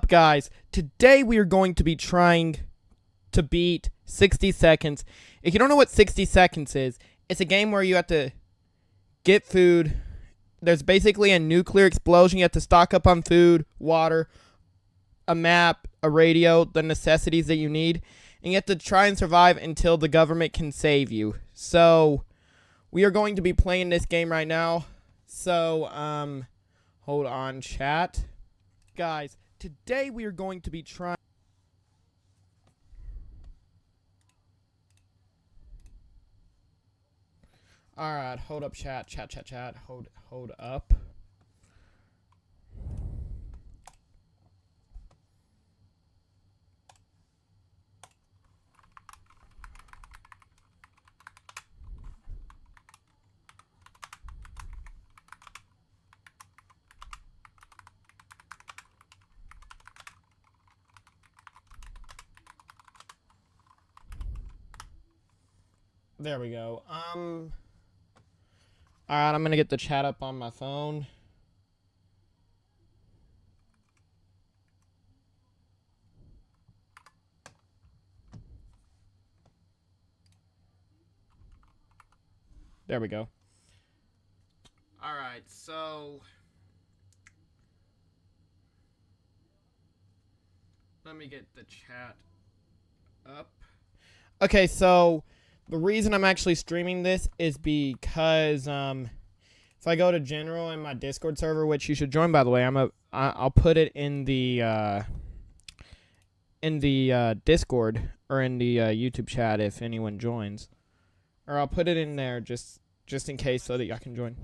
guys? Today we are going to be trying to beat 60 seconds. If you don't know what 60 seconds is, it's a game where you have to get food. There's basically a nuclear explosion. You have to stock up on food, water, a map, a radio, the necessities that you need. And you have to try and survive until the government can save you. So, we are going to be playing this game right now. So, hold on, chat. Guys, today we are going to be trying... Alright, hold up, chat. Hold up. There we go. Alright, I'm gonna get the chat up on my phone. There we go. Alright, so... let me get the chat up. Okay, so... the reason I'm actually streaming this is because if I go to general in my Discord server, which you should join, by the way, I'll put it in the Discord or in the YouTube chat if anyone joins, or I'll put it in there just in case so that y'all can join.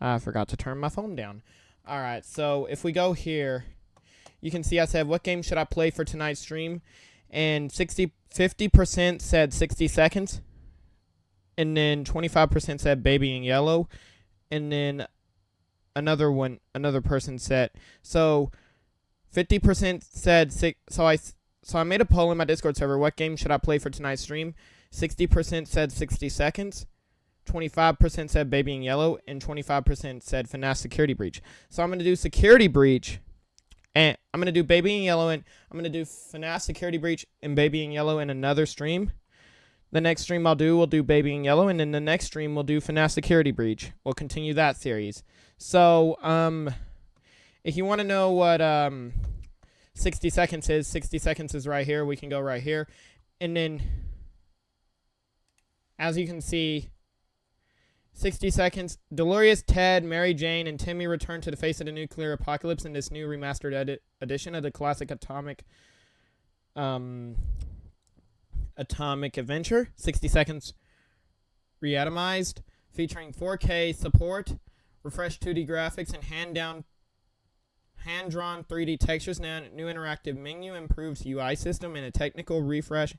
I forgot to turn my phone down. All right, so if we go here, you can see I said, what game should I play for tonight's stream? And 50% said 60 seconds. And then 25% said Baby in Yellow. And then another person said, so 50% said so I made a poll in my Discord server, what game should I play for tonight's stream? 60% said 60 seconds. 25% said Baby in Yellow, and 25% said FNAF Security Breach. So I'm going to do Security Breach. And I'm going to do Baby in Yellow, and I'm going to do FNAF Security Breach and Baby in Yellow in another stream. The next stream we'll do Baby in Yellow, and then the next stream we'll do FNAF Security Breach. We'll continue that series. So, if you want to know what 60 seconds is, 60 seconds is right here. We can go right here. And then, as you can see, 60 seconds. Delirious, Ted, Mary Jane, and Timmy return to the face of the nuclear apocalypse in this new remastered edition of the classic Atomic Adventure. 60 seconds re-atomized, featuring 4K support, refreshed 2D graphics, and hand-drawn 3D textures. Now, new interactive menu, improved UI system, and a technical refresh,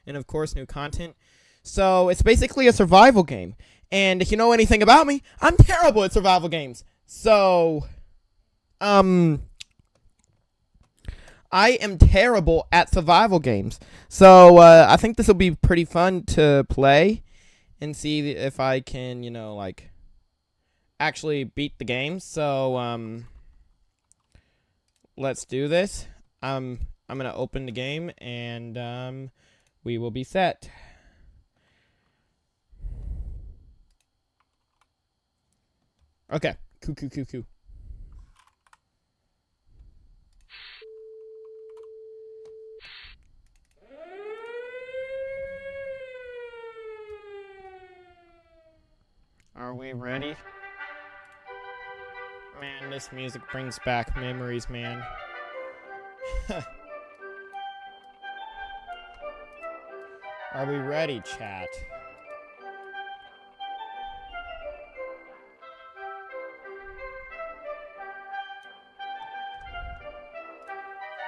and of course, new content. So, it's basically a survival game. And if you know anything about me, I'm terrible at survival games. So, I am terrible at survival games. So, I think this will be pretty fun to play and see if I can, you know, like, actually beat the game. So, let's do this. I'm going to open the game and, we will be set. Okay, cool. Are we ready? Man, this music brings back memories, man. Are we ready, chat?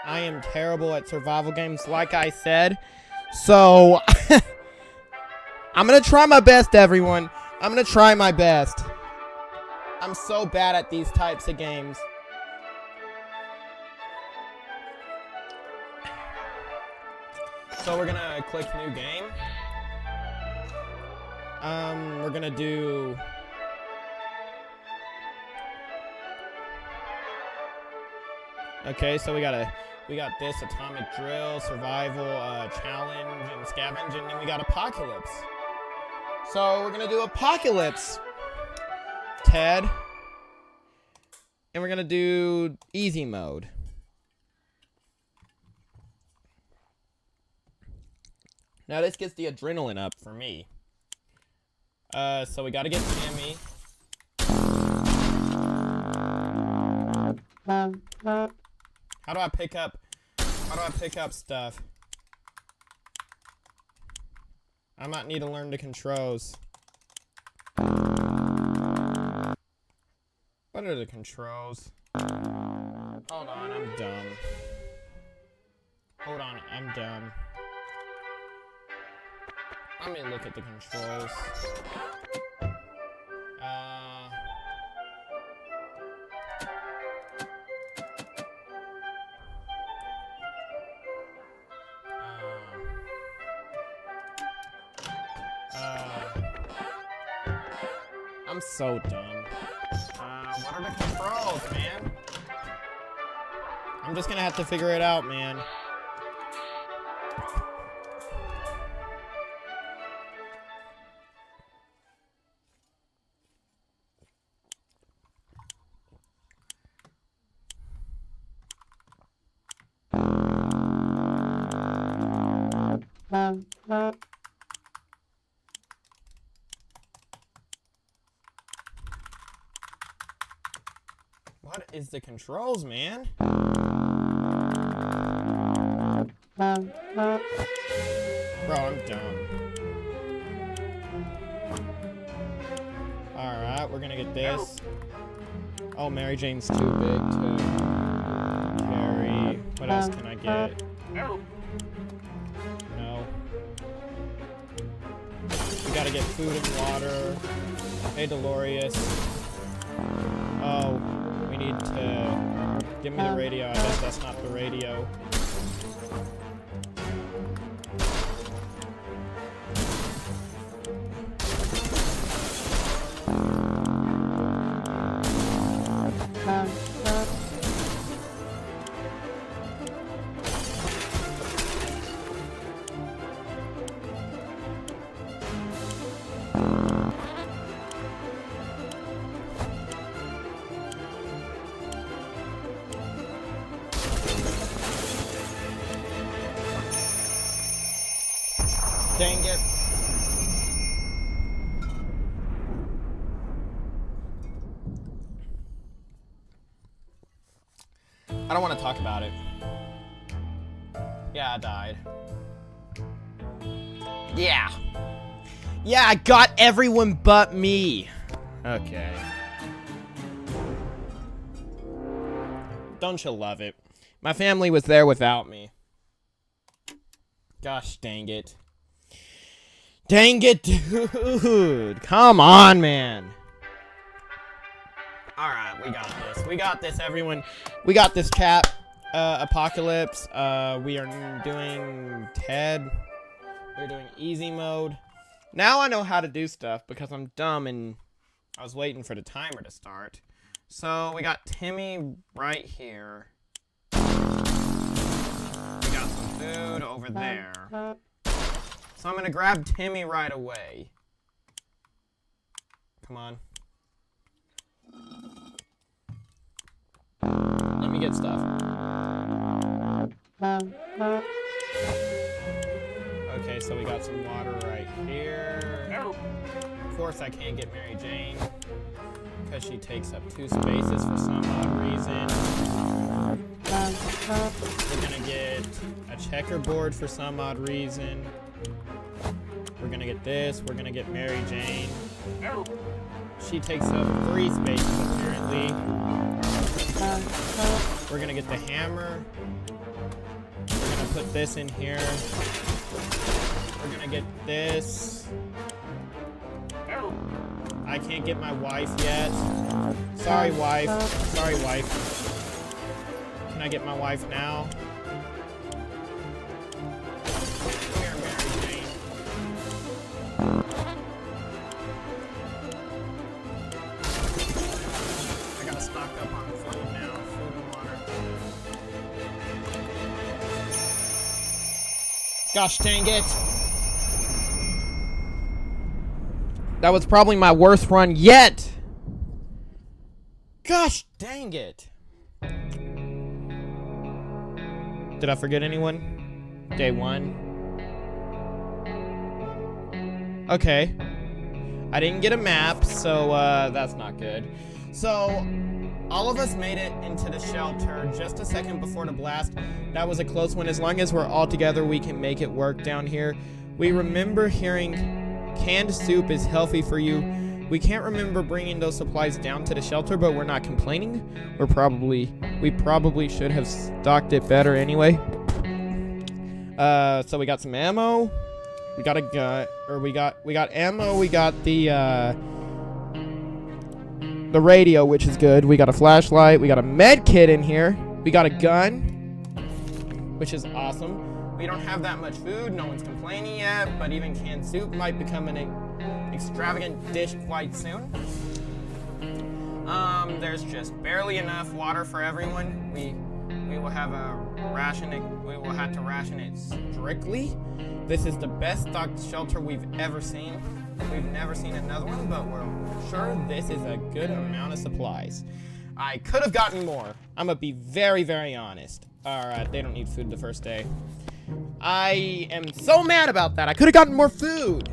I am terrible at survival games, like I said. So, I'm going to try my best, everyone. I'm going to try my best. I'm so bad at these types of games. So, we're going to click new game. We're going to do... Okay, so we got this atomic drill, survival, challenge, and scavenge, and then we got apocalypse. So we're gonna do apocalypse, Ted, and we're gonna do easy mode. Now this gets the adrenaline up for me. So we gotta get Timmy. How do I pick up stuff? I might need to learn the controls. What are the controls? Hold on, I'm dumb. Hold on, I'm dumb. Let me look at the controls. I'm so dumb. What are the controls, man? I'm just gonna have to figure it out, man. What is the controls, man? Bro, I'm dumb. Alright, we're gonna get this. Oh, Mary Jane's too big to carry. What else can I get? No. We gotta get food and water. Hey, Delorious. Oh, we need to... Give me the radio. I guess that's not the radio. Dang it. I don't want to talk about it. Yeah, I died. Yeah. Yeah, I got everyone but me. Okay. Don't you love it? My family was there without me. Gosh dang it. Dang it, dude. Come on, man. Alright, we got this. We got this, everyone. We got this, chat. Apocalypse. We are doing Ted. We're doing easy mode. Now I know how to do stuff because I'm dumb and I was waiting for the timer to start. So we got Timmy right here. We got some food over there. So I'm gonna grab Timmy right away. Come on. Let me get stuff. Okay, so we got some water right here. Of course I can't get Mary Jane because she takes up 2 spaces for some odd reason. We're gonna get a checkerboard for some odd reason. We're gonna get this. We're gonna get Mary Jane. She takes up 3 spaces apparently. We're gonna get the hammer. We're gonna put this in here. We're gonna get this. I can't get my wife yet. Sorry, wife. Sorry, wife. Can I get my wife now? Here, Mary Jane. I gotta stock up on food now. Food and water. Gosh dang it. That was probably my worst run yet. Gosh dang it. Did I forget anyone? Day 1. Okay. I didn't get a map, so that's not good. So, all of us made it into the shelter just a second before the blast. That was a close one. As long as we're all together, we can make it work down here. We remember hearing canned soup is healthy for you. We can't remember bringing those supplies down to the shelter, but we're not complaining. We probably should have stocked it better anyway. So we got some ammo. We got a gun, or we got ammo. We got the radio, which is good. We got a flashlight. We got a med kit in here. We got a gun, which is awesome. We don't have that much food. No one's complaining yet, but even canned soup might become an extravagant dish quite soon. There's just barely enough water for everyone. We will have we will have to ration it strictly. This is the best stocked shelter we've ever seen. We've never seen another one, but we're sure this is a good amount of supplies. I could have gotten more. I'm gonna be very, very honest. Alright, they don't need food the first day. I am so mad about that. I could have gotten more food.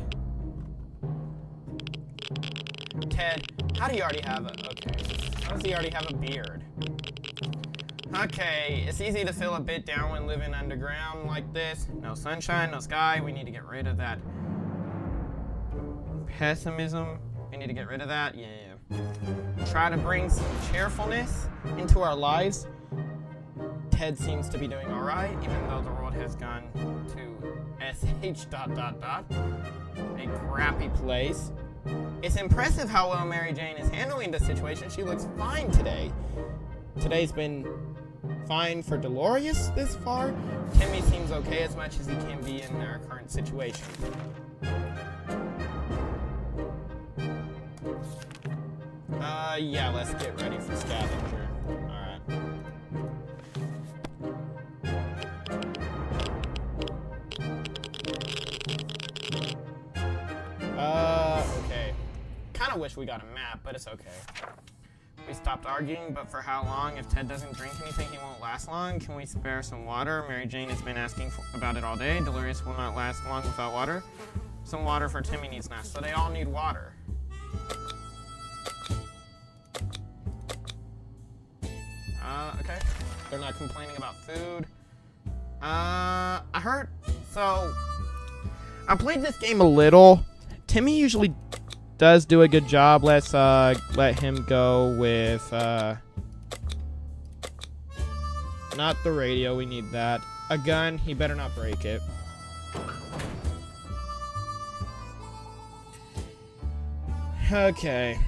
Ted, how do you already have how does he already have a beard? Okay, it's easy to feel a bit down when living underground like this. No sunshine, no sky. We need to get rid of that pessimism. We need to get rid of that. Yeah. Try to bring some cheerfulness into our lives. Ted seems to be doing all right, even though the world has gone to sh ... a crappy place. It's impressive how well Mary Jane is handling the situation. She looks fine today. Today's been fine for Dolores this far. Timmy seems okay as much as he can be in our current situation. Yeah, let's get ready for scavenger. Alright. Okay. Kinda wish we got a map, but it's okay. We stopped arguing, but for how long? If Ted doesn't drink anything, he won't last long. Can we spare some water? Mary Jane has been asking about it all day. Dolores will not last long without water. Some water for Timmy needs now. So they all need water. Okay. They're not complaining about food. I heard... So, I played this game a little. Timmy usually does do a good job. Let's let him go with not the radio, we need that. A gun, he better not break it. Okay.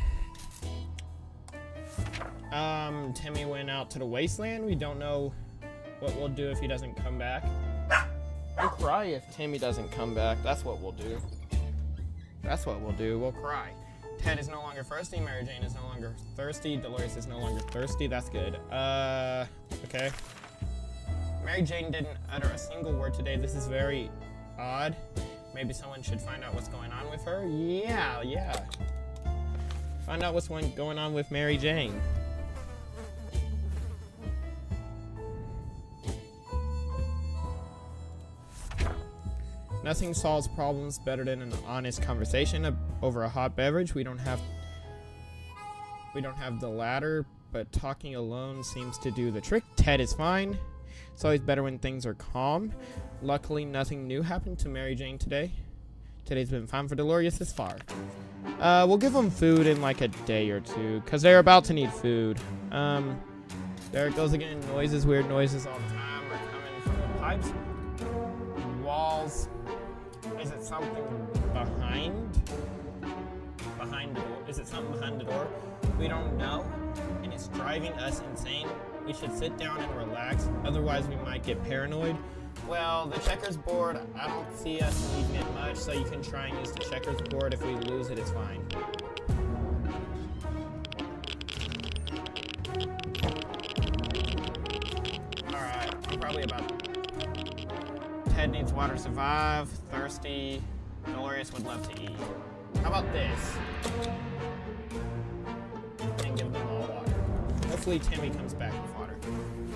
Timmy went out to the wasteland. We don't know what we'll do if he doesn't come back. We'll cry if Timmy doesn't come back. That's what we'll do. That's what we'll do. We'll cry. Ted is no longer thirsty. Mary Jane is no longer thirsty. Dolores is no longer thirsty. That's good. Okay. Mary Jane didn't utter a single word today. This is very odd. Maybe someone should find out what's going on with her. Yeah. Find out what's going on with Mary Jane. Nothing solves problems better than an honest conversation over a hot beverage. We don't have the latter, but talking alone seems to do the trick. Ted is fine. It's always better when things are calm. Luckily, nothing new happened to Mary Jane today. Today's been fine for Dolores this far. We'll give them food in like a day or two, because they're about to need food. There it goes again. Noises, weird noises all the time are coming from the pipes. Walls. Is it something behind the door? Is it something behind the door? We don't know, and it's driving us insane. We should sit down and relax, otherwise we might get paranoid. Well, the checkers board, I don't see us needing it much, so you can try and use the checkers board. If we lose it, it's fine. Alright, I'm probably about... Ted needs water to survive. Thirsty. Dolores would love to eat. How about this? And give them all water. Hopefully Timmy comes back with water.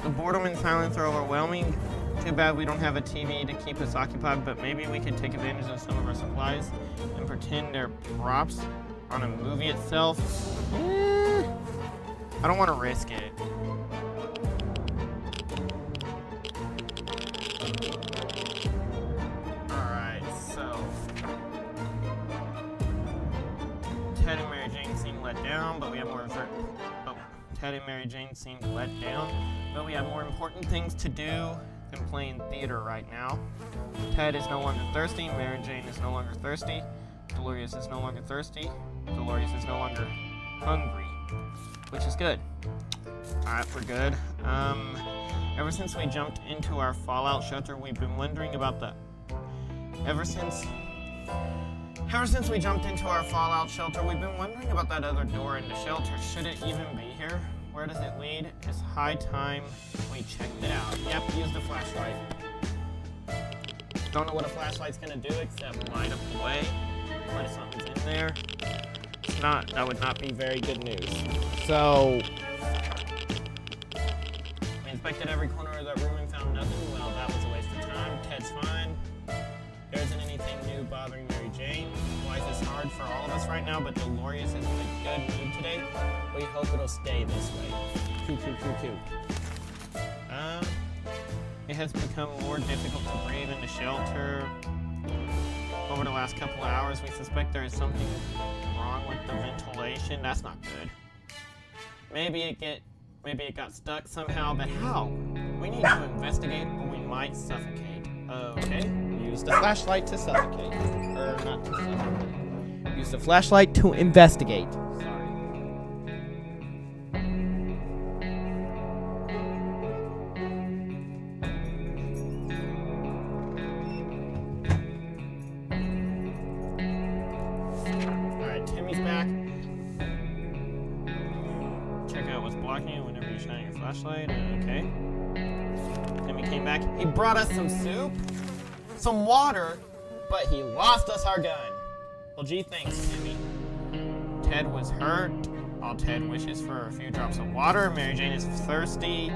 The boredom and silence are overwhelming. Too bad we don't have a TV to keep us occupied, but maybe we could take advantage of some of our supplies and pretend they're props on a movie itself. I don't want to risk it. Alright, so Ted and Mary Jane seem let down, but we have more Ted and Mary Jane seem let down, but we have more important things to do than playing theater right now. Ted is no longer thirsty, Mary Jane is no longer thirsty, Dolores is no longer thirsty, Dolores is no longer hungry, which is good. Alright, we're good. Ever since we jumped into our fallout shelter, we've been wondering about the... Ever since we jumped into our fallout shelter, we've been wondering about that other door in the shelter. Should it even be here? Where does it lead? It's high time we checked it out. Yep, use the flashlight. Don't know what a flashlight's gonna do except light up the way. What if something's in there? It's not. That would not be very good news. So, we inspected every corner of that room and found nothing. Well, that was a waste of time. Ted's fine. There isn't anything new bothering Mary Jane. Life is hard for all of us right now, but Dolores is in a good mood today. We hope it'll stay this way. It has become more difficult to breathe in the shelter. Over the last couple of hours, we suspect there is something wrong with the ventilation. That's not good. Maybe it got stuck somehow, but how? We need to investigate or we might suffocate. Okay, use the flashlight to suffocate. Or not to suffocate. Use the flashlight to investigate. Flashlight, okay. Timmy came back. He brought us some soup, some water, but he lost us our gun. Well, gee, thanks, Timmy. Ted was hurt. All Ted wishes for a few drops of water. Mary Jane is thirsty.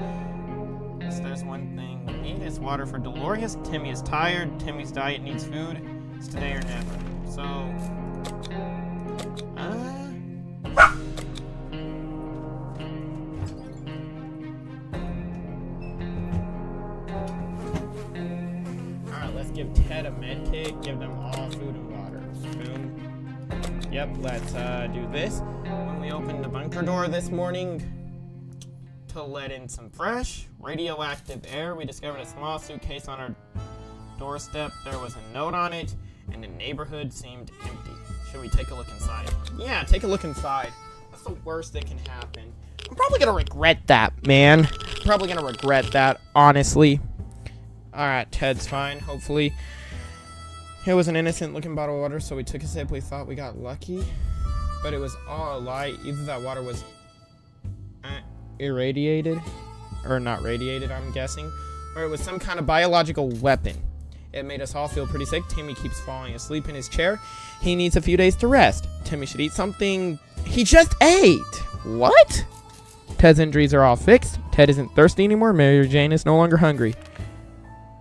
If there's one thing we need, is water for Dolores. Timmy is tired. Timmy's diet needs food. It's today or never. So, give Ted a med kit, give them all food and water. Boom. Yep, let's do this. When we opened the bunker door this morning to let in some fresh, radioactive air, we discovered a small suitcase on our doorstep. There was a note on it, and the neighborhood seemed empty. Should we take a look inside? Yeah, take a look inside. What's the worst that can happen? I'm probably gonna regret that, man. Probably gonna regret that, honestly. Alright, Ted's fine, hopefully. It was an innocent-looking bottle of water, so we took a sip. We thought we got lucky, but it was all a lie. Either that water was irradiated, or not radiated, I'm guessing, or it was some kind of biological weapon. It made us all feel pretty sick. Timmy keeps falling asleep in his chair. He needs a few days to rest. Timmy should eat something. He just ate! What? Ted's injuries are all fixed. Ted isn't thirsty anymore. Mary Jane is no longer hungry.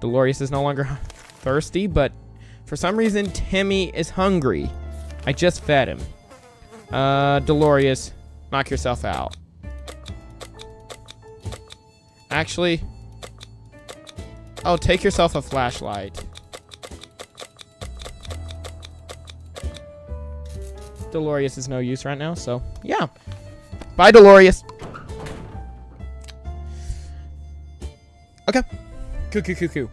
Dolores is no longer thirsty, but for some reason, Timmy is hungry. I just fed him. Dolores, knock yourself out. Actually, oh, take yourself a flashlight. Dolores is no use right now, so yeah. Bye, Dolores. Okay. Coo.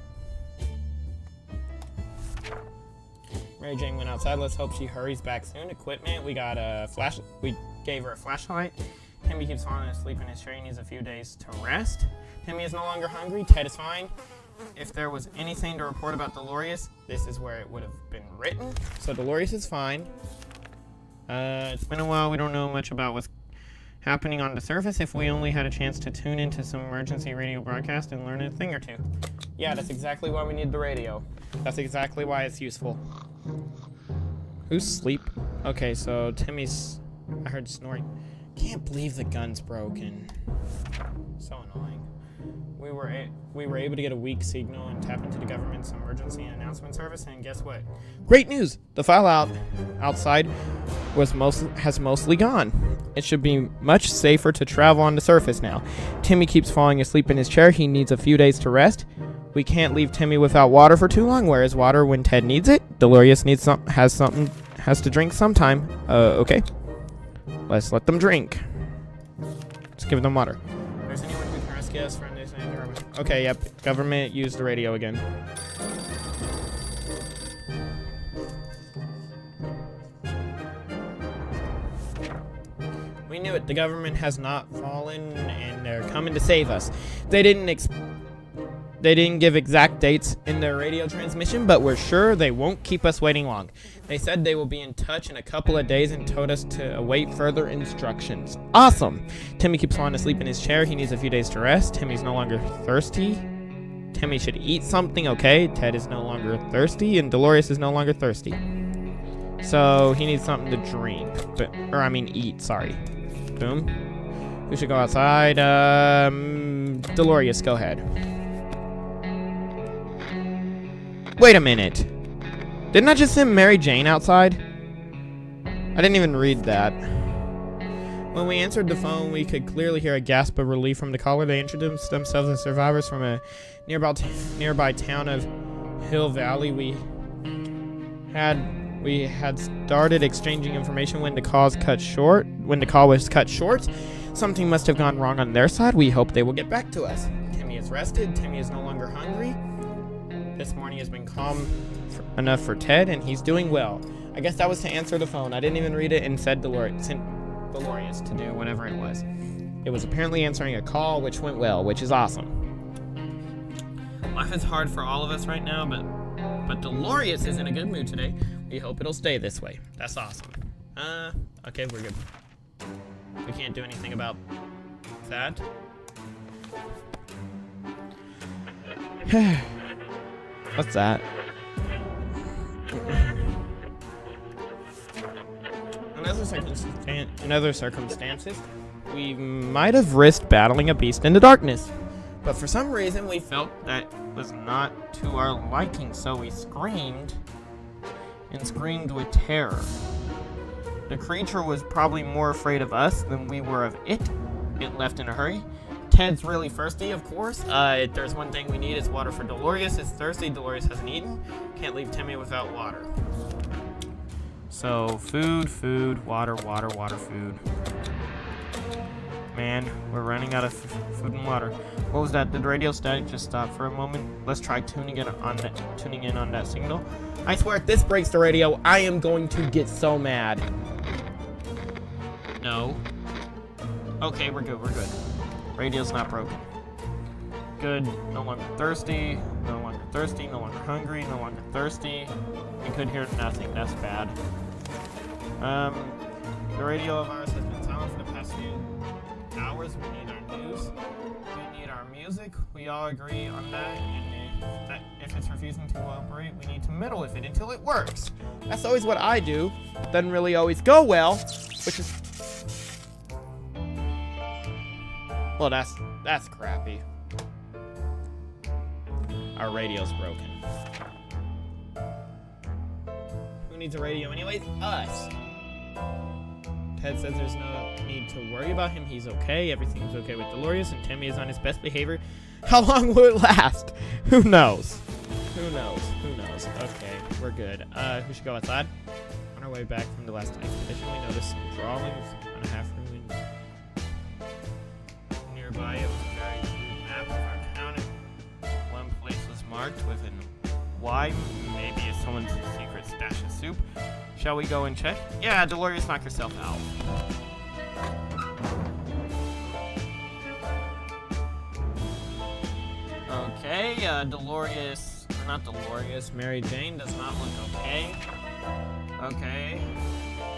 Mary Jane went outside. Let's hope she hurries back soon. Equipment. We got a flash. We gave her a flashlight. Timmy keeps falling asleep in his chair. He needs a few days to rest. Timmy is no longer hungry. Ted is fine. If there was anything to report about Dolores, this is where it would have been written. So Dolores is fine. It's been a while. We don't know much about what's happening on the surface if we only had a chance to tune into some emergency radio broadcast and learn a thing or two. Yeah, that's exactly why we need the radio. That's exactly why it's useful. Who's asleep? Okay, so Timmy's... I heard snoring. Can't believe the gun's broken. So annoying. We were able to get a weak signal and tap into the government's emergency announcement service, and guess what? Great news! The file outside has mostly gone. It should be much safer to travel on the surface now. Timmy keeps falling asleep in his chair. He needs a few days to rest. We can't leave Timmy without water for too long. Where is water when Ted needs it? Dolores has to drink sometime. Okay. Let's let them drink. Let's give them water. There's anyone who can rescue us from this? Okay, yep. Government used the radio again. We knew it. The government has not fallen, and they're coming to save us. They didn't give exact dates in their radio transmission, but we're sure they won't keep us waiting long. They said they will be in touch in a couple of days and told us to await further instructions. Awesome! Timmy keeps falling asleep in his chair. He needs a few days to rest. Timmy's no longer thirsty. Timmy should eat something, okay? Ted is no longer thirsty, and Dolores is no longer thirsty. So he needs something to drink. Eat, sorry. Boom. Who should go outside? Dolores, go ahead. Wait a minute. Didn't I just send Mary Jane outside? I didn't even read that. When we answered the phone, we could clearly hear a gasp of relief from the caller. They introduced themselves as survivors from a nearby town of Hill Valley. We had started exchanging information when the call was cut short. Something must have gone wrong on their side. We hope they will get back to us. Timmy is rested. Timmy is no longer hungry. This morning has been calm enough for Ted, and he's doing well. I guess that was to answer the phone. I didn't even read it and sent Dolores to do whatever it was. It was apparently answering a call, which went well, which is awesome. Life is hard for all of us right now, but Dolores is in a good mood today. We hope it'll stay this way. That's awesome. Okay, we're good. We can't do anything about that. What's that? In other circumstances, we might have risked battling a beast in the darkness. But for some reason, we felt that was not to our liking, so we screamed with terror. The creature was probably more afraid of us than we were of it. It left in a hurry. Ted's really thirsty, of course. If there's one thing we need, it's water for Dolores. It's thirsty. Dolores hasn't eaten. Can't leave Timmy without water. So, food, water, food. Man, we're running out of food and water. What was that? Did radio static just stop for a moment? Let's try tuning in on that signal. I swear, if this breaks the radio, I am going to get so mad. No. Okay, we're good. Radio's not broken. Good. No longer thirsty. No longer hungry. No longer thirsty. We could hear nothing. That's bad. The radio of ours has been silent for the past few hours. We need our news. We need our music. We all agree on that. And if it's refusing to cooperate, we need to meddle with it until it works. That's always what I do. Doesn't really always go well, which is... Well, that's crappy. Our radio's broken. Who needs a radio anyways? Us. Ted says there's no need to worry about him. He's okay. Everything's okay with Dolores, and Timmy is on his best behavior. How long will it last? Who knows? Okay, we're good. Who should go outside? On our way back from the last expedition, we noticed some drawings on a half-ruined nearby. It was a very crude map of our town, and one place was marked with an Y. Maybe it's someone's secret stash of soup. Shall we go and check? Yeah, Dolores, knock yourself out. Okay, Mary Jane does not look okay. Okay.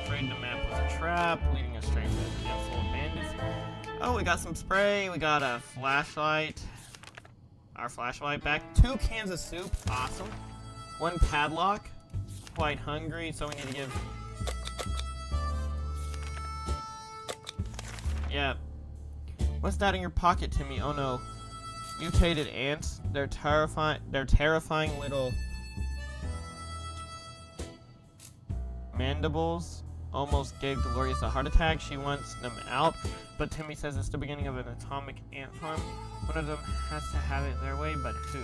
Afraid the map was a trap, leading us straight with a handful of bandits. Oh, we got some spray. We got a flashlight. Our flashlight back. 2 cans of soup. Awesome. 1 padlock. Quite hungry, so we need to give... Yeah. What's that in your pocket, Timmy? Oh no. Mutated ants. They're terrifying little mandibles. Almost gave Dolores a heart attack. She wants them out, but Timmy says it's the beginning of an atomic ant farm. One of them has to have it their way, but who?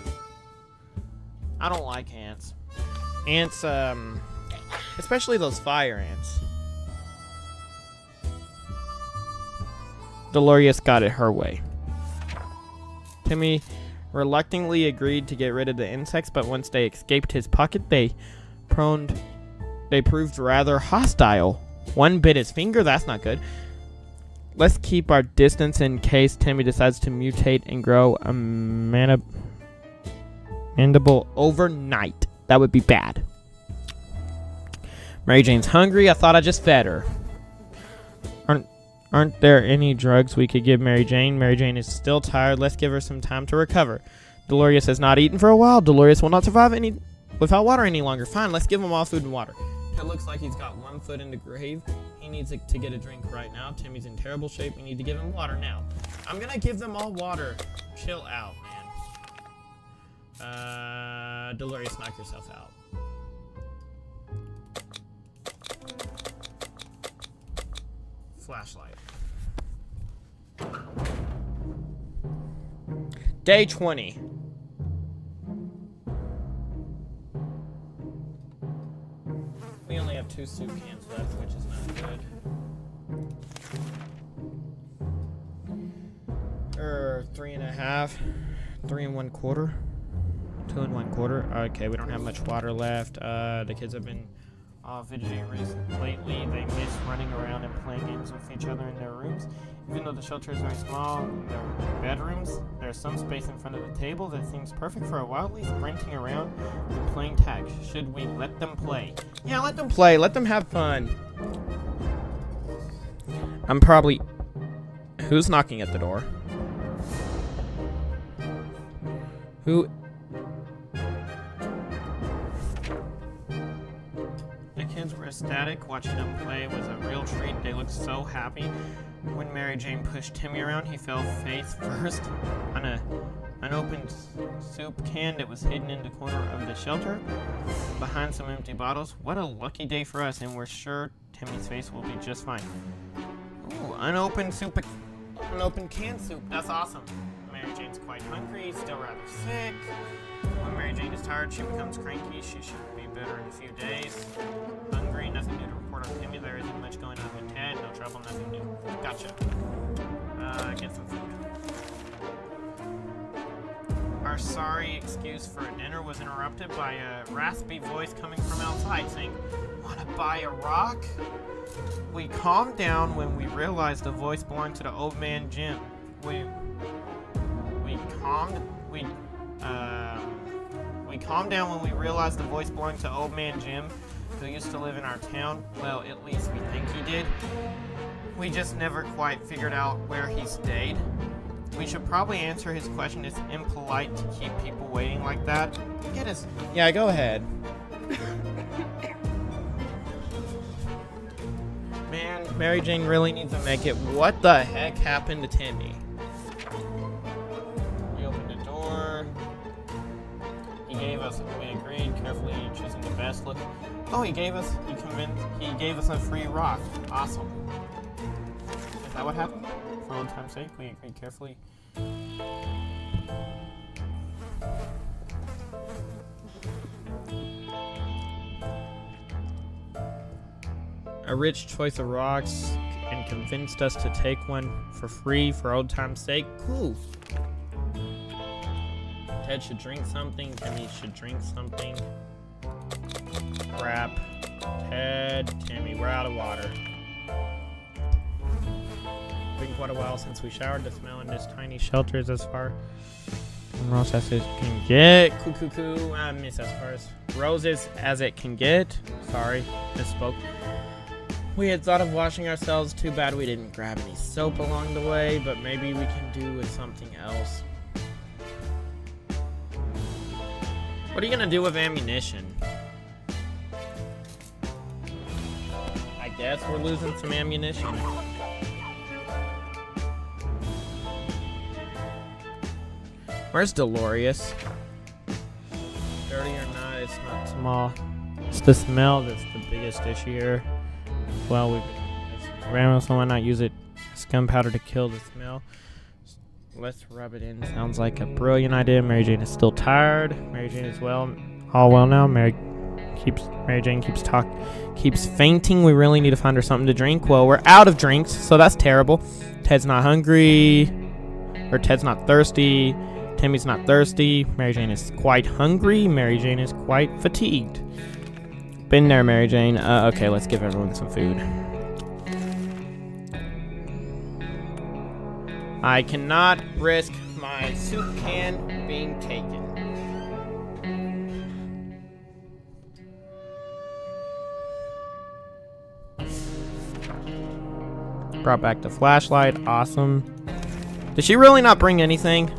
I don't like ants. Ants, especially those fire ants. Dolores got it her way. Timmy reluctantly agreed to get rid of the insects, but once they escaped his pocket, they proved rather hostile. One bit his finger, that's not good. Let's keep our distance in case Timmy decides to mutate and grow a mandible overnight. That would be bad. Mary Jane's hungry. I thought I just fed her. Aren't there any drugs we could give Mary Jane? Mary Jane is still tired. Let's give her some time to recover. Dolores has not eaten for a while. Dolores will not survive without water any longer. Fine, let's give him all food and water. It looks like he's got 1 foot in the grave. He needs to get a drink right now. Timmy's in terrible shape. We need to give him water now. I'm going to give them all water. Chill out, man. Dolores, knock yourself out. Flashlight. Day 20. We only have 2 soup cans left, which is not good. 3.5, 3 1/4, 2 1/4. Okay, we don't have much water left. The kids have been fidgety lately. They miss running around and playing games with each other in their rooms. Even though the shelter is very small in their bedrooms, there's some space in front of the table that seems perfect for a wildly sprinting around and playing tag. Should we let them play? Yeah, let them play. Let them have fun. I'm probably... Who's knocking at the door? Who... Kids were ecstatic. Watching them play was a real treat. They looked so happy. When Mary Jane pushed Timmy around, he fell face first on an unopened soup can that was hidden in the corner of the shelter behind some empty bottles. What a lucky day for us, and we're sure Timmy's face will be just fine. Ooh, unopened canned soup. That's awesome. Mary Jane's quite hungry, still rather sick. When Mary Jane is tired, she becomes cranky. She should be better in a few days. Hungry, nothing new to report on Timmy. There isn't much going on with Ted. No trouble, nothing new. Gotcha. Get some food. Our sorry excuse for dinner was interrupted by a raspy voice coming from outside saying, "Wanna buy a rock?" We calmed down when we realized the voice belonged to the old man Jim. We calmed down when we realized the voice belonged to old man Jim, who used to live in our town. Well, at least we think he did. We just never quite figured out where he stayed. We should probably answer his question. It's impolite to keep people waiting like that. Get us. Yeah, go ahead. Man, Mary Jane really needs to make it. What the heck happened to Timmy? We opened the door. We agreed, carefully choosing the best look. Oh, he gave us a free rock. Awesome. Is that what happened? For old time's sake, we agreed carefully. A rich choice of rocks and convinced us to take one for free for old time's sake. Cool. Ted should drink something. Timmy should drink something. Crap. Ted, Timmy, we're out of water. It's been quite a while since we showered. The smell in this tiny shelter is as far from roses as it can get. I miss as far as roses as it can get. Sorry, misspoke. We had thought of washing ourselves. Too bad we didn't grab any soap along the way, but maybe we can do with something else. What are you gonna do with ammunition? I guess we're losing some ammunition. Where's Delorious? Dirty or not, it's not small. It's the smell that's the biggest issue here. Well, we've random, so why not use it as gunpowder to kill the smell? Let's rub it in. Sounds like a brilliant idea. Mary Jane is still tired. Mary Jane is all well now. Mary Jane keeps fainting. We really need to find her something to drink. Well, we're out of drinks, so that's terrible. Ted's not hungry, or Ted's not thirsty. Timmy's not thirsty. Mary Jane is quite hungry. Mary Jane is quite fatigued. Been there, Mary Jane. Okay, let's give everyone some food. I cannot risk my soup can being taken. Brought back the flashlight. Awesome. Did she really not bring anything?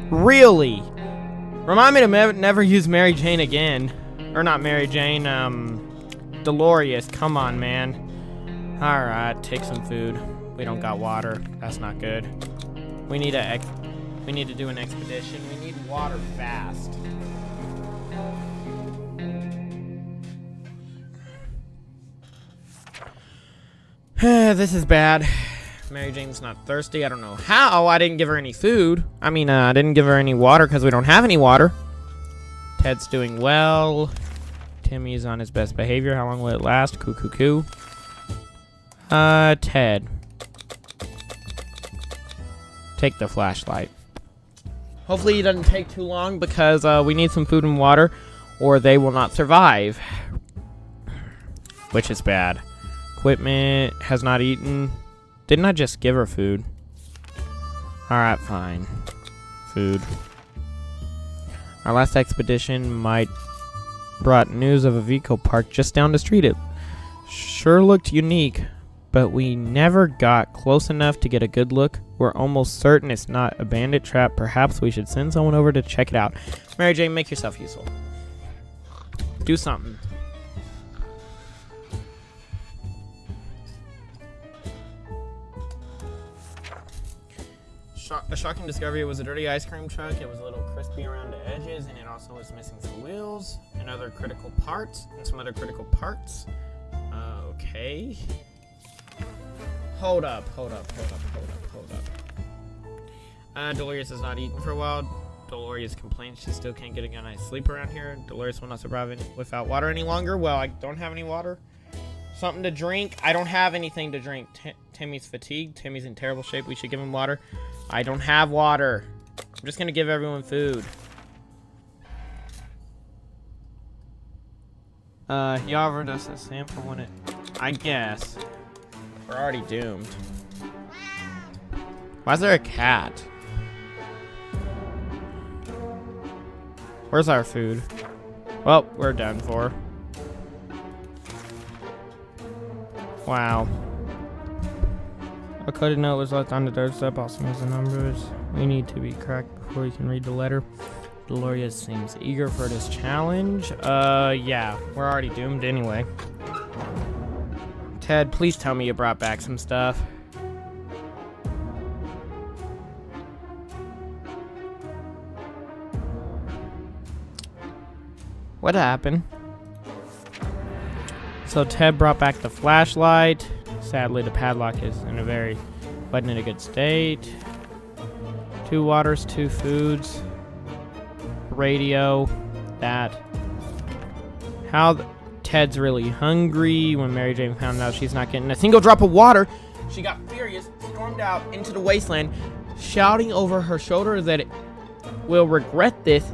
Really? Remind me to never use Mary Jane again. Or not Mary Jane, Delorious. Come on, man. Alright, take some food. We don't got water. That's not good. We need to do an expedition. We need water fast. This is bad. Mary Jane's not thirsty. I don't know how. I didn't give her any food. I mean, I didn't give her any water because we don't have any water. Ted's doing well. Timmy's on his best behavior. How long will it last? Coo. Ted. Take the flashlight. Hopefully it doesn't take too long because we need some food and water or they will not survive. Which is bad. Equipment has not eaten. Didn't I just give her food? Alright, fine. Food. Our last expedition might brought news of a vehicle parked just down the street. It sure looked unique, but we never got close enough to get a good look. We're almost certain it's not a bandit trap. Perhaps we should send someone over to check it out. Mary Jane, make yourself useful. Do something. A shocking discovery. It was a dirty ice cream truck. It was a little crispy around the edges, and it also was missing some wheels and other critical parts. Okay. Hold up. Delorious has not eaten for a while. Delorious complains she still can't get a good night's sleep around here. Delorious will not survive without water any longer. Well, I don't have any water. Something to drink. I don't have anything to drink. Timmy's fatigued. Timmy's in terrible shape. We should give him water. I don't have water. I'm just gonna give everyone food. You offered us a sample when it... I guess. We're already doomed. Why is there a cat? Where's our food? Well, we're done for. Wow. A coded note was left on the doorstep, also as the numbers. We need to be correct before we can read the letter. Delorious seems eager for this challenge. Yeah, we're already doomed anyway. Ted, please tell me you brought back some stuff. What happened? So Ted brought back the flashlight. Sadly, the padlock wasn't in a good state. 2 waters, 2 foods. Radio. That. Ted's really hungry. When Mary Jane found out she's not getting a single drop of water, she got furious, stormed out into the wasteland, shouting over her shoulder that it will regret this,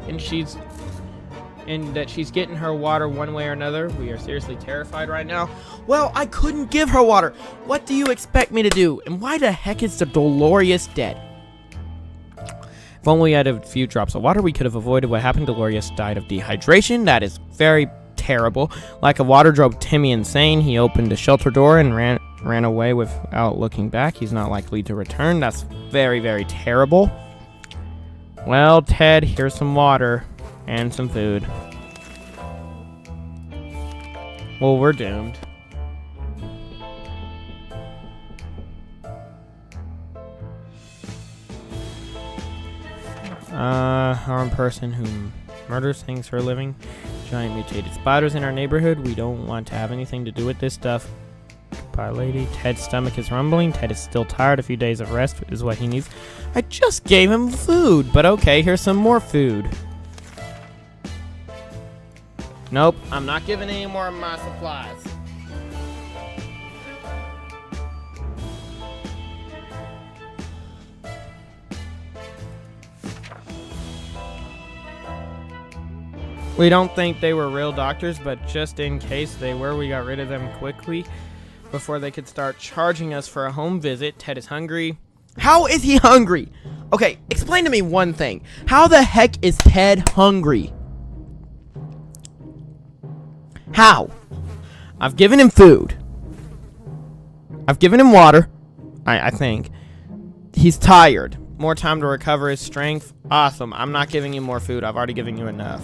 and that she's getting her water one way or another. We are seriously terrified right now. Well, I couldn't give her water. What do you expect me to do? And why the heck is the Delorious dead? If only we had a few drops of water, we could have avoided what happened. Delorius died of dehydration. That is very terrible. Lack of water drove Timmy insane. He opened the shelter door and ran away without looking back. He's not likely to return. That's very, very terrible. Well, Ted, here's some water and some food. Well, we're doomed. Armed person who murders things for a living. Giant mutated spiders in our neighborhood. We don't want to have anything to do with this stuff. Goodbye, lady. Ted's stomach is rumbling. Ted is still tired. A few days of rest is what he needs. I just gave him food, but okay, here's some more food. Nope, I'm not giving any more of my supplies. We don't think they were real doctors, but just in case they were, we got rid of them quickly before they could start charging us for a home visit. Ted is hungry. How is he hungry? Okay, explain to me one thing. How the heck is Ted hungry? How? I've given him food. I've given him water. I think. He's tired. More time to recover his strength. Awesome. I'm not giving you more food. I've already given you enough.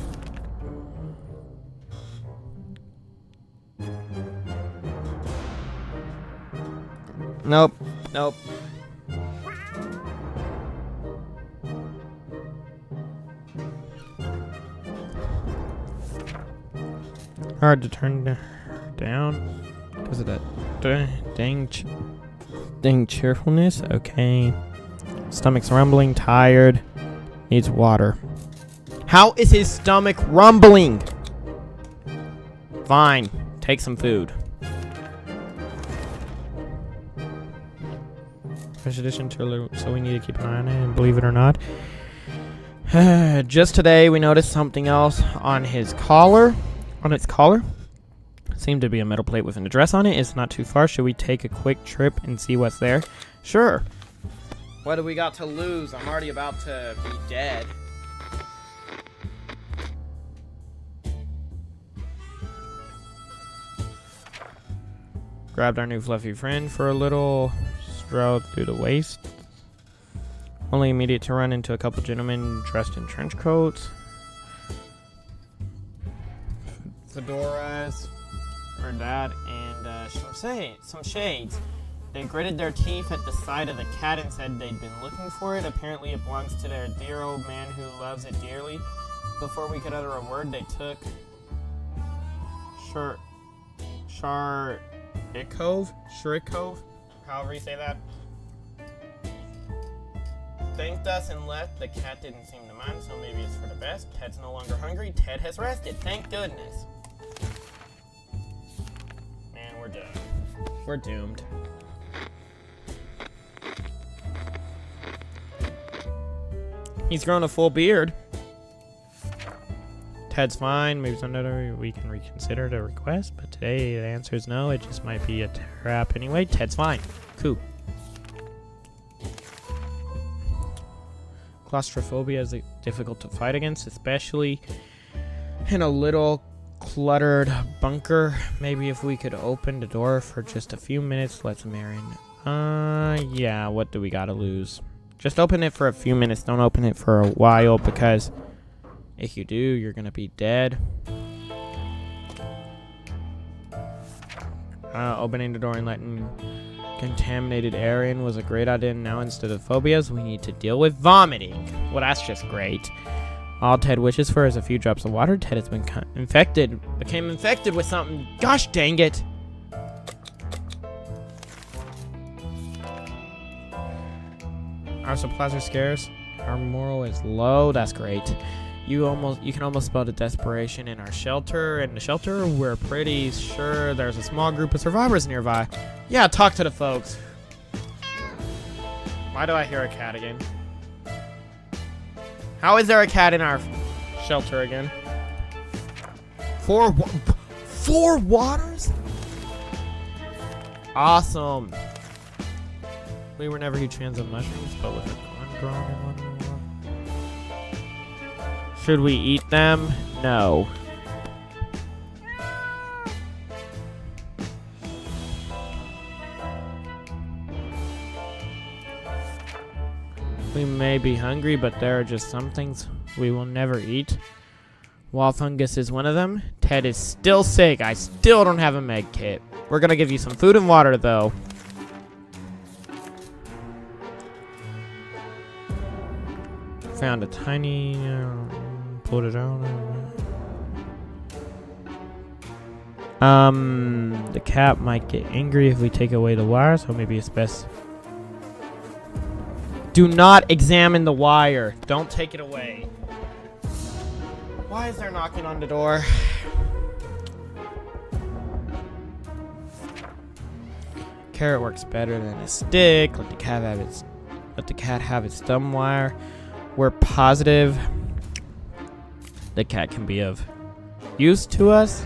Nope. Nope. Hard to turn down because of that dang cheerfulness. Okay. Stomach's rumbling, tired, needs water. How is his stomach rumbling? Fine. Take some food. Fresh addition to, so we need to keep an eye on it, and believe it or not. Just today we noticed something else on his collar. On its collar. Seemed to be a metal plate with an address on it. It's not too far. Should we take a quick trip and see what's there? Sure. What do we got to lose? I'm already about to be dead. Grabbed our new fluffy friend for a little stroll through the waste. Only immediate to run into a couple gentlemen dressed in trench coats. Fedoras, or that, and some shades. They gritted their teeth at the sight of the cat and said they'd been looking for it. Apparently it belongs to their dear old man who loves it dearly. Before we could utter a word, they took Sharikov, however you say that, thanked us and left. The cat didn't seem to mind, so maybe it's for the best. Ted's no longer hungry. Ted has rested. Thank goodness. Man, we're done. We're doomed. He's grown a full beard. Ted's fine. Maybe someday we can reconsider the request, but today the answer is no. It just might be a trap anyway. Ted's fine. Cool. Claustrophobia is difficult to fight against, especially in a little cluttered bunker. Maybe if we could open the door for just a few minutes, let some air in. Yeah, what do we gotta lose? Just open it for a few minutes. Don't open it for a while, because if you do, you're gonna be dead. Opening the door and letting contaminated air in was a great idea. Now instead of phobias, we need to deal with vomiting. Well, that's just great. All Ted wishes for is a few drops of water. Ted has been became infected with something. Gosh dang it. Our supplies are scarce. Our moral is low. That's great. You can almost spell the desperation in our shelter. In the shelter, we're pretty sure there's a small group of survivors nearby. Yeah, talk to the folks. Why do I hear a cat again? How is there a cat in our shelter again? Four waters? Awesome. We were never huge fans of mushrooms, but with a corn growing in one. Should we eat them? No. We may be hungry, but there are just some things we will never eat. Wall fungus is one of them. Ted is still sick. I still don't have a med kit. We're gonna give you some food and water, though. Found a tiny... pulled it out. The cat might get angry if we take away the wire, so maybe it's best... Do not examine the wire. Don't take it away. Why is there knocking on the door? Carrot works better than a stick. Let the cat have its thumb wire. We're positive the cat can be of use to us,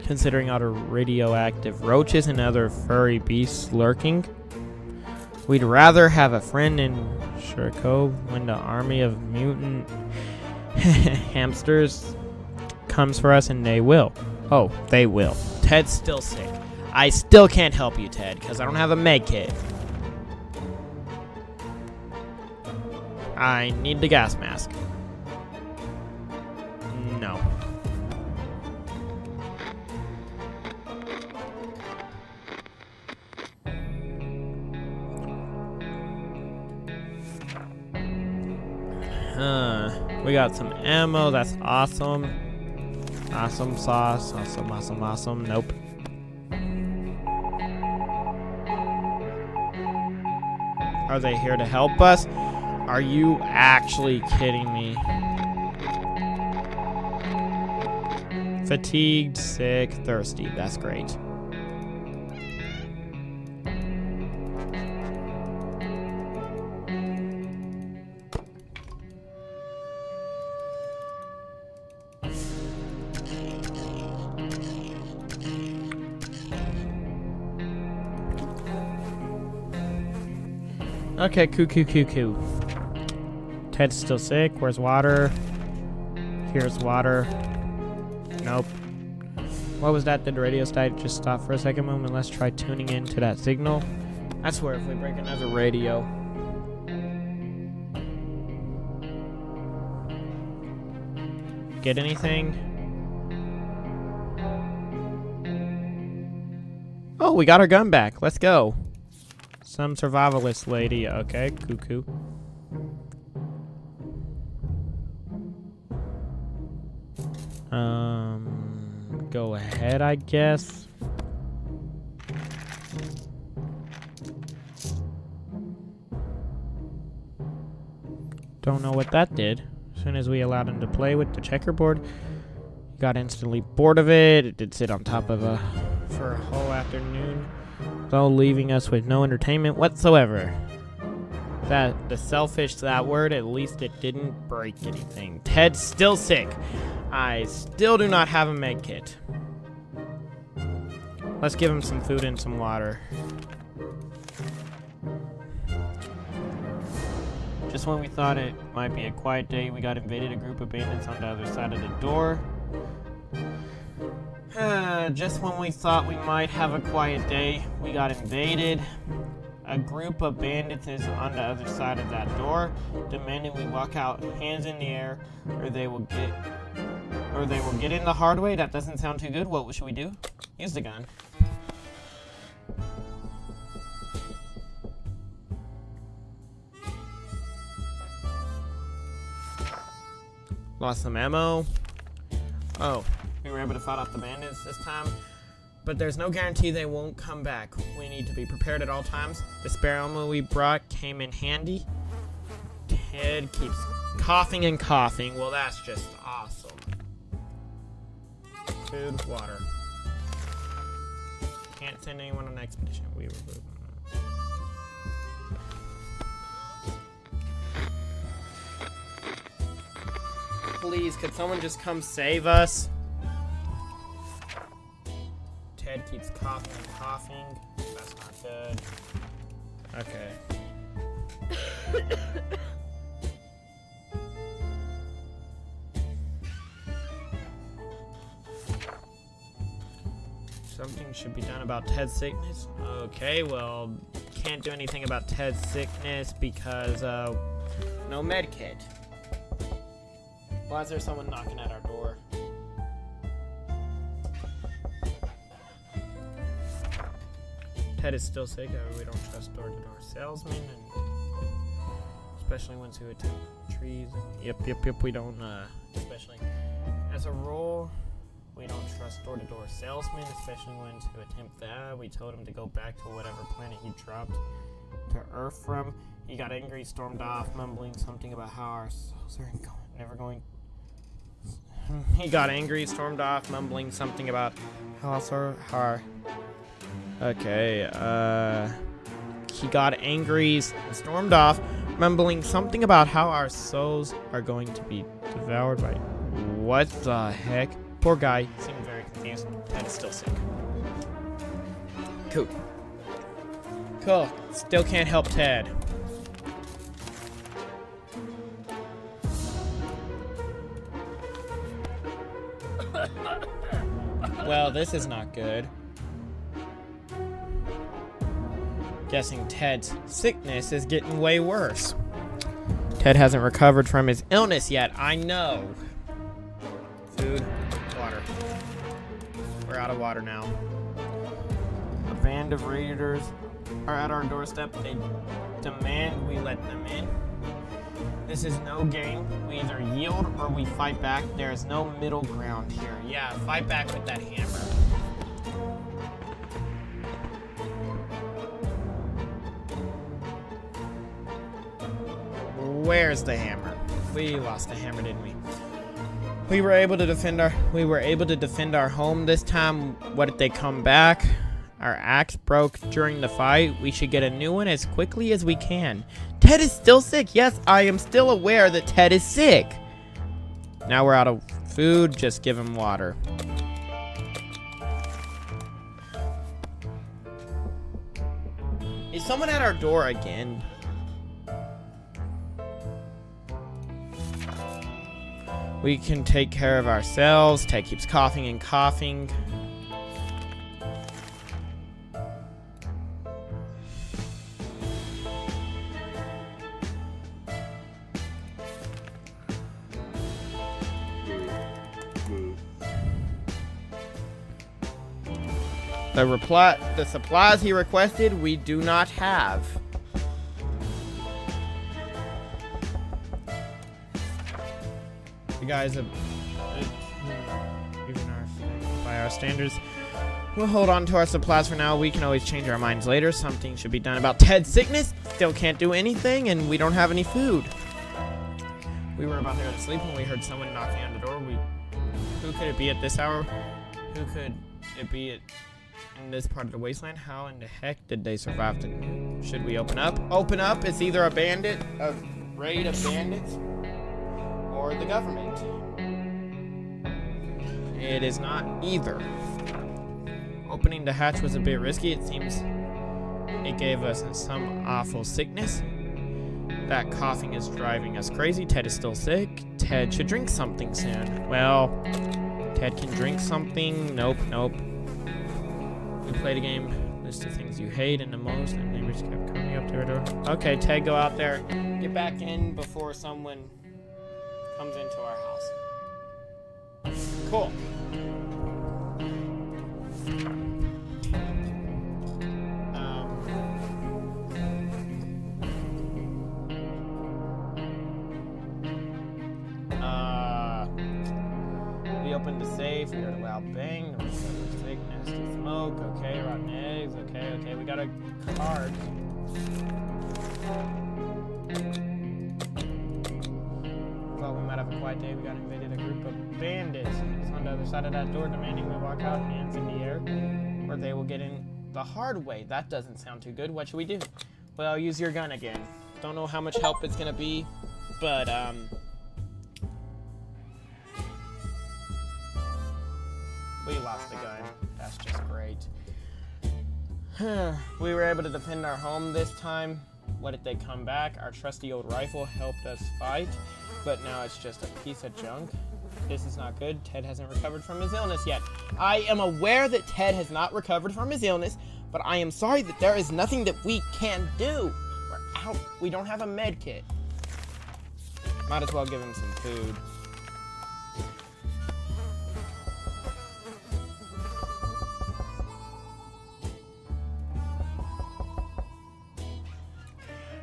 considering all the radioactive roaches and other furry beasts lurking. We'd rather have a friend in Sherco when the army of mutant hamsters comes for us, and they will. Oh, they will. Ted's still sick. I still can't help you, Ted, because I don't have a med kit. I need the gas mask. No. We got some ammo. That's awesome. Awesome sauce. Awesome, awesome, awesome. Nope. Are they here to help us? Are you actually kidding me? Fatigued, sick, thirsty. That's great. Okay, coo. Ted's still sick. Where's water? Here's water. Nope. What was that? Did the radio site just stop for a second moment? Let's try tuning into that signal. I swear, if we break another radio. Get anything? Oh, we got our gun back. Let's go. Some survivalist lady. Okay, cuckoo. Go ahead, I guess. Don't know what that did. As soon as we allowed him to play with the checkerboard, he got instantly bored of it. It did sit on top of for a whole afternoon, though leaving us with no entertainment whatsoever. The selfish that word, at least it didn't break anything. Ted's still sick. I still do not have a med kit. Let's give him some food and some water. Just when we thought it might be a quiet day, we got invaded. A group of bandits on the other side of the door. Just when we thought we might have a quiet day, we got invaded. A group of bandits is on the other side of that door, demanding we walk out hands in the air, or they will get in the hard way. That doesn't sound too good. What should we do? Use the gun. Lost some ammo. Oh, we were able to fight off the bandits this time. But there's no guarantee they won't come back. We need to be prepared at all times. The spare ammo we brought came in handy. Ted keeps coughing and coughing. Well, that's just awesome. Food, water. Can't send anyone on an expedition. We were moving. Please, could someone just come save us? Ted keeps coughing and coughing. That's not good. Okay. should be done about Ted's sickness. Okay, well, can't do anything about Ted's sickness because, no med kit. Why is there someone knocking at our door? Ted is still sick. We don't trust door-to-door salesmen, and especially ones who attempt trees. And yep. We don't, especially as a rule, we don't trust door-to-door salesmen, especially ones who attempt that. We told him to go back to whatever planet he dropped to Earth from. He got angry, stormed off, mumbling something about how our souls are never going. He got angry, stormed off, mumbling something about how our. Okay, he got angry, stormed off, mumbling something about how our souls are going to be devoured by. What the heck? Poor guy. Seemed very confused. Ted's still sick. Cool. Still can't help Ted. Well, this is not good. Guessing Ted's sickness is getting way worse. Ted hasn't recovered from his illness yet, I know. Food, water. We're out of water now. A band of raiders are at our doorstep. They demand we let them in. This is no game. We either yield or we fight back. There is no middle ground here. Yeah, fight back with that hammer. Where's the hammer? We lost the hammer, didn't we? We were able to defend our home this time. What did they come back? Our axe broke during the fight. We should get a new one as quickly as we can. Ted is still sick. Yes, I am still aware that Ted is sick. Now we're out of food. Just give him water. Is someone at our door again? We can take care of ourselves. Ted keeps coughing and coughing. The supplies he requested, we do not have. You guys, even by our standards, we'll hold on to our supplies for now. We can always change our minds later. Something should be done about Ted's sickness. Still can't do anything, and we don't have any food. We were about to go to sleep when we heard someone knocking on the door. Who could it be at this hour? Who could it be in this part of the wasteland? How in the heck did they survive? Should we open up? Open up. It's either a raid of bandits, or the government. It is not either. Opening the hatch was a bit risky. It seems it gave us some awful sickness. That coughing is driving us crazy. Ted is still sick. Ted should drink something soon. Well, Ted can drink something. Nope. We played a game. List of things you hate and the most, and neighbors kept coming up to our door. Okay, Ted, go out there. Get back in before someone comes into our house. Cool. We opened the safe. We heard a loud bang. There was sick, nasty smoke. Okay, rotten eggs. Okay. We got a card. Thought we might have a quiet day. We got invaded a group of bandits. It's on the other side of that door, demanding we walk out, hands in the air, or they will get in the hard way. That doesn't sound too good. What should we do? Well, use your gun again. Don't know how much help it's gonna be, but we lost the gun. That's just great. We were able to defend our home this time. What did they come back? Our trusty old rifle helped us fight, but now it's just a piece of junk. This is not good. Ted hasn't recovered from his illness yet. I am aware that Ted has not recovered from his illness, but I am sorry that there is nothing that we can do. We're out. We don't have a med kit. Might as well give him some food.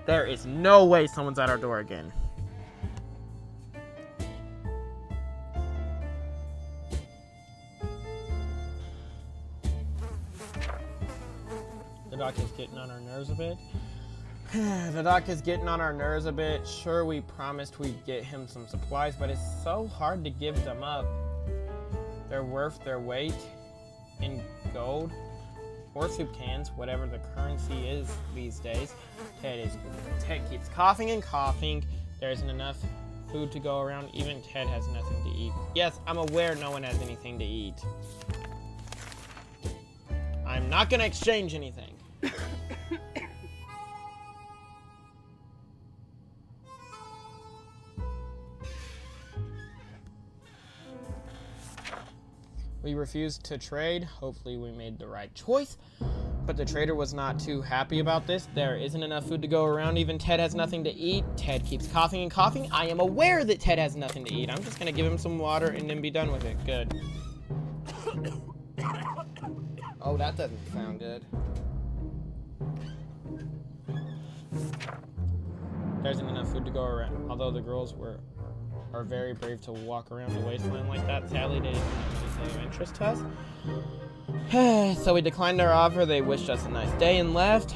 There is no way someone's at our door again. The doc is getting on our nerves a bit. The doc is getting on our nerves a bit. Sure, we promised we'd get him some supplies, but it's so hard to give them up. They're worth their weight in gold or soup cans, whatever the currency is these days. Ted keeps coughing and coughing. There isn't enough food to go around. Even Ted has nothing to eat. Yes, I'm aware no one has anything to eat. I'm not gonna exchange anything. We refused to trade. Hopefully we made the right choice. But the trader was not too happy about this. There isn't enough food to go around. Even Ted has nothing to eat. Ted keeps coughing and coughing. I am aware that Ted has nothing to eat. I'm just gonna give him some water and then be done with it. Good. Oh, that doesn't sound good. There isn't enough food to go around. Although the girls are very brave to walk around the wasteland like that, sadly they didn't have anything of interest to us. So we declined their offer. They wished us a nice day and left.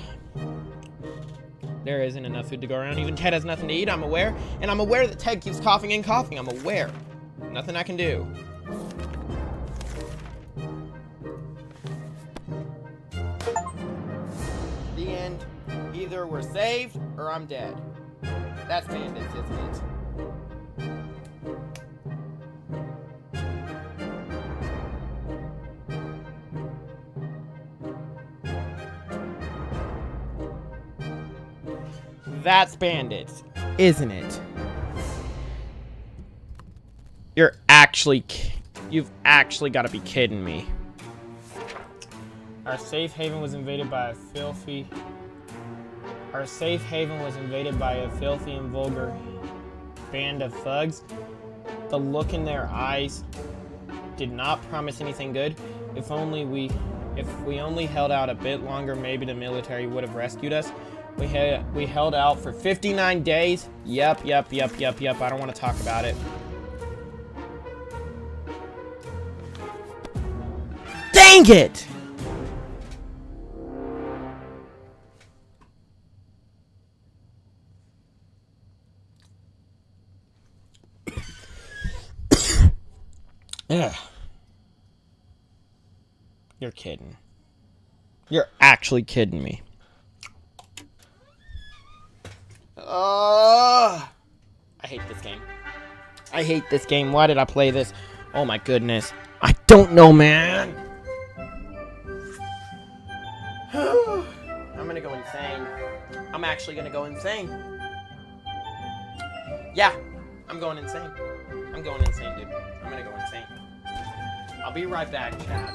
There isn't enough food to go around. Even Ted has nothing to eat, I'm aware. And I'm aware that Ted keeps coughing and coughing. I'm aware. Nothing I can do. The end. Either we're saved or I'm dead. That's bandits, isn't it? That's bandits, isn't it? You've actually got to be kidding me. Our safe haven was invaded by a filthy and vulgar band of thugs. The look in their eyes did not promise anything good. If we only held out a bit longer, maybe the military would have rescued us. We held out for 59 days. Yep. I don't want to talk about it. Dang it! Ugh. You're kidding. You're actually kidding me. I hate this game. I hate this game. Why did I play this? Oh my goodness. I don't know, man. I'm gonna go insane. I'm actually gonna go insane. Yeah, I'm going insane. I'm going insane, dude. I'm gonna go insane. I'll be right back, chat.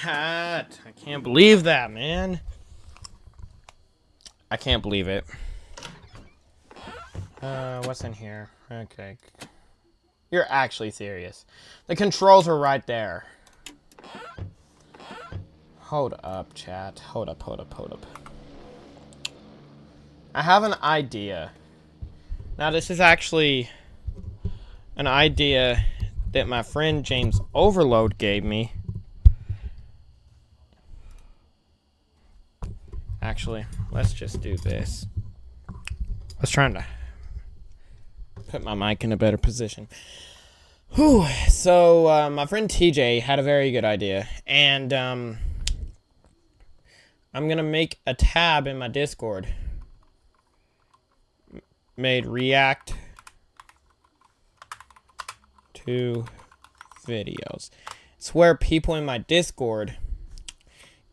chat. I can't believe that, man. I can't believe it. What's in here? Okay. You're actually serious. The controls are right there. Hold up, chat. Hold up. I have an idea. Now, this is actually an idea that my friend James Overload gave me. Actually, let's just do this. I was trying to put my mic in a better position. Whew. So, my friend TJ had a very good idea. And, I'm going to make a tab in my Discord. Made react to videos. It's where people in my Discord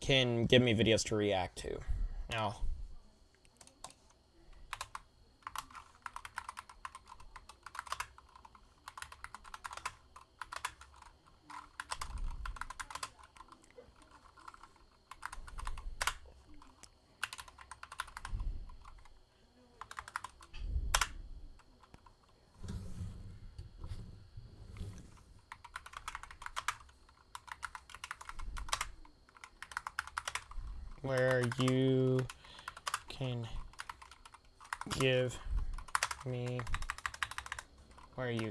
can give me videos to react to. Now, where you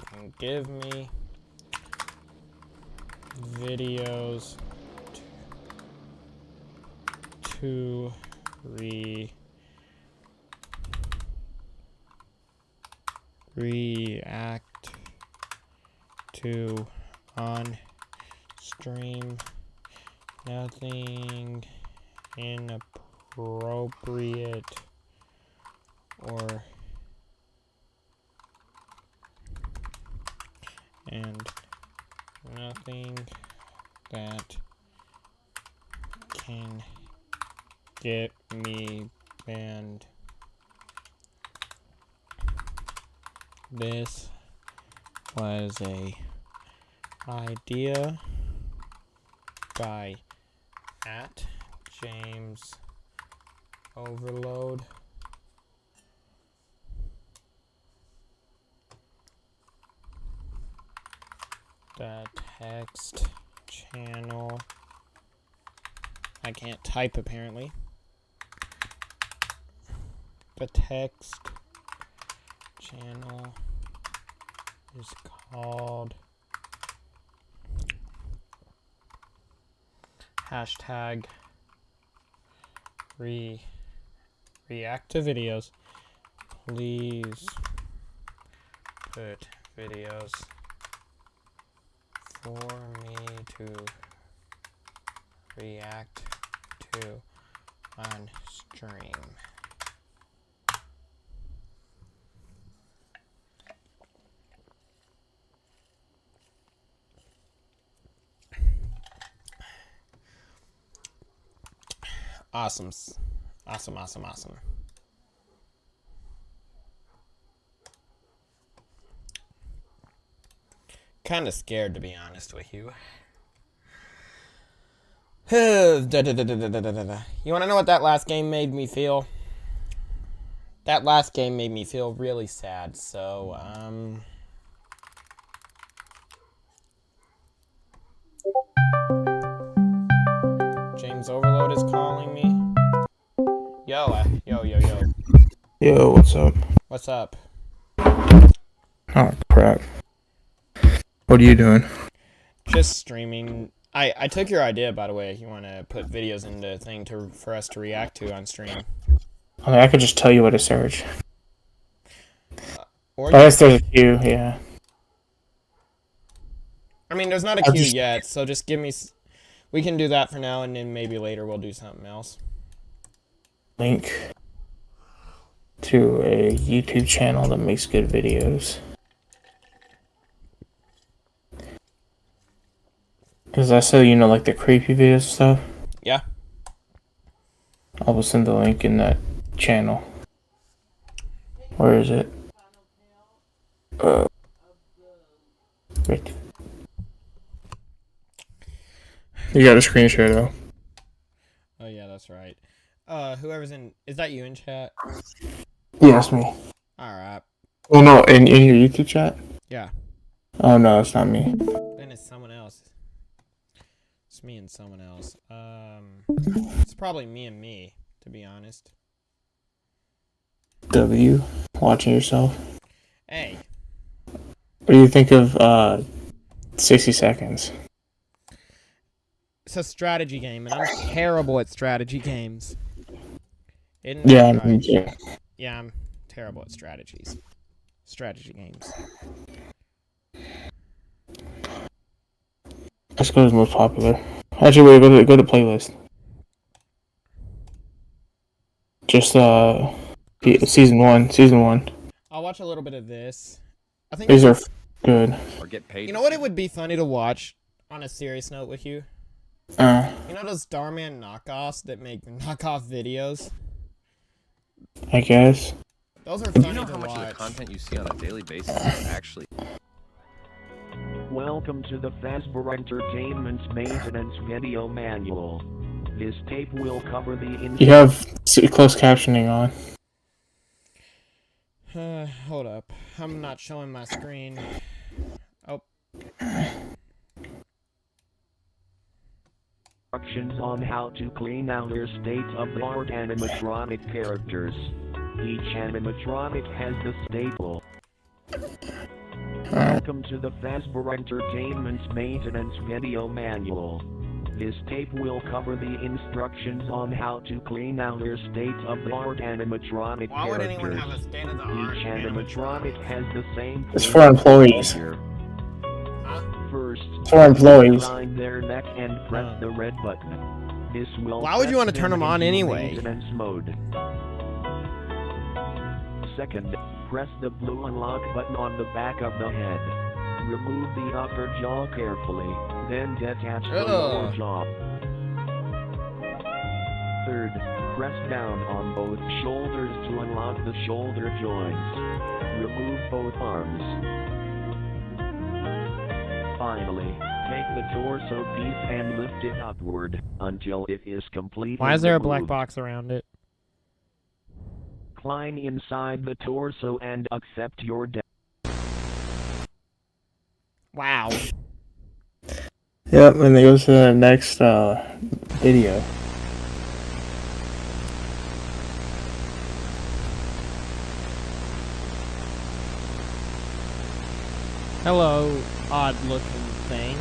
can give me videos to react to on stream. Nothing inappropriate and nothing that can get me banned. This was a idea by @James Overload. The text channel. I can't type apparently. The text channel is called hashtag react to videos. Please put videos for me to react to on stream. Awesome. Kind of scared, to be honest with you. You want to know what that last game made me feel? That last game made me feel really sad, so, James Overload is calling me. Yo. Yo, what's up? What's up? Oh, crap. What are you doing? Just streaming. I took your idea, by the way. You want to put videos into a thing for us to react to on stream. I mean, I could just tell you what to search. Or I guess there's a queue, yeah. I mean, there's not a queue yet, so just give me... We can do that for now, and then maybe later we'll do something else. Link to a YouTube channel that makes good videos. Because I saw, like the creepy videos and stuff. Yeah. I will send the link in that channel. Where is it? Right. You got a screen share though. Oh yeah, that's right. Whoever's in, is that you in chat? Yeah, that's me. All right. Oh no, in your YouTube chat? Yeah. Oh no, it's not me. Then it's someone else. It's me and someone else. It's probably me and me, to be honest. W, watching yourself. Hey. What do you think of 60 seconds? It's a strategy game, and I'm terrible at strategy games. Isn't Yeah, that me right? too. Yeah, I'm terrible at strategies. Strategy games. Let's go to the most popular. Actually, wait, go to playlist. Just season one. Season one. I'll watch a little bit of this. I think These are good. Or get paid. you know what it would be funny to watch on a serious note with you? You know those Starman knockoffs that make knockoff videos? I guess. Those are Do funny you know to how much watch. of the content you see on a daily basis is actually? Welcome to the Fazbear Entertainment's maintenance video manual. This tape will cover the You have closed captioning on. Hold up. I'm not showing my screen. Oh. instructions on how to clean out your state-of-the-art animatronic characters. Each animatronic has the staple. Welcome to the Fazbear Entertainment's maintenance video manual. This tape will cover the instructions on how to clean out your state-of-the-art animatronic Why would characters. anyone have a state-of-the-art Each animatronic has the same It's for employees. procedure. Huh? First, For employees. align their neck and press the red button. This will Why would you set want to turn them on into anyway? Maintenance mode. Second, press the blue unlock button on the back of the head. Remove the upper jaw carefully, then detach the lower jaw. Third, press down on both shoulders to unlock the shoulder joints. Remove both arms. Finally, take the torso piece and lift it upward until it is completely Why is there a black removed. box around it? Climb inside the torso and accept your death. Wow. Yep, and it goes to the next video. Hello, odd-looking thing.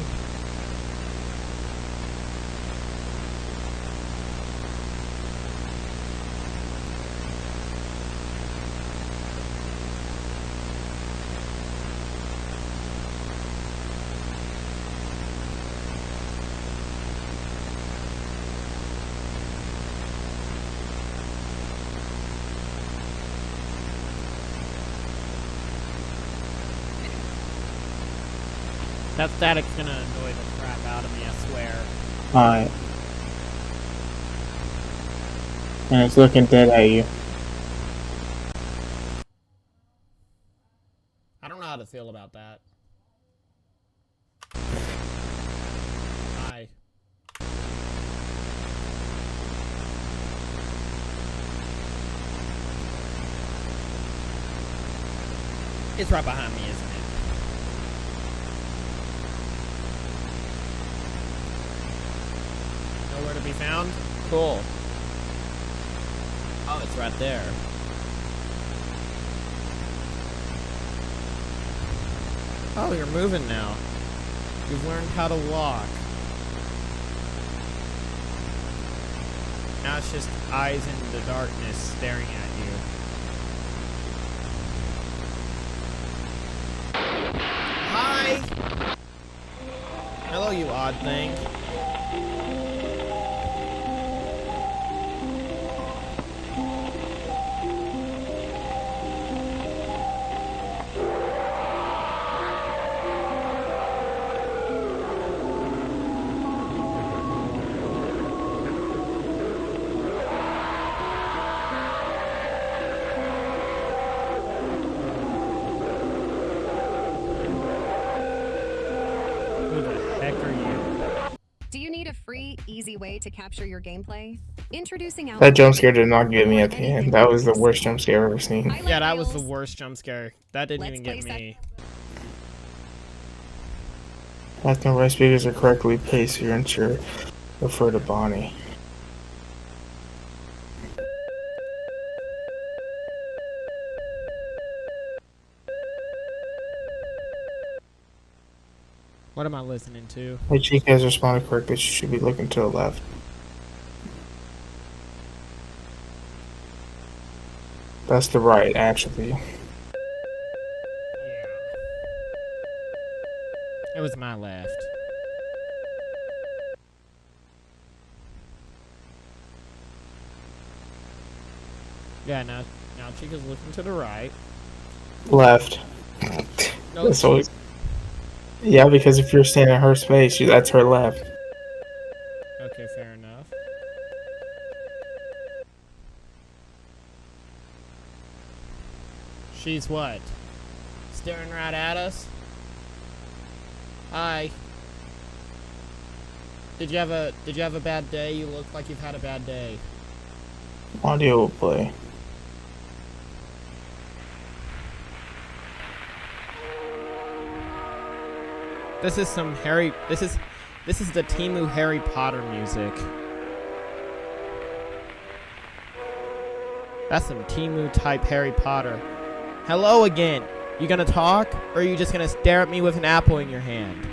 That static's gonna annoy the crap out of me, I swear. Alright. And it's looking dead at you. I don't know how to feel about that. Hi. It's right behind me, isn't it? Nowhere to be found? Cool. Oh, it's right there. Oh, you're moving now. You've learned how to walk. Now it's just eyes in the darkness staring at you. Hi! Hello, you odd thing. Who the heck are you? Do you need a free, easy way to capture your gameplay? Introducing That jump scare did not get me Before at the anything end. That was the moves. worst jump scare I've ever seen. Highlight Yeah, that was the reels. worst jump scare. That didn't Let's even get play me. Left and right speakers are correctly placed. You ensure refer to Bonnie. What am I listening to? The cheek has responded correctly. She should be looking to the left. That's the right, actually. Yeah. It was my left. Yeah, now Chica's looking to the right. Left. No, That's always. Yeah, because if you're standing in her space, that's her left. okay, fair enough. She's what? Staring right at us? Hi. Did you have a bad day? You look like you've had a bad day. Audio will play. This is some this is the Temu Harry Potter music. That's some Temu type Harry Potter. Hello again. You gonna talk, or are you just gonna stare at me with an apple in your hand?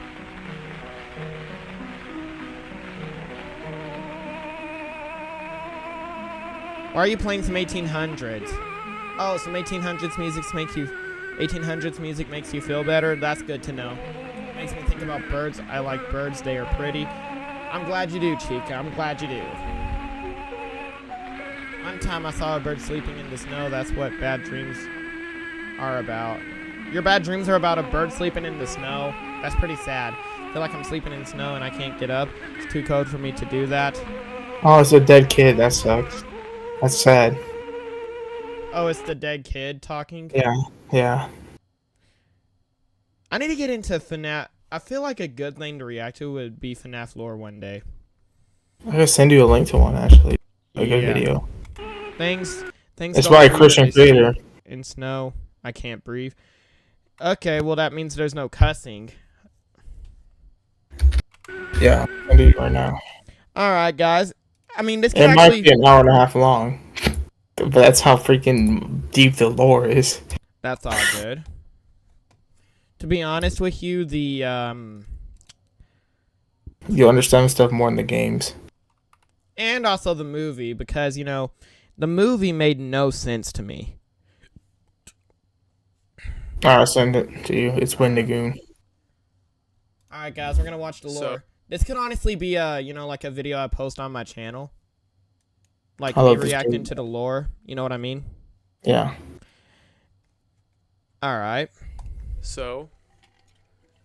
Why are you playing some 1800s? Oh, some 1800s music makes you feel better. That's good to know. Makes me think about birds. I like birds. They are pretty. I'm glad you do, Chica. I'm glad you do. One time I saw a bird sleeping in the snow. That's what bad dreams are about. Your bad dreams are about a bird sleeping in the snow. That's pretty sad. I feel like I'm sleeping in snow and I can't get up. It's too cold for me to do that. Oh, it's a dead kid. That sucks. That's sad. Oh, it's the dead kid talking? Yeah. I need to get into FNAF. I feel like a good thing to react to would be FNAF lore one day. I gotta send you a link to one, actually. A good Yeah. video. Things It's don't by a move Christian in the- creator. In snow, I can't breathe. Okay, well that means there's no cussing. Yeah, I'll do it right now. Alright, guys. I mean, this It can might actually... be an hour and a half long. But that's how freaking deep the lore is. That's all good. To be honest with you, You'll understand stuff more in the games. and also the movie, because, you know, the movie made no sense to me. Alright, I'll send it to you. It's Wendigoon. Alright, guys, we're gonna watch the lore. So- This could honestly be, like a video I post on my channel. Like, I me love this reacting game. to the lore. You know what I mean? Yeah. Alright. So,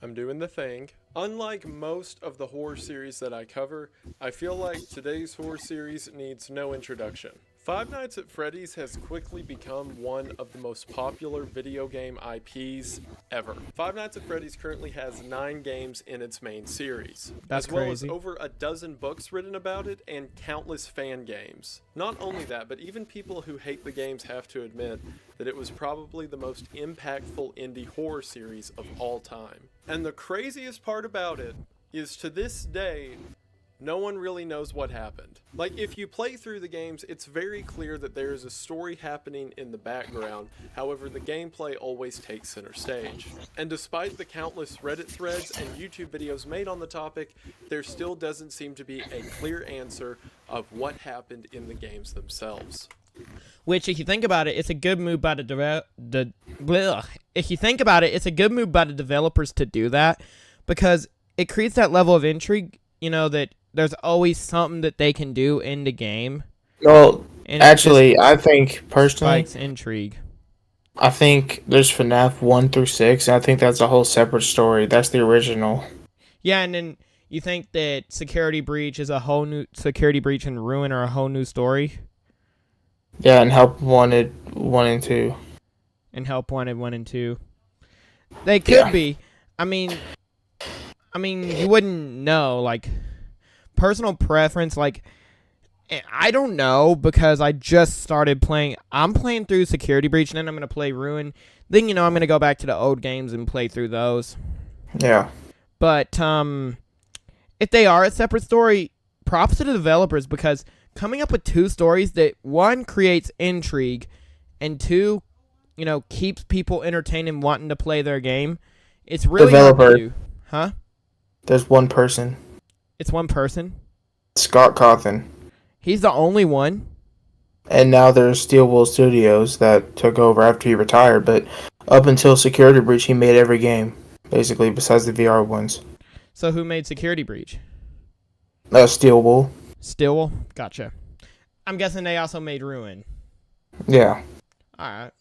I'm doing the thing. Unlike most of the horror series that I cover, I feel like today's horror series needs no introduction. Five Nights at Freddy's has quickly become one of the most popular video game IPs ever. Five Nights at Freddy's currently has 9 games in its main series, That's as well crazy. as over a dozen books written about it and countless fan games. Not only that, but even people who hate the games have to admit that it was probably the most impactful indie horror series of all time. And the craziest part about it is, to this day, no one really knows what happened. Like, if you play through the games, it's very clear that there is a story happening in the background. However, the gameplay always takes center stage. And despite the countless Reddit threads and YouTube videos made on the topic, there still doesn't seem to be a clear answer of what happened in the games themselves. Which, if you think about it, it's a good move by If you think about it, it's a good move by the developers to do that, because it creates that level of intrigue, you know, that there's always something that they can do in the game. Well, And actually, I think, personally, spikes intrigue. I think there's FNAF 1 through 6, and I think that's a whole separate story. That's the original. Yeah, and then you think that Security Breach is a whole new Security Breach and Ruin are a whole new story, Yeah, and Help Wanted 1 and 2. and Help Wanted 1 and 2. They could Yeah. be. I mean, you wouldn't know, like, personal preference, like, I don't know, because I just started playing. I'm playing through Security Breach, and then I'm going to play Ruin. Then, I'm going to go back to the old games and play through those. Yeah. But if they are a separate story, props to the developers, because coming up with two stories that, one, creates intrigue, and two, keeps people entertained and wanting to play their game, it's really hard Developer. to do. Huh? There's one person. It's one person? Scott Cawthon. He's the only one? And now there's Steel Wool Studios that took over after he retired, but up until Security Breach, he made every game, basically, besides the VR ones. So who made Security Breach? Steel Wool. Stillwell? Gotcha. I'm guessing they also made Ruin. Yeah. Alright.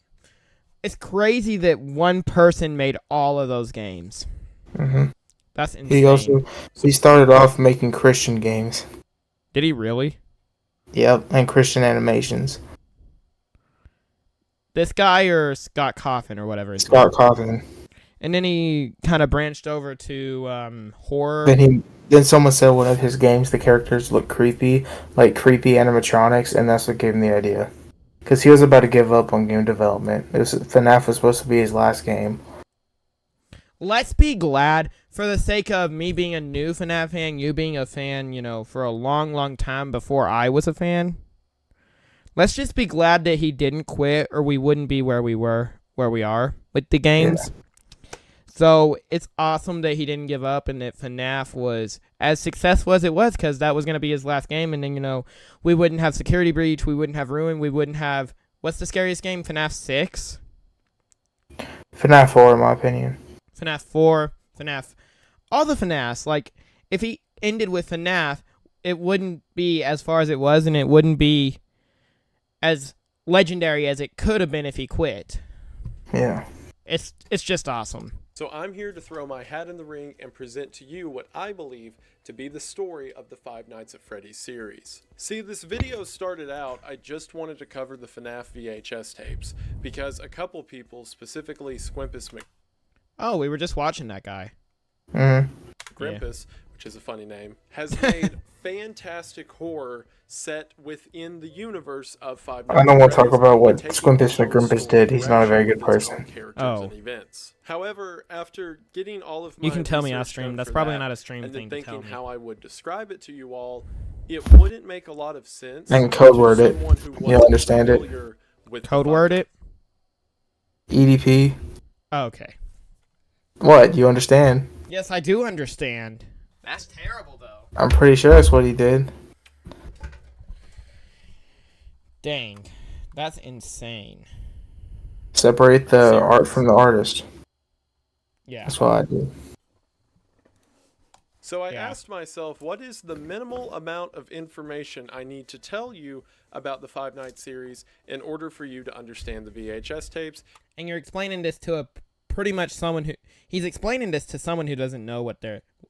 It's crazy that one person made all of those games. hmm That's insane. He started off making Christian games. Did he really? Yep, and Christian animations. This guy or Scott Cawthon or whatever his Scott name? Cawthon. And then he kind of branched over to horror. Then someone said one of his games, the characters look creepy, like creepy animatronics, and that's what gave him the idea. Because he was about to give up on game development. FNAF was supposed to be his last game. Let's be glad, for the sake of me being a new FNAF fan, you being a fan, for a long, long time before I was a fan. Let's just be glad that he didn't quit, or we wouldn't be where we are with the games. Yeah. So it's awesome that he didn't give up and that FNAF was as successful as it was, because that was going to be his last game. And then, we wouldn't have Security Breach, we wouldn't have Ruin, we wouldn't have, what's the scariest game? FNAF 6? FNAF 4, in my opinion. FNAF 4, FNAF, all the FNAFs. Like, if he ended with FNAF, it wouldn't be as far as it was, and it wouldn't be as legendary as it could have been if he quit. Yeah. It's just awesome. So I'm here to throw my hat in the ring and present to you what I believe to be the story of the Five Nights at Freddy's series. See, this video started out, I just wanted to cover the FNAF VHS tapes, because a couple people, specifically Squimpus Oh, we were just watching that guy. Mm-hmm. Grimpus, which is a funny name, has made fantastic horror set within the universe of Five Nights I don't want to talk Freddy's about what by taking Squimpus the McGrimpus story did. He's not a very good direction with person. its own characters Oh. and events. However, after getting all of my You can tell me research off stream. done That's for probably that, not a stream and thing then to tell thinking me. how I would describe it to you all, it wouldn't make a lot of sense. And code word it. Someone who You'll wasn't understand it. familiar with the Code Five word Nights. it? EDP. Oh, okay. What? You understand? Yes, I do understand. That's terrible, though. I'm pretty sure that's what he did. Dang. That's insane. Separate the art from the artist. Yeah. That's what I do. So I Yeah. asked myself, what is the minimal amount of information I need to tell you about the Five Nights series in order for you to understand the VHS tapes? And you're explaining this to pretty much someone who... He's explaining this to someone who doesn't know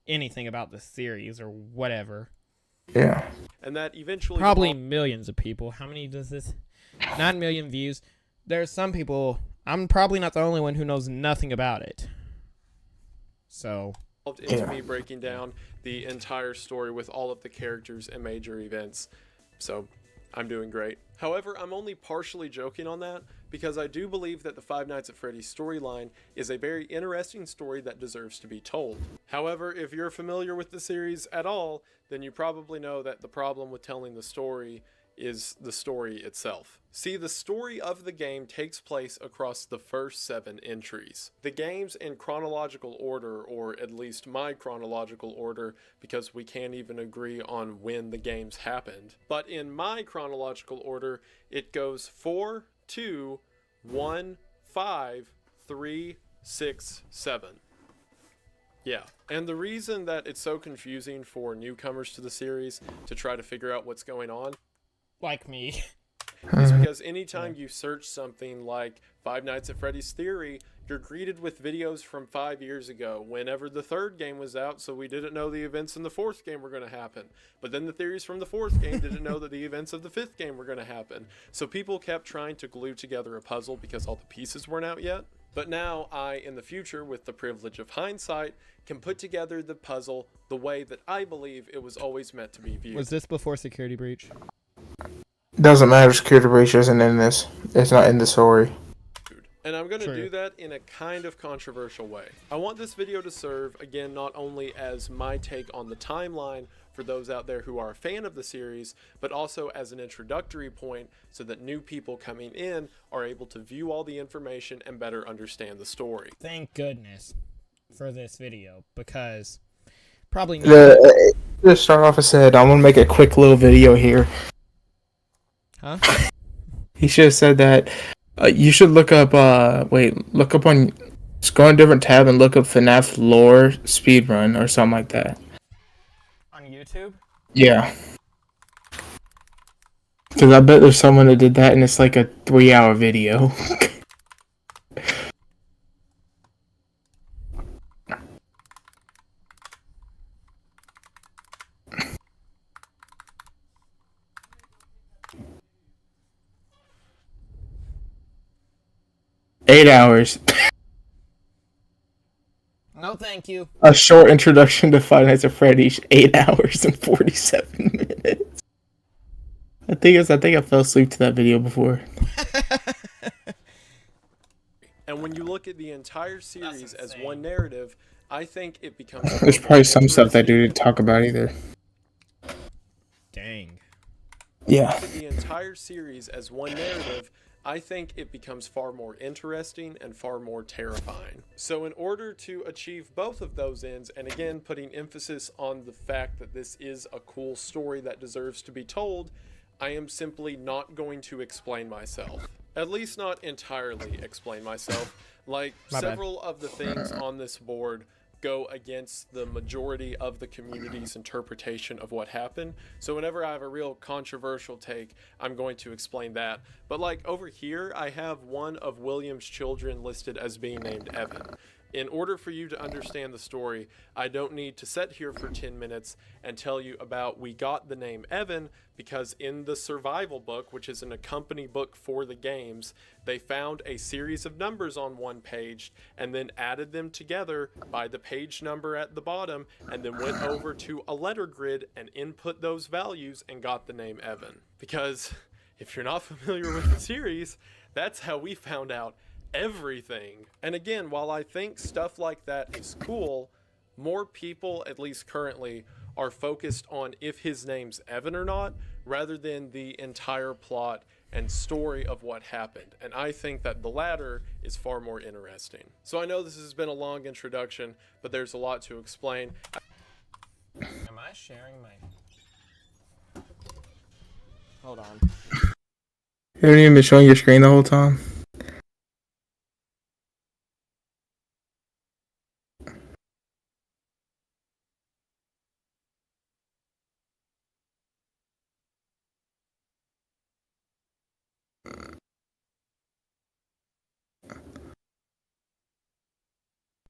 anything about the series or whatever. Yeah. And that eventually... Probably millions of people. How many does this... 9 million views. There's some people... I'm probably not the only one who knows nothing about it. So... into me breaking down the entire story with all of the characters and major events. So I'm doing great. However, I'm only partially joking on that because I do believe that the Five Nights at Freddy's storyline is a very interesting story that deserves to be told. However, if you're familiar with the series at all, then you probably know that the problem with telling the story is the story itself. See, the story of the game takes place across the first 7 entries. The games in chronological order, or at least my chronological order, because we can't even agree on when the games happened. But in my chronological order, it goes 4, 2, 1, 5, 3, 6, 7. Yeah, and the reason that it's so confusing for newcomers to the series to try to figure out what's going on Like me. is because anytime you search something like Five Nights at Freddy's Theory, you're greeted with videos from 5 years ago, whenever the 3rd game was out, so we didn't know the events in the 4th game were going to happen. But then the theories from the 4th game didn't know that the events of the 5th game were going to happen. So people kept trying to glue together a puzzle because all the pieces weren't out yet. But now I, in the future, with the privilege of hindsight, can put together the puzzle the way that I believe it was always meant to be viewed. Was this before Security Breach? Doesn't matter. Security Breach isn't in this. It's not in the story. And I'm going to True. do that in a kind of controversial way. I want this video to serve, again, not only as my take on the timeline for those out there who are a fan of the series, but also as an introductory point so that new people coming in are able to view all the information and better understand the story. Thank goodness for this video, because probably not. To start off, I said I'm gonna make a quick little video here. Huh? He should have said that. You should look up. Look up on. Just go on a different tab and look up FNAF lore speedrun or something like that. On YouTube? Yeah. Because I bet there's someone that did that and it's like a 3-hour video. Eight hours. No, thank you. A short introduction to Five Nights at Freddy's. 8 hours and 47 minutes. I think I fell asleep to that video before. And when you look at the entire series as one narrative, I think it becomes... There's probably some stuff that dude didn't talk about either. Dang. Yeah. The entire series as one narrative, I think it becomes far more interesting and far more terrifying. So in order to achieve both of those ends, and again putting emphasis on the fact that this is a cool story that deserves to be told, I am simply not going to explain myself. At least not entirely explain myself. Like, several of the things on this board go against the majority of the community's interpretation of what happened. So whenever I have a real controversial take, I'm going to explain that. But like over here, I have one of William's children listed as being named Evan. In order for you to understand the story, I don't need to sit here for 10 minutes and tell you about we got the name Evan because in the survival book, which is an accompany book for the games, they found a series of numbers on one page and then added them together by the page number at the bottom and then went over to a letter grid and input those values and got the name Evan. Because if you're not familiar with the series, that's how we found out everything. And again, while I think stuff like that is cool, more people, at least currently, are focused on if his name's Evan or not, rather than the entire plot and story of what happened. And I think that the latter is far more interesting. So I know this has been a long introduction, but there's a lot to explain. Am I sharing my... Hold on. You haven't even been showing your screen the whole time?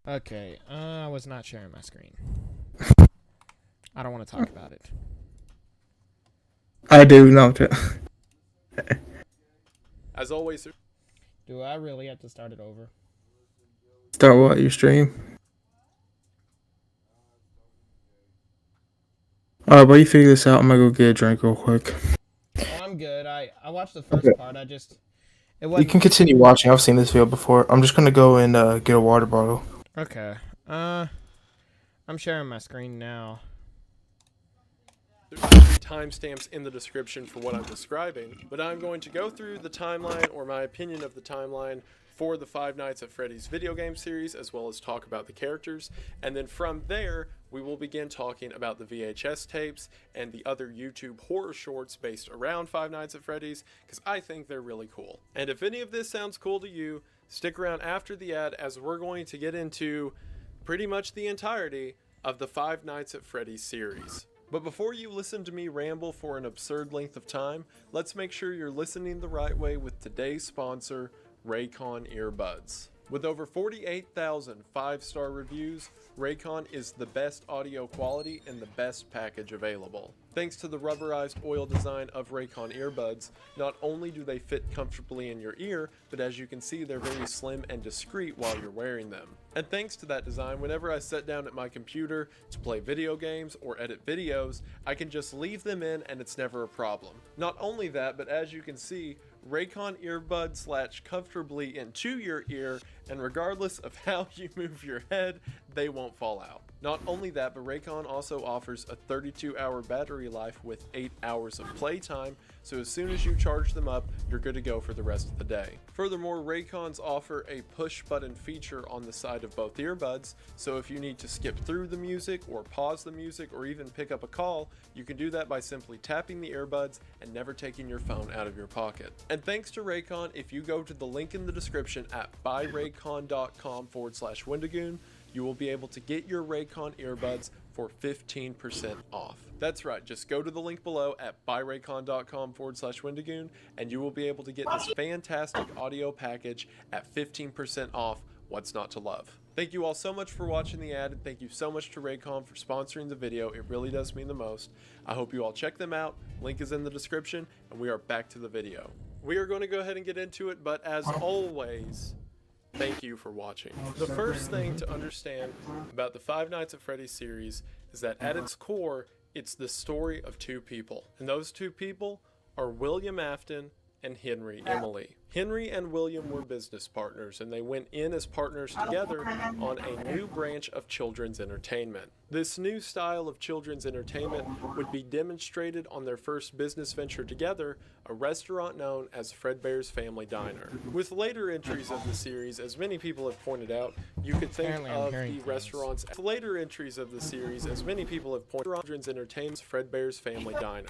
Okay, I was not sharing my screen. I don't want to talk about it. I do know. As always, Do I really have to start it over? Start what? Your stream? Alright, while you figure this out, I'm gonna go get a drink real quick. Oh, I'm good. I watched the first part. It You wasn't... can continue watching. I've seen this video before. I'm just gonna go and get a water bottle. Okay. I'm sharing my screen now. There's timestamps in the description for what I'm describing, but I'm going to go through the timeline or my opinion of the timeline for the Five Nights at Freddy's video game series, as well as talk about the characters, and then from there we will begin talking about the VHS tapes and the other YouTube horror shorts based around Five Nights at Freddy's, because I think they're really cool. And if any of this sounds cool to you, stick around after the ad as we're going to get into pretty much the entirety of the Five Nights at Freddy's series. But before you listen to me ramble for an absurd length of time, let's make sure you're listening the right way with today's sponsor, Raycon earbuds. With over 48,000 5-star reviews, Raycon is the best audio quality and the best package available. Thanks to the rubberized oil design of Raycon earbuds, not only do they fit comfortably in your ear, but as you can see, they're very slim and discreet while you're wearing them. And thanks to that design, whenever I sit down at my computer to play video games or edit videos, I can just leave them in and it's never a problem. Not only that, but as you can see, Raycon earbuds latch comfortably into your ear, and regardless of how you move your head, they won't fall out. Not only that, but Raycon also offers a 32-hour battery life with 8 hours of playtime, so as soon as you charge them up, you're good to go for the rest of the day. Furthermore, Raycons offer a push button feature on the side of both earbuds, so if you need to skip through the music or pause the music or even pick up a call, you can do that by simply tapping the earbuds and never taking your phone out of your pocket. And thanks to Raycon, if you go to the link in the description at buyraycon.com/Wendigoon, you will be able to get your Raycon earbuds for 15% off. That's right, just go to the link below at buyraycon.com/Wendigoon and you will be able to get this fantastic audio package at 15% off. What's not to love? Thank you all so much for watching the ad, and thank you so much to Raycon for sponsoring the video. It really does mean the most. I hope you all check them out. Link is in the description, and we are back to the video. We are going to go ahead and get into it, but as always, thank you for watching. The first thing to understand about the Five Nights at Freddy's series is that at its core, it's the story of two people. And those two people are William Afton and Henry Emily. Henry and William were business partners, and they went in as partners together on a new branch of children's entertainment. This new style of children's entertainment would be demonstrated on their first business venture together, a restaurant known as Fredbear's Family Diner. With later entries of the series, as many people have pointed out, you could think Apparently I'm of hearing the things. restaurants. Later entries of the series, as many people have pointed out, children's entertainment Fredbear's Family Diner.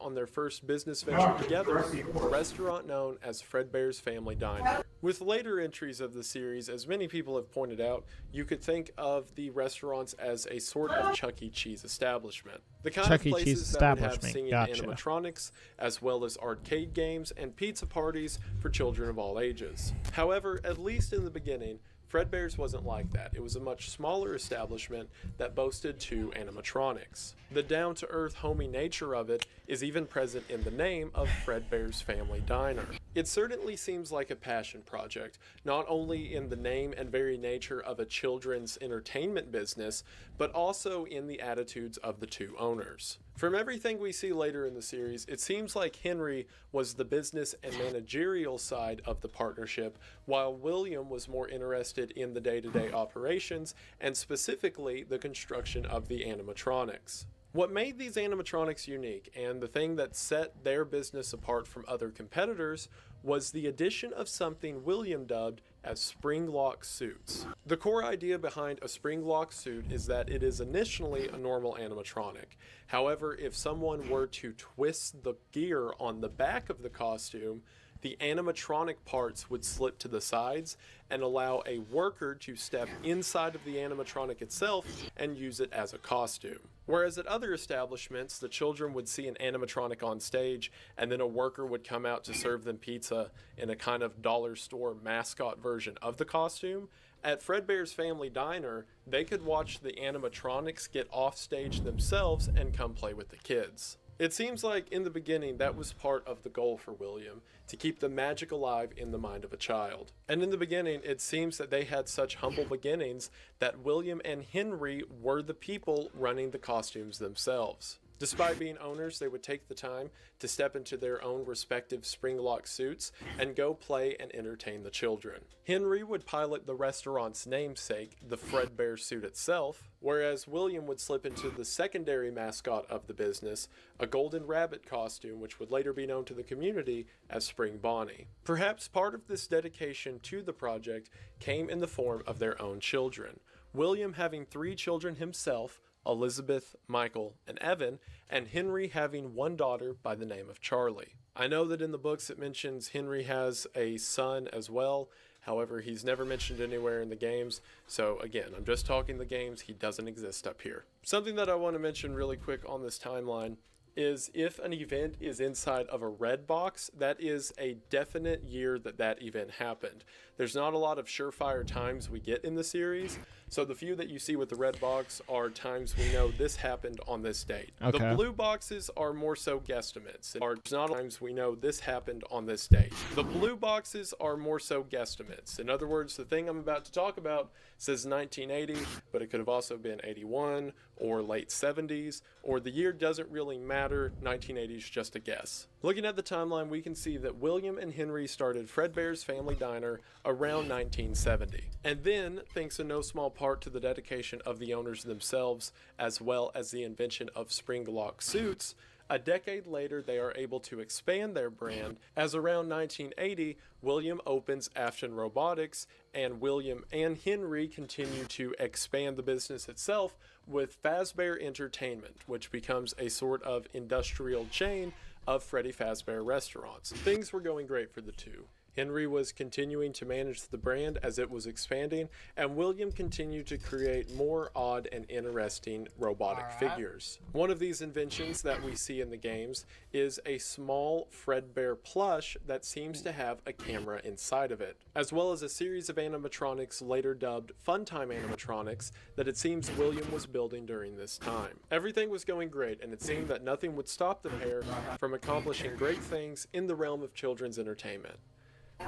On their first business venture together, a restaurant known as Fredbear's Family Diner. With later entries of the series, as many people have pointed out, you could think of the restaurants as a sort of Chuck E. Cheese establishment. The kind Chuck of E. Cheese places that would have establishment, singing gotcha. animatronics, as well as arcade games and pizza parties for children of all ages. However, at least in the beginning, Fredbear's wasn't like that. It was a much smaller establishment that boasted two animatronics. The down-to-earth, homey nature of it is even present in the name of Fredbear's Family Diner. It certainly seems like a passion project, not only in the name and very nature of a children's entertainment business, but also in the attitudes of the two owners. From everything we see later in the series, it seems like Henry was the business and managerial side of the partnership, while William was more interested in the day-to-day operations and specifically the construction of the animatronics. What made these animatronics unique, and the thing that set their business apart from other competitors, was the addition of something William dubbed as spring lock suits. The core idea behind a spring lock suit is that it is initially a normal animatronic. However, if someone were to twist the gear on the back of the costume, the animatronic parts would slip to the sides and allow a worker to step inside of the animatronic itself and use it as a costume. Whereas at other establishments, the children would see an animatronic on stage and then a worker would come out to serve them pizza in a kind of dollar store mascot version of the costume. At Fredbear's Family Diner, they could watch the animatronics get off stage themselves and come play with the kids. It seems like in the beginning that was part of the goal for William, to keep the magic alive in the mind of a child. And in the beginning, it seems that they had such humble beginnings that William and Henry were the people running the costumes themselves. Despite being owners, they would take the time to step into their own respective spring-lock suits and go play and entertain the children. Henry would pilot the restaurant's namesake, the Fredbear suit itself, whereas William would slip into the secondary mascot of the business, a golden rabbit costume which would later be known to the community as Spring Bonnie. Perhaps part of this dedication to the project came in the form of their own children. William having 3 children himself, Elizabeth, Michael, and Evan, and Henry having one daughter by the name of Charlie. I know that in the books it mentions Henry has a son as well, however he's never mentioned anywhere in the games, so again, I'm just talking the games, he doesn't exist up here. Something that I want to mention really quick on this timeline is if an event is inside of a red box, that is a definite year that that event happened. there's not a lot of surefire times we get in the series. So the few that you see with the red box are times we know this happened on this date. Okay. The blue boxes are more so guesstimates. There's not times we know this happened on this date. The blue boxes are more so guesstimates. In other words, the thing I'm about to talk about says 1980, but it could have also been 81 or late 70s, or the year doesn't really matter. 1980 is just a guess. Looking at the timeline, we can see that William and Henry started Fredbear's Family Diner around 1970. And then, thanks in no small part to the dedication of the owners themselves, as well as the invention of spring lock suits, a decade later they are able to expand their brand, as around 1980, William opens Afton Robotics, and William and Henry continue to expand the business itself with Fazbear Entertainment, which becomes a sort of industrial chain of Freddy Fazbear restaurants. Things were going great for the two. Henry was continuing to manage the brand as it was expanding, and William continued to create more odd and interesting robotic figures. One of these inventions that we see in the games is a small Fredbear plush that seems to have a camera inside of it, as well as a series of animatronics later dubbed Funtime animatronics that it seems William was building during this time. Everything was going great, and it seemed that nothing would stop the pair from accomplishing great things in the realm of children's entertainment.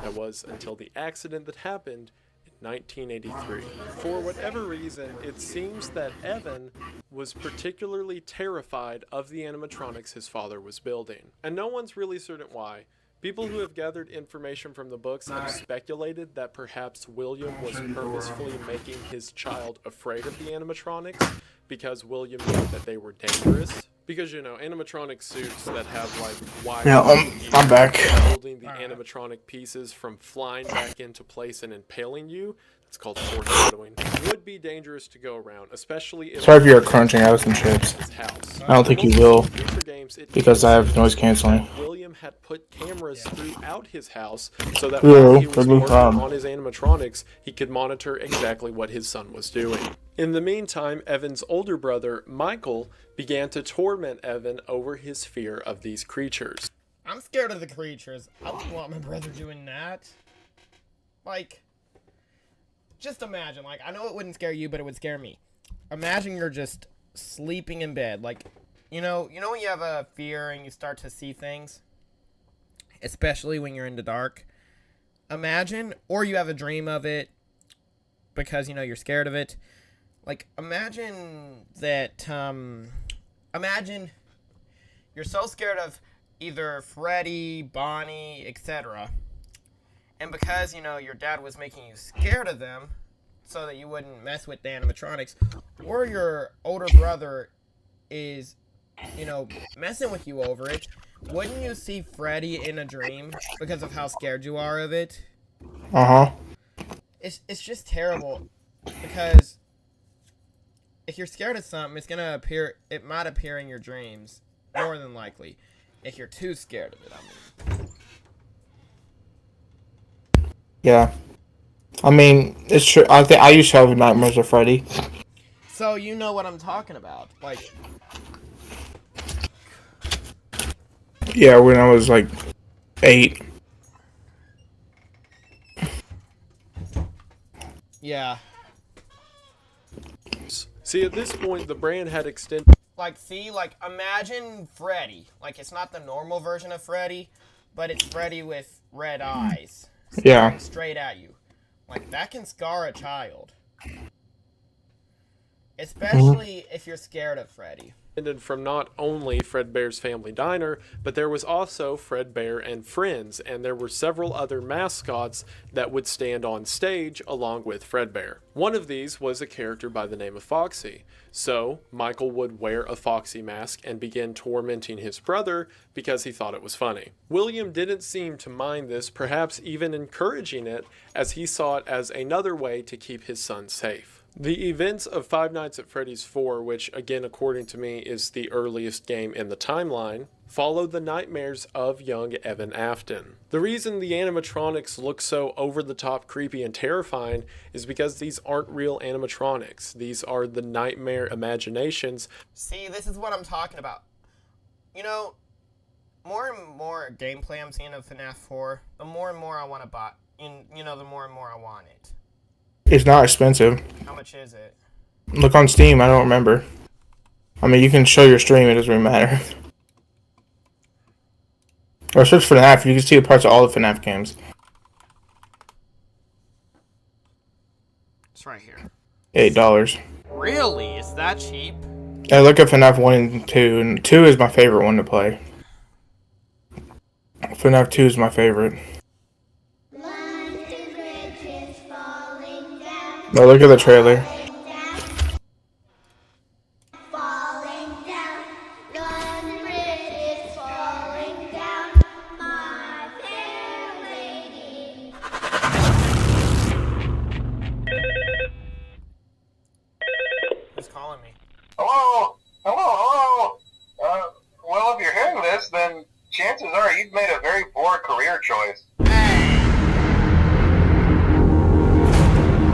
That was until the accident that happened in 1983. For whatever reason, it seems that Evan was particularly terrified of the animatronics his father was building. And no one's really certain why. People who have gathered information from the books have speculated that perhaps William was purposefully making his child afraid of the animatronics because William knew that they were dangerous. Because, you know, animatronic suits that have, like, wires... Yeah, I'm back. ...holding the animatronic pieces from flying back into place and impaling you, it's called foreshadowing, would be dangerous to go around, especially if... Sorry if you're crunching. I have some chips. House. I don't think you will, Games, because I have noise canceling. William had put cameras throughout his house so that Yeah, while he was good move, working Tom. on his animatronics, he could monitor exactly what his son was doing. In the meantime, Evan's older brother, Michael, began to torment Evan over his fear of these creatures. I'm scared of the creatures. I wouldn't want my brother doing that. Like, just imagine. Like, I know it wouldn't scare you, but it would scare me. Imagine you're just sleeping in bed. Like, you know when you have a fear and you start to see things? Especially when you're in the dark. Imagine, or you have a dream of it because, you know, you're scared of it. Like, imagine that, imagine you're so scared of either Freddy, Bonnie, etc. And because, you know, your dad was making you scared of them so that you wouldn't mess with the animatronics, or your older brother is, you know, messing with you over it, wouldn't you see Freddy in a dream because of how scared you are of it? Uh-huh. It's just terrible because if you're scared of something, it's gonna appear. It might appear in your dreams, more than likely. If you're too scared of it, I mean. Yeah. I mean, it's true. I think I used to have nightmares of Freddy. So you know what I'm talking about, like. Yeah, when I was like 8. Yeah. See, at this point, the brand had extended... Like, see, like, imagine Freddy. Like, it's not the normal version of Freddy, but it's Freddy with red eyes. Yeah. Staring straight at you. Like, that can scar a child. Especially if you're scared of Freddy. From not only Fredbear's Family Diner, but there was also Fredbear and Friends, and there were several other mascots that would stand on stage along with Fredbear. One of these was a character by the name of Foxy. So, Michael would wear a Foxy mask and begin tormenting his brother because he thought it was funny. William didn't seem to mind this, perhaps even encouraging it, as he saw it as another way to keep his son safe. The events of Five Nights at Freddy's 4, which again according to me is the earliest game in the timeline, followed the nightmares of young Evan Afton. The reason the animatronics look so over-the-top creepy and terrifying is because these aren't real animatronics. These are the nightmare imaginations. See, this is what I'm talking about. You know, more and more gameplay I'm seeing of FNAF 4, the more and more I want to the more and more I want it. It's not expensive. How much is it? Look on Steam. I don't remember. I mean, you can show your stream. It doesn't really matter. Or search FNAF. You can see the parts of all the FNAF games. It's right here. $8. Really? Is that cheap? I look at FNAF 1 and 2, and 2 is my favorite one to play. FNAF 2 is my favorite. No, look at the trailer. Who's calling me? Hello? Hello? Well, if you're hearing this, then chances are you've made a very poor career choice.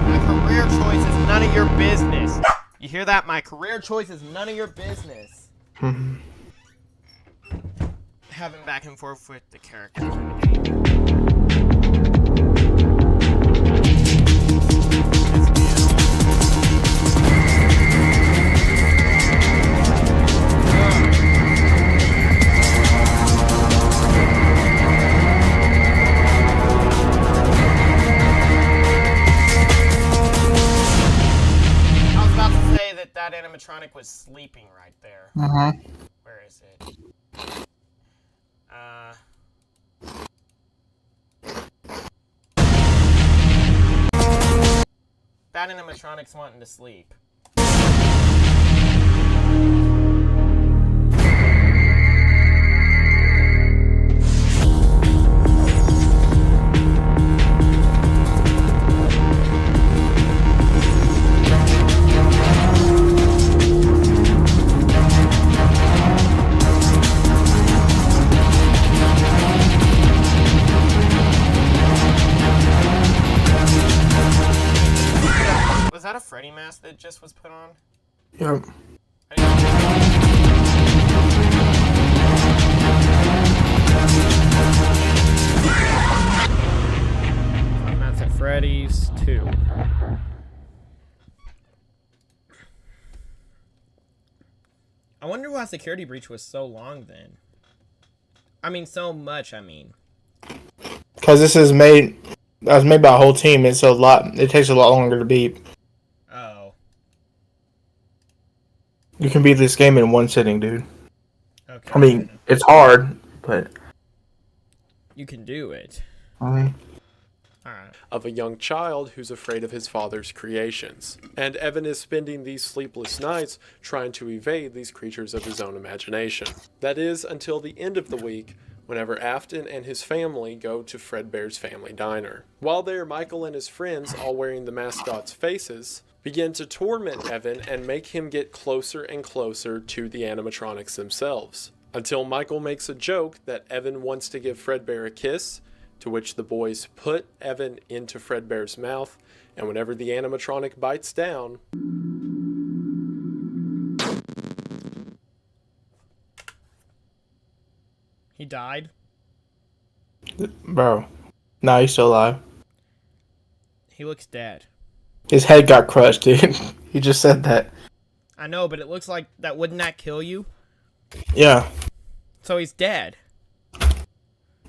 My career choice is none of your business. You hear that? My career choice is none of your business. Having back and forth with the characters. I was about to say that animatronic was sleeping right there. Where is it? That animatronic's wanting to sleep. Was that a Freddy mask that just was put on? Yep. That's at Freddy's 2. I wonder why security breach was so long then. I mean, so much, I mean. Because this is made... That was made by a whole team. It's a lot... It takes a lot longer to beat. Oh. You can beat this game in one sitting, dude. Okay. I mean, it's hard, but... You can do it. Alright. Alright. Of a young child who's afraid of his father's creations. And Evan is spending these sleepless nights trying to evade these creatures of his own imagination. That is, until the end of the week, whenever Afton and his family go to Fredbear's Family Diner. While there, Michael and his friends, all wearing the mascot's faces, begin to torment Evan and make him get closer and closer to the animatronics themselves. Until Michael makes a joke that Evan wants to give Fredbear a kiss, to which the boys put Evan into Fredbear's mouth, and whenever the animatronic bites down... He died? Bro. Nah, he's still alive. He looks dead. His head got crushed, dude. He just said that. I know, but it looks like that. Wouldn't that kill you? Yeah. So he's dead.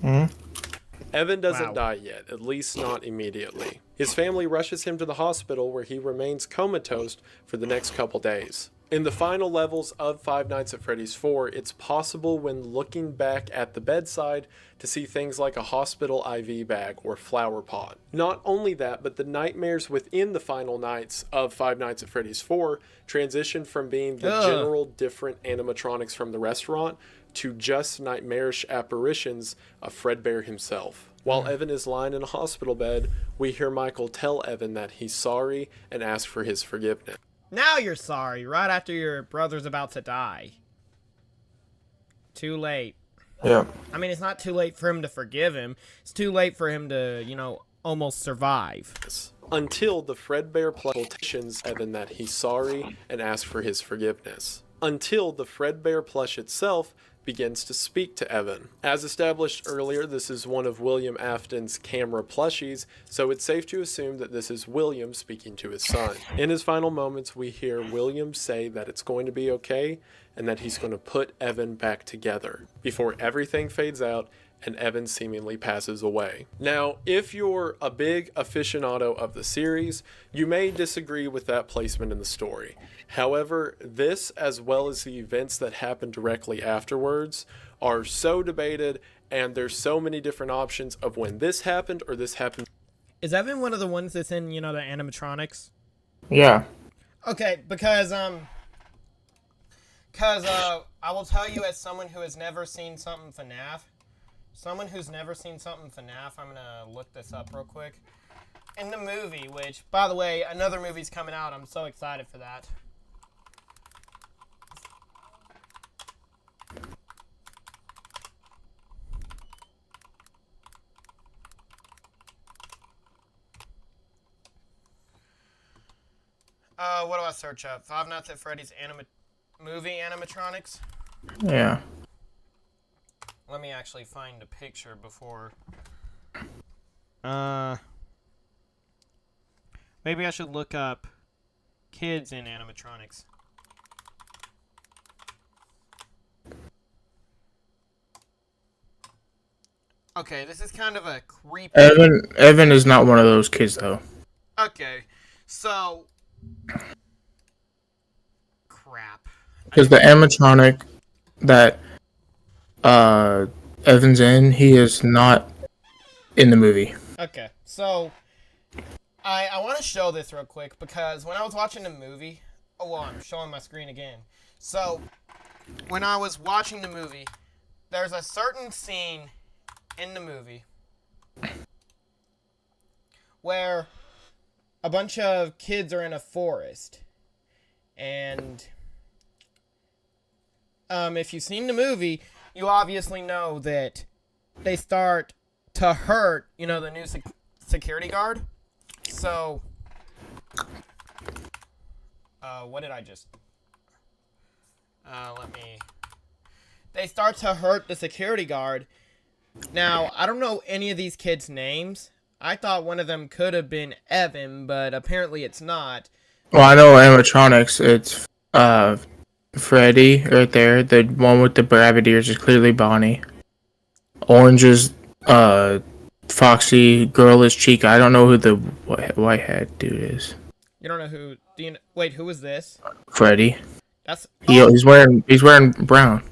Evan doesn't Wow. die yet, at least not immediately. His family rushes him to the hospital where he remains comatose for the next couple days. In the final levels of Five Nights at Freddy's 4, it's possible when looking back at the bedside to see things like a hospital IV bag or flower pot. Not only that, but the nightmares within the final nights of Five Nights at Freddy's 4 transition from being the general different animatronics from the restaurant to just nightmarish apparitions of Fredbear himself. While Evan is lying in a hospital bed, we hear Michael tell Evan that he's sorry and ask for his forgiveness. Now you're sorry, right after your brother's about to die. Too late. Yeah. I mean, it's not too late for him to forgive him. It's too late for him to, almost survive. Until the Fredbear plush tells Evan that he's sorry and asks for his forgiveness. Until the Fredbear plush itself begins to speak to Evan. As established earlier, this is one of William Afton's camera plushies, so it's safe to assume that this is William speaking to his son. In his final moments, we hear William say that it's going to be okay and that he's going to put Evan back together before everything fades out and Evan seemingly passes away. Now, if you're a big aficionado of the series, you may disagree with that placement in the story. However, this, as well as the events that happen directly afterwards, are so debated, and there's so many different options of when this happened or this happened. Is Evan one of the ones that's in, you know, the animatronics? Yeah. Okay, because I will tell you, as someone who has never seen something FNAF, I'm gonna look this up real quick. In the movie, which, by the way, another movie's coming out. I'm so excited for that. What do I search up? Five Nights at Freddy's movie animatronics? Yeah. Let me actually find a picture before. Maybe I should look up kids in animatronics. Okay, this is kind of a creepy. Evan is not one of those kids though. Okay, so crap. Because the animatronic that Evan's in, he is not in the movie. Okay, so I want to show this real quick because when I was watching the movie, I'm showing my screen again. So when I was watching the movie, there's a certain scene in the movie where a bunch of kids are in a forest, and if you've seen the movie, you obviously know that they start to hurt, you know, the new security guard. So, what did I just... They start to hurt the security guard. Now, I don't know any of these kids' names. I thought one of them could have been Evan, but apparently it's not. Well, I know animatronics. It's Freddy right there. The one with the rabbit ears is clearly Bonnie. Orange is Foxy. Girl is Chica. I don't know who the white hat dude is. You don't know who... Wait, who was this? Freddy. That's... He's wearing brown.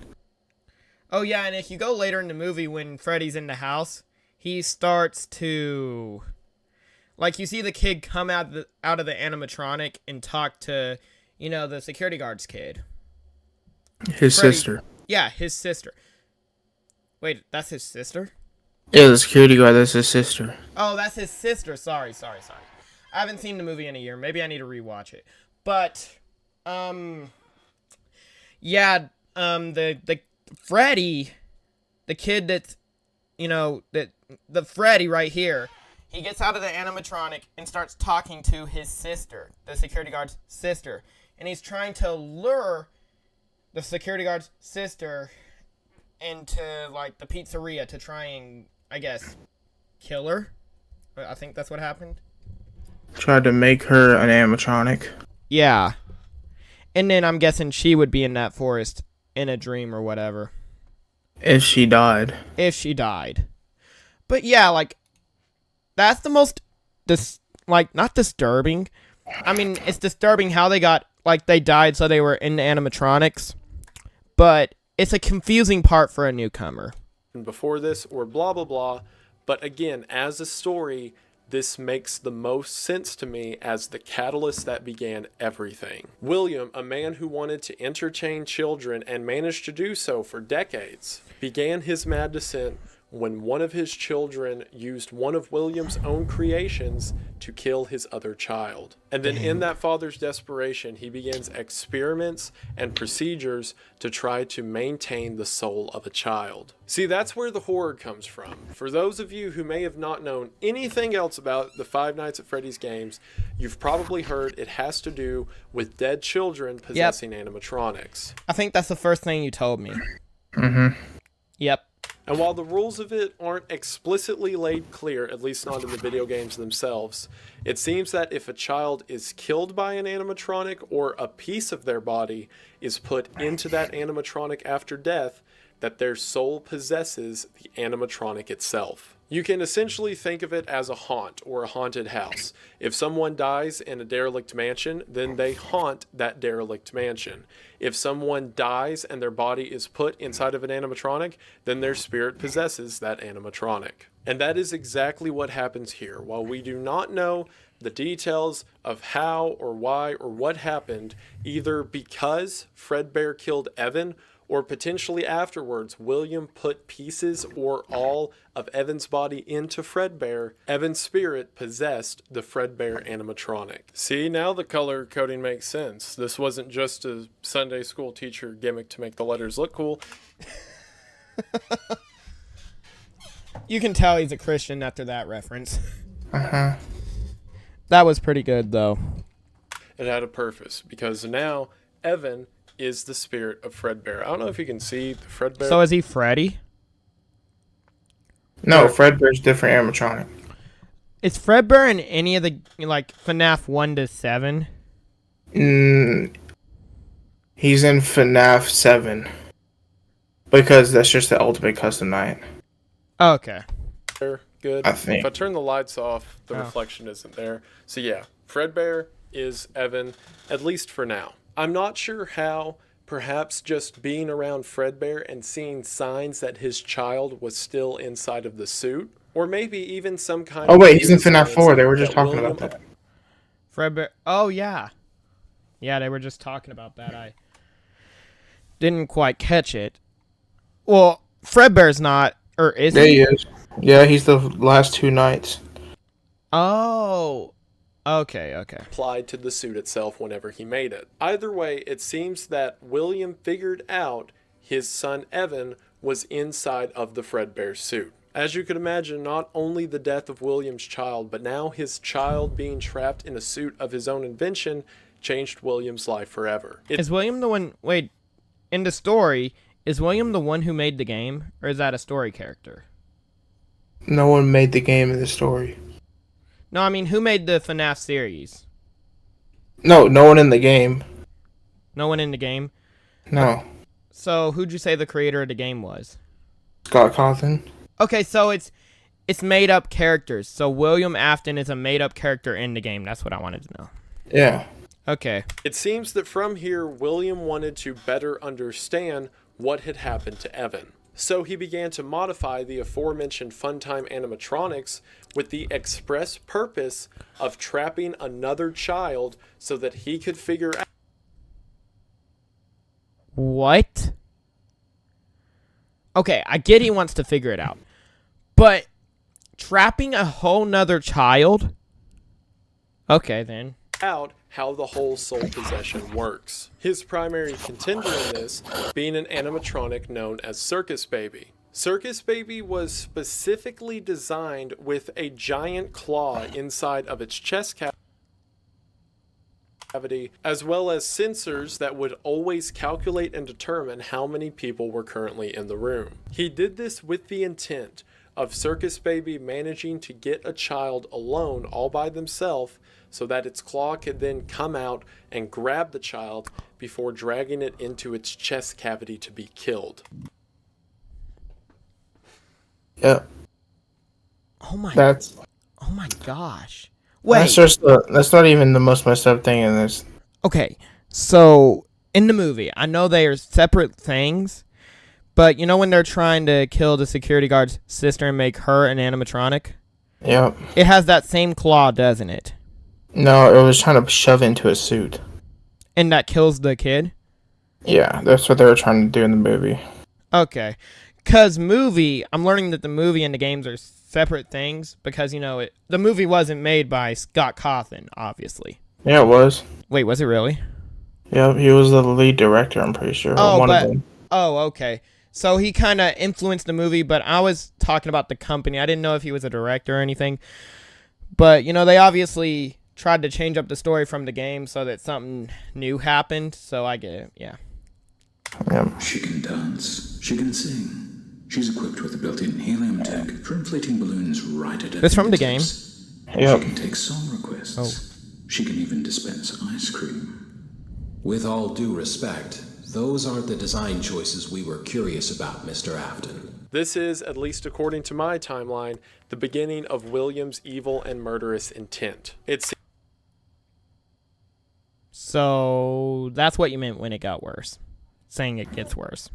Oh, yeah, and if you go later in the movie when Freddy's in the house, he starts to... Like, you see the kid come out of the animatronic and talk to, you know, the security guard's kid. His Freddy, sister. Yeah, his sister. Wait, that's his sister? Yeah, the security guard, that's his sister. Oh, that's his sister. Sorry. I haven't seen the movie in a year. Maybe I need to rewatch it. But, yeah, the Freddy, the kid that's, you know, the Freddy right here, he gets out of the animatronic and starts talking to his sister, the security guard's sister. And he's trying to lure the security guard's sister into, like, the pizzeria to try and, I guess, kill her. I think that's what happened. Tried to make her an animatronic. Yeah. And then I'm guessing she would be in that forest in a dream or whatever. If she died. But yeah, like, that's the most, not disturbing. I mean, it's disturbing how they got, like, they died so they were in the animatronics. But it's a confusing part for a newcomer. Before this, or blah, blah, blah. But again, as a story, this makes the most sense to me as the catalyst that began everything. William, a man who wanted to entertain children and managed to do so for decades, began his mad descent when one of his children used one of William's own creations to kill his other child. And then in that father's desperation, he begins experiments and procedures to try to maintain the soul of a child. See, that's where the horror comes from. For those of you who may have not known anything else about the Five Nights at Freddy's games, you've probably heard it has to do with dead children possessing animatronics. I think that's the first thing you told me. Mm-hmm. Yep. And while the rules of it aren't explicitly laid clear, at least not in the video games themselves, it seems that if a child is killed by an animatronic or a piece of their body is put into that animatronic after death, that their soul possesses the animatronic itself. You can essentially think of it as a haunt or a haunted house. If someone dies in a derelict mansion, then they haunt that derelict mansion. If someone dies and their body is put inside of an animatronic, then their spirit possesses that animatronic. And that is exactly what happens here. While we do not know the details of how or why or what happened, either because Fredbear killed Evan, or potentially afterwards, William put pieces or all of Evan's body into Fredbear, Evan's spirit possessed the Fredbear animatronic. See, now the color coding makes sense. This wasn't just a Sunday school teacher gimmick to make the letters look cool. You can tell he's a Christian after that reference. Uh-huh. That was pretty good, though. It had a purpose, because now Evan is the spirit of Fredbear. I don't know if you can see the Fredbear. So is he Freddy? No, Fredbear's different animatronic. Is Fredbear in any of the, like, FNAF 1 to 7? He's in FNAF 7. Because that's just the ultimate custom night. Oh, okay. Good. I think. If I turn the lights off, the Oh. reflection isn't there. So yeah, Fredbear is Evan, at least for now. I'm not sure how, perhaps just being around Fredbear and seeing signs that his child was still inside of the suit, or maybe even some kind of... Oh, wait, he's in weird FNAF signs 4. They were just that talking William- about that. Fredbear. Oh, yeah. Yeah, they were just talking about that. I didn't quite catch it. Well, Fredbear's not, or is There he? he is. Yeah, he's the last two nights. Oh. Okay. applied to the suit itself whenever he made it. Either way, it seems that William figured out his son Evan was inside of the Fredbear suit. As you could imagine, not only the death of William's child, but now his child being trapped in a suit of his own invention changed William's life forever. Is William the one... Wait, in the story, is William the one who made the game? Or is that a story character? No one made the game in the story. No, I mean, who made the FNAF series? No one in the game. No one in the game? No. So, who'd you say the creator of the game was? Scott Cawthon. Okay, so it's made-up characters. So, William Afton is a made-up character in the game. That's what I wanted to know. Yeah. Okay. It seems that from here, William wanted to better understand what had happened to Evan. So he began to modify the aforementioned Funtime animatronics with the express purpose of trapping another child so that he could figure out What? Okay, I get he wants to figure it out. But trapping a whole nother child? Okay, then. how the whole soul possession works. His primary contender in this being an animatronic known as Circus Baby. Circus Baby was specifically designed with a giant claw inside of its chest cavity, as well as sensors that would always calculate and determine how many people were currently in the room. He did this with the intent of Circus Baby managing to get a child alone all by themselves so that its claw could then come out and grab the child before dragging it into its chest cavity to be killed. Yeah. Oh my gosh. Wait. That's not even the most messed up thing in this. Okay, so in the movie, I know they are separate things, but you know when they're trying to kill the security guard's sister and make her an animatronic? Yep. It has that same claw, doesn't it? No, it was trying to shove it into a suit. And that kills the kid? Yeah, that's what they were trying to do in the movie. Okay. Because I'm learning that the movie and the games are separate things because, you know, the movie wasn't made by Scott Cawthon, obviously. Yeah, it was. Wait, was it really? Yeah, he was the lead director, I'm pretty sure. One of them. Oh, okay. So he kind of influenced the movie, but I was talking about the company. I didn't know if he was a director or anything. But, you know, they obviously tried to change up the story from the game so that something new happened. So I get it, yeah. Yep. She can dance. She can sing. She's equipped with a built-in helium tank for inflating balloons right at her This from the game? fingertips. Yep. She can take song requests. Oh. She can even dispense ice cream. With all due respect, those aren't the design choices we were curious about, Mr. Afton. This is, at least according to my timeline, the beginning of William's evil and murderous intent. It So that's what you meant when it got worse. Saying it gets worse.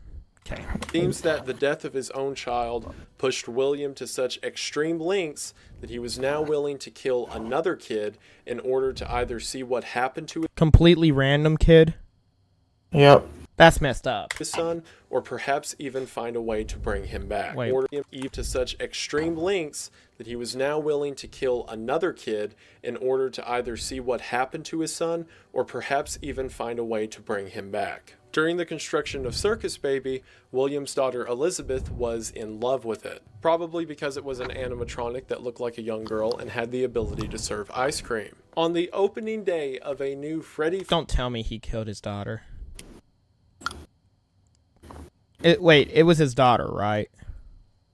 Okay. seems that the death of his own child pushed William to such extreme lengths that he was now willing to kill another kid in order to either see what happened to Completely random kid. Yep. That's messed up. his son, or perhaps even find a way to bring him back. Wait. Ordered him even to such extreme lengths that he was now willing to kill another kid in order to either see what happened to his son, or perhaps even find a way to bring him back. During the construction of Circus Baby, William's daughter Elizabeth was in love with it, probably because it was an animatronic that looked like a young girl and had the ability to serve ice cream. On the opening day of a new Freddy Don't tell me he killed his daughter. Wait, it was his daughter, right?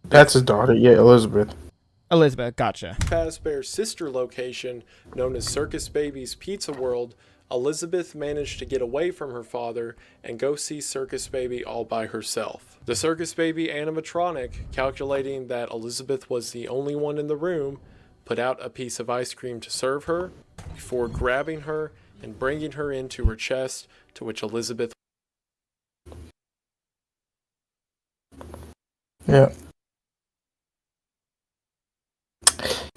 That's his daughter. Yeah, Elizabeth. Elizabeth, gotcha. Fazbear's sister location, known as Circus Baby's Pizza World, Elizabeth managed to get away from her father and go see Circus Baby all by herself. The Circus Baby animatronic, calculating that Elizabeth was the only one in the room, put out a piece of ice cream to serve her before grabbing her and bringing her into her chest, to which Elizabeth Yeah.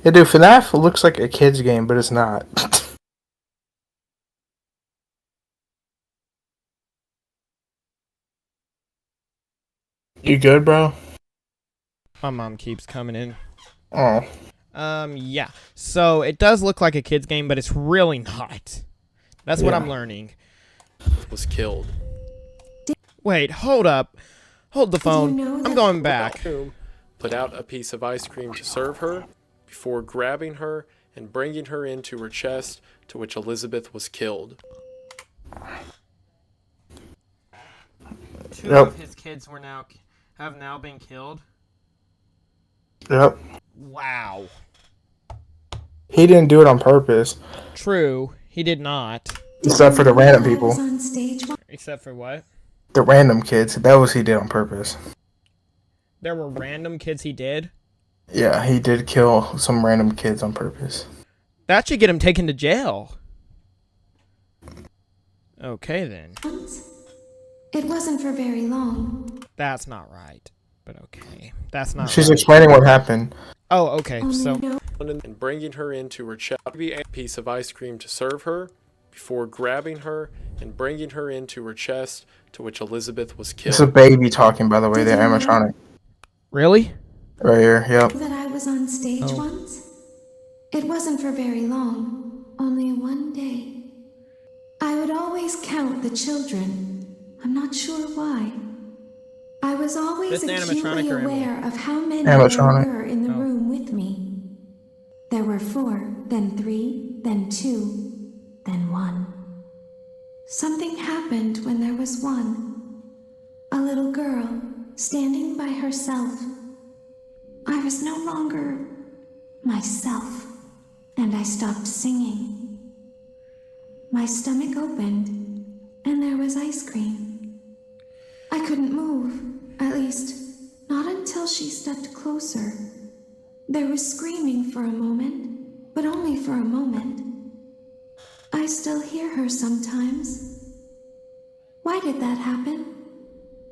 Yeah, dude, FNAF looks like a kid's game, but it's not. You good, bro? My mom keeps coming in. Oh. Yeah. So it does look like a kid's game, but it's really not. That's what Yeah. I'm learning. was killed. Wait, hold up. Hold the phone. know I'm that- going back. Room, put out a piece of ice cream to serve her before grabbing her and bringing her into her chest, to which Elizabeth was killed. Two Yep. of his kids have now been killed. Yep. Wow. He didn't do it on purpose, True, he did not. except for the random people. on stage Except for what? The random kids. That was he did on purpose. There were random kids he did. Yeah, he did kill some random kids on purpose. That should get him taken to jail. Okay then. It wasn't for very long. That's not right. But okay. That's not She's right. explaining what happened. Oh, okay. So And bringing her into her chest, a piece of ice cream to serve her before grabbing her and bringing her into her chest, to which Elizabeth was It's a killed. baby talking, by the way, the animatronic. really? Right here, yep. That I was on stage Oh. once? It wasn't for very long, only one day. I would always count the children. I'm not sure why. I was always This animatronic acutely or Emily? aware of how many Animatronic. there were in the Oh. room with me. There were 4, then 3, then 2, then 1. Something happened when there was 1. A little girl standing by herself. I was no longer myself, and I stopped singing. My stomach opened, and there was ice cream. I couldn't move, at least, not until she stepped closer. There was screaming for a moment, but only for a moment. I still hear her sometimes. Why did that happen?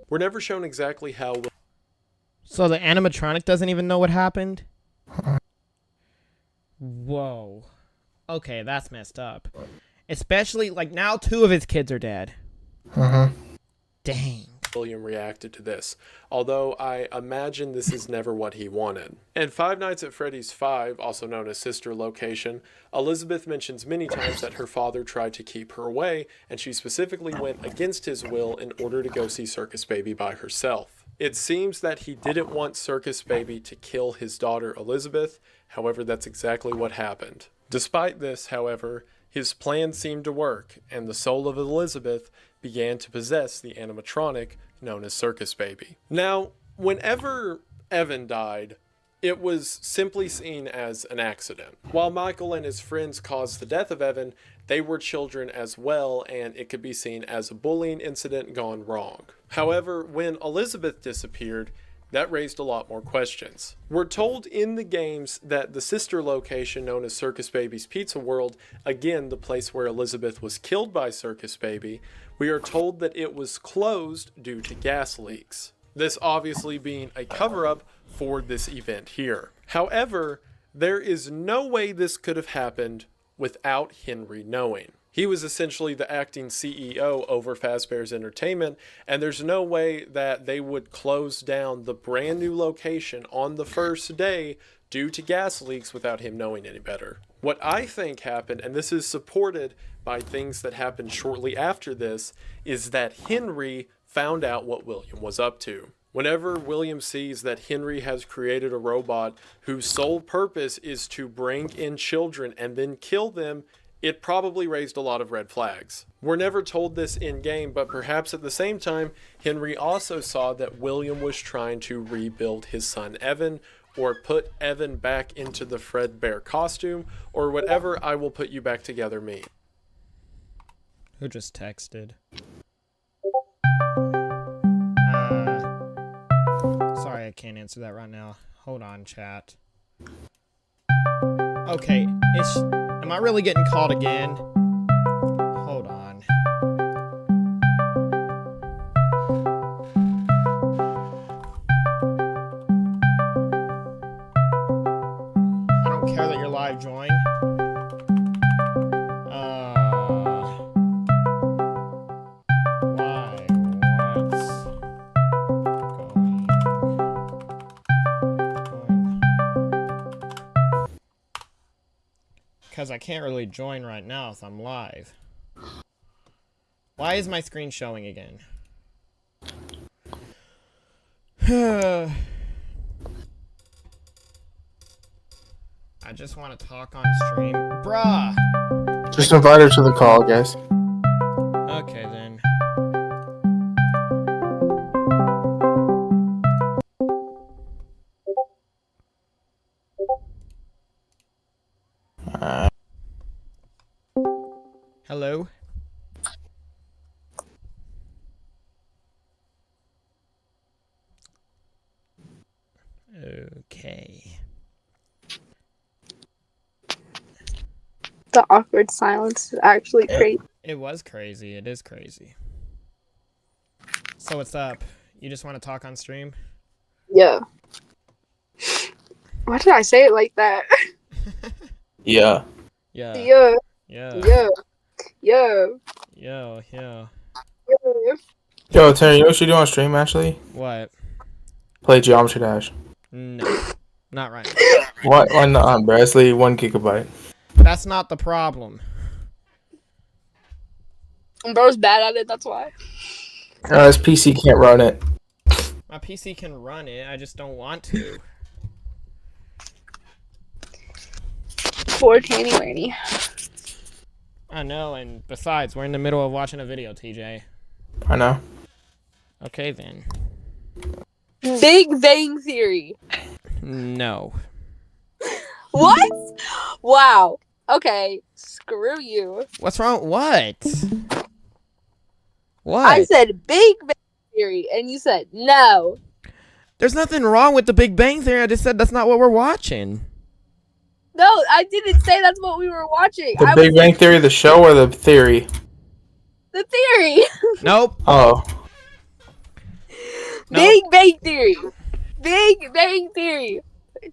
We're never shown exactly how So the animatronic doesn't even know what happened? Whoa. Okay, that's messed up. Especially, like, now 2 of his kids are dead. Mm-hmm. Dang. William reacted to this, although I imagine this is never what he wanted. In Five Nights at Freddy's 5, also known as Sister Location, Elizabeth mentions many times that her father tried to keep her away, and she specifically went against his will in order to go see Circus Baby by herself. It seems that he didn't want Circus Baby to kill his daughter Elizabeth, however, that's exactly what happened. Despite this, however, his plan seemed to work, and the soul of Elizabeth began to possess the animatronic known as Circus Baby. Now, whenever Evan died, it was simply seen as an accident. While Michael and his friends caused the death of Evan, they were children as well, and it could be seen as a bullying incident gone wrong. However, when Elizabeth disappeared, that raised a lot more questions. We're told in the games that the sister location known as Circus Baby's Pizza World, again the place where Elizabeth was killed by Circus Baby, we are told that it was closed due to gas leaks. This obviously being a cover-up for this event here. However, there is no way this could have happened without Henry knowing. He was essentially the acting CEO over Fazbear's Entertainment, and there's no way that they would close down the brand new location on the first day due to gas leaks without him knowing any better. What I think happened, and this is supported by things that happened shortly after this, is that Henry found out what William was up to. Whenever William sees that Henry has created a robot whose sole purpose is to bring in children and then kill them, it probably raised a lot of red flags. We're never told this in game, but perhaps at the same time, Henry also saw that William was trying to rebuild his son Evan, or put Evan back into the Fredbear costume, or whatever I will put you back together mean. Who just texted? Sorry, I can't answer that right now. Hold on, chat. Okay, am I really getting called again? Hold on. I don't care that you're live join. Why? What's going? Because I can't really join right now if I'm live. Why is my screen showing again? I just want to talk on stream. Bruh! Just invite her to the call, guys. Okay then. Hello? Okay. The awkward silence is actually crazy. It was crazy. It is crazy. So what's up? You just want to talk on stream? Yeah. Why did I say it like that? Yeah. Yeah. Yeah. Yeah. Yeah. Yeah. Yeah. Yeah. Yeah. Yo, Terry, you know what you do on stream, actually? What? Play Geometry Dash. No. Not right now. Why not, bro? It's like 1 gigabyte. That's not the problem. Bro's bad at it, that's why. His PC can't run it. My PC can run it. I just don't want to. Poor Tanny Laney. I know, and besides, we're in the middle of watching a video, TJ. I know. Okay, then. Big Bang Theory. No. What? Wow. Okay. Screw you. What's wrong? What? What? I said Big Bang Theory, and you said no. There's nothing wrong with the Big Bang Theory. I just said that's not what we're watching. No, I didn't say that's what we were watching. The Big Bang Theory, the show, or the theory? The theory. Nope. Oh. Nope. Big Bang Theory. Big Bang Theory.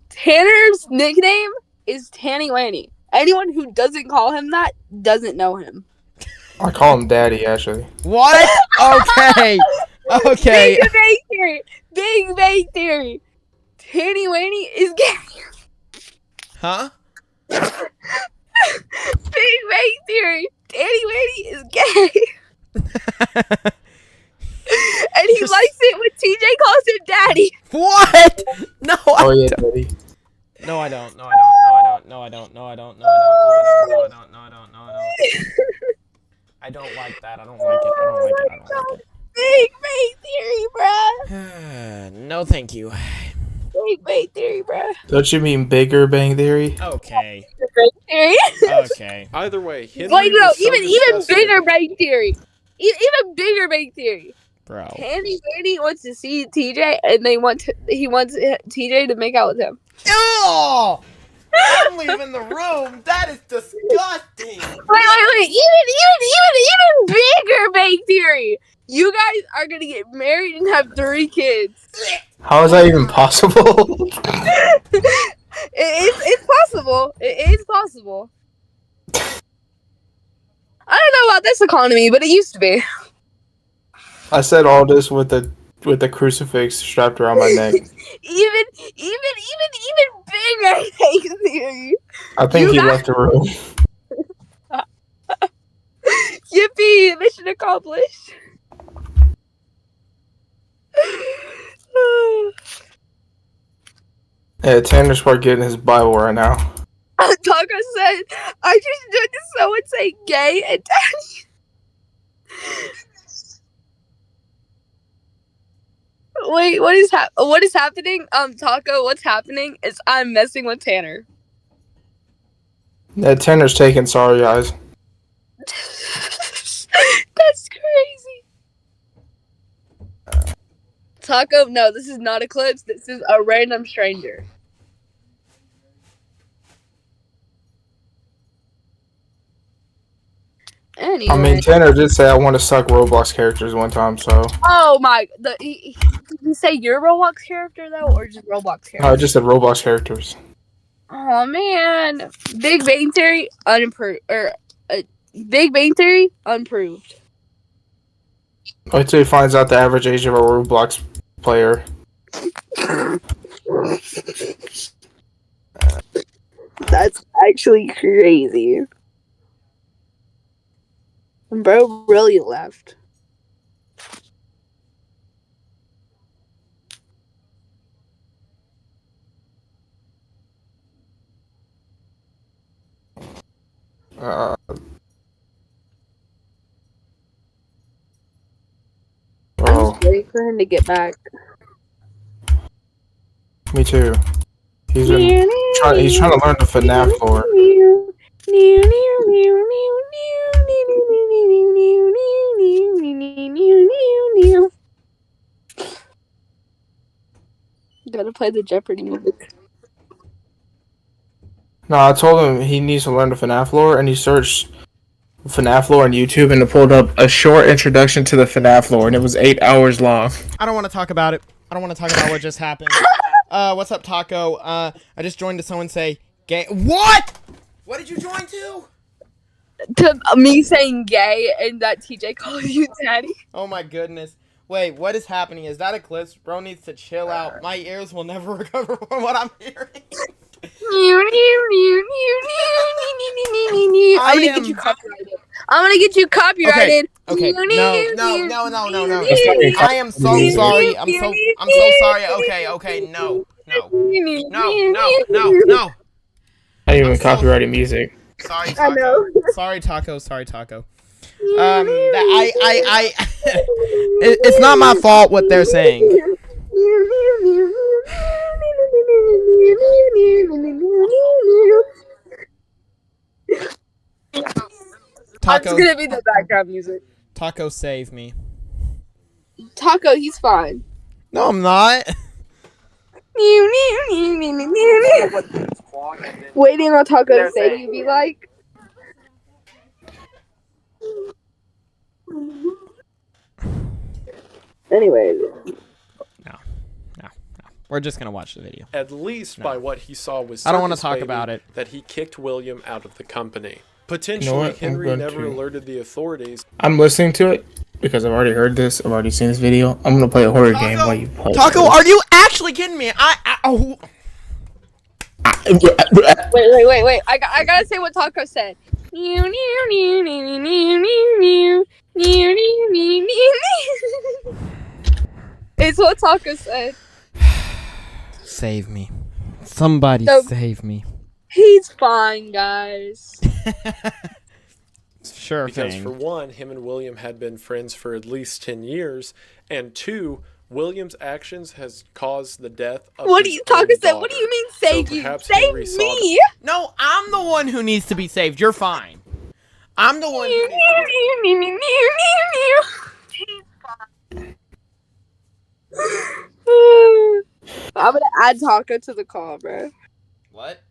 Tanner's nickname is Tanny Laney. Anyone who doesn't call him that doesn't know him. I call him Daddy, actually. What? Okay. Okay. Big Bang Theory. Big Bang Theory. Tanny Laney is gay. Huh? Big Bang Theory. Tanny Laney is gay. And he likes it when TJ calls him daddy. What? No, Oh, yeah, Daddy. No, I don't. No, I don't. No, I don't. No, I don't. No, I don't. No, I don't. No, I don't. No, I don't. No, I don't. No, I don't. I don't like that. I don't like it. I don't like it. I don't like Big Bang Theory, bruh. it. No, thank you. Big Bang Theory, bruh. Don't you mean Bigger Bang Theory? Okay. Big Bang Theory. Okay. Either way, Henry Like, no, was so even disgusted- bigger Bang Theory. Even bigger Bang Theory. Bro. Tanny Lady wants to see TJ, and he wants TJ to make out with him. Ew! I'm leaving the room. That is disgusting. Wait. Even bigger Bang Theory. You guys are gonna get married and have 3 kids. How is that even possible? It's possible. It is possible. I don't know about this economy, but it used to be. I said all this with the crucifix strapped around my neck. Even bigger Bang Theory. I think You he got- left the room. Yippee! Mission accomplished. Yeah, Tanner's part getting his Bible right now. Taco said, I just did someone say gay and daddy. Wait, what is happening? Taco, what's happening is I'm messing with Tanner. Yeah, Tanner's taking sorry eyes. That's crazy. Taco, no, this is not Eclipse. This is a random stranger. Anyway. I mean, Tanner did say I want to suck Roblox characters one time, so Oh my! Did you say your Roblox character though, or just Roblox character? I just said Roblox characters. Oh man, Big Bang Theory unimproved, Big Bang Theory unproved. Wait till he finds out the average age of a Roblox player. That's actually crazy. Bro really left. Uh, I'm oh, just waiting for him to get back. me too. He's trying to learn the FNAF lore. Gotta play the Jeopardy music. No, I told him he needs to learn the FNAF lore, and he searched FNAF lore on YouTube, and it pulled up a short introduction to the FNAF lore, and it was 8 hours long. I don't want to talk about it. I don't want to talk about what just happened. What's up, Taco? I just joined to someone say gay. What? What did you join to? To me saying gay and that TJ calls you daddy. Oh my goodness. Wait, what is happening? Is that Eclipse? Bro needs to chill out. My ears will never recover from what I'm hearing. I'm gonna get you copyrighted. I'm gonna get you copyrighted. Okay. No. I am so sorry. I'm so sorry. Okay. No. I didn't even copyrighted music. Sorry, I Taco. know. Sorry, Taco. It's not my fault what they're saying. That's Taco, gonna be the background music. Taco, save me. Taco, he's fine. No, I'm not. Waiting on Taco to say you be like. Anyway. No. We're just gonna watch the video. At least by what he saw was I don't wanna Circus talk Baby, about it. that he kicked William out of the company. Potentially, what? I'm Henry going never to. alerted the authorities. I'm listening to it because I've already heard this. I've already seen this video. I'm gonna play a horror game while you play. Taco, are you actually kidding me? Oh. Wait. I gotta say what Taco said. It's what Taco said. Save me. Somebody So- save me. He's fine, guys. Sure Because thing. for one, him and William had been friends for at least 10 years, and two, William's actions has caused the death of What do his you talking own about? What do daughter. you mean So save you? perhaps Save Henry saw me! No, I'm the one who needs to be saved. You're fine. I'm the one who needs to be I'm gonna add Taco to the call, bro. What?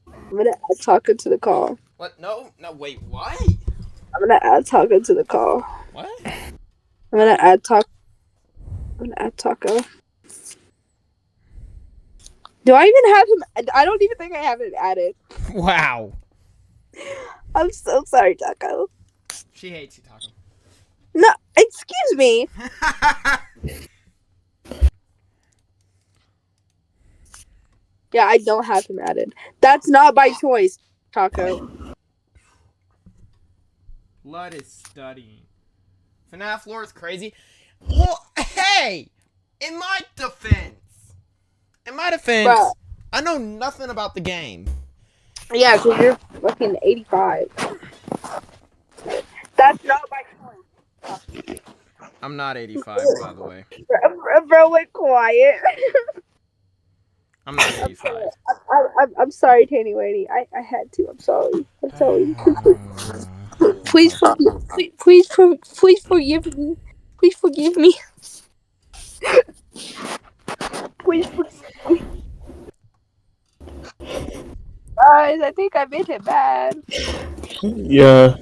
I'm gonna add Taco to the call. What? No, wait, what? I'm gonna add Taco to the call. What? I'm gonna add Taco. I'm gonna add Taco. Do I even have him? I don't even think I have it added. Wow. I'm so sorry, Taco. She hates you, Taco. No, excuse me. Yeah, I don't have him added. That's not by choice, Taco. Blood is studying. FNAF lore is crazy. Well, hey! In my defense, Bruh. I know nothing about the game. Yeah, because you're fucking 85. That's not by choice. I'm not 85, by the way. Bro went quiet. I'm not 85. I'm sorry, Tanny Waity. I had to. I'm sorry. I'm sorry. Please forgive me. Please forgive me. Please forgive me. Guys, I think I made it bad. Yeah.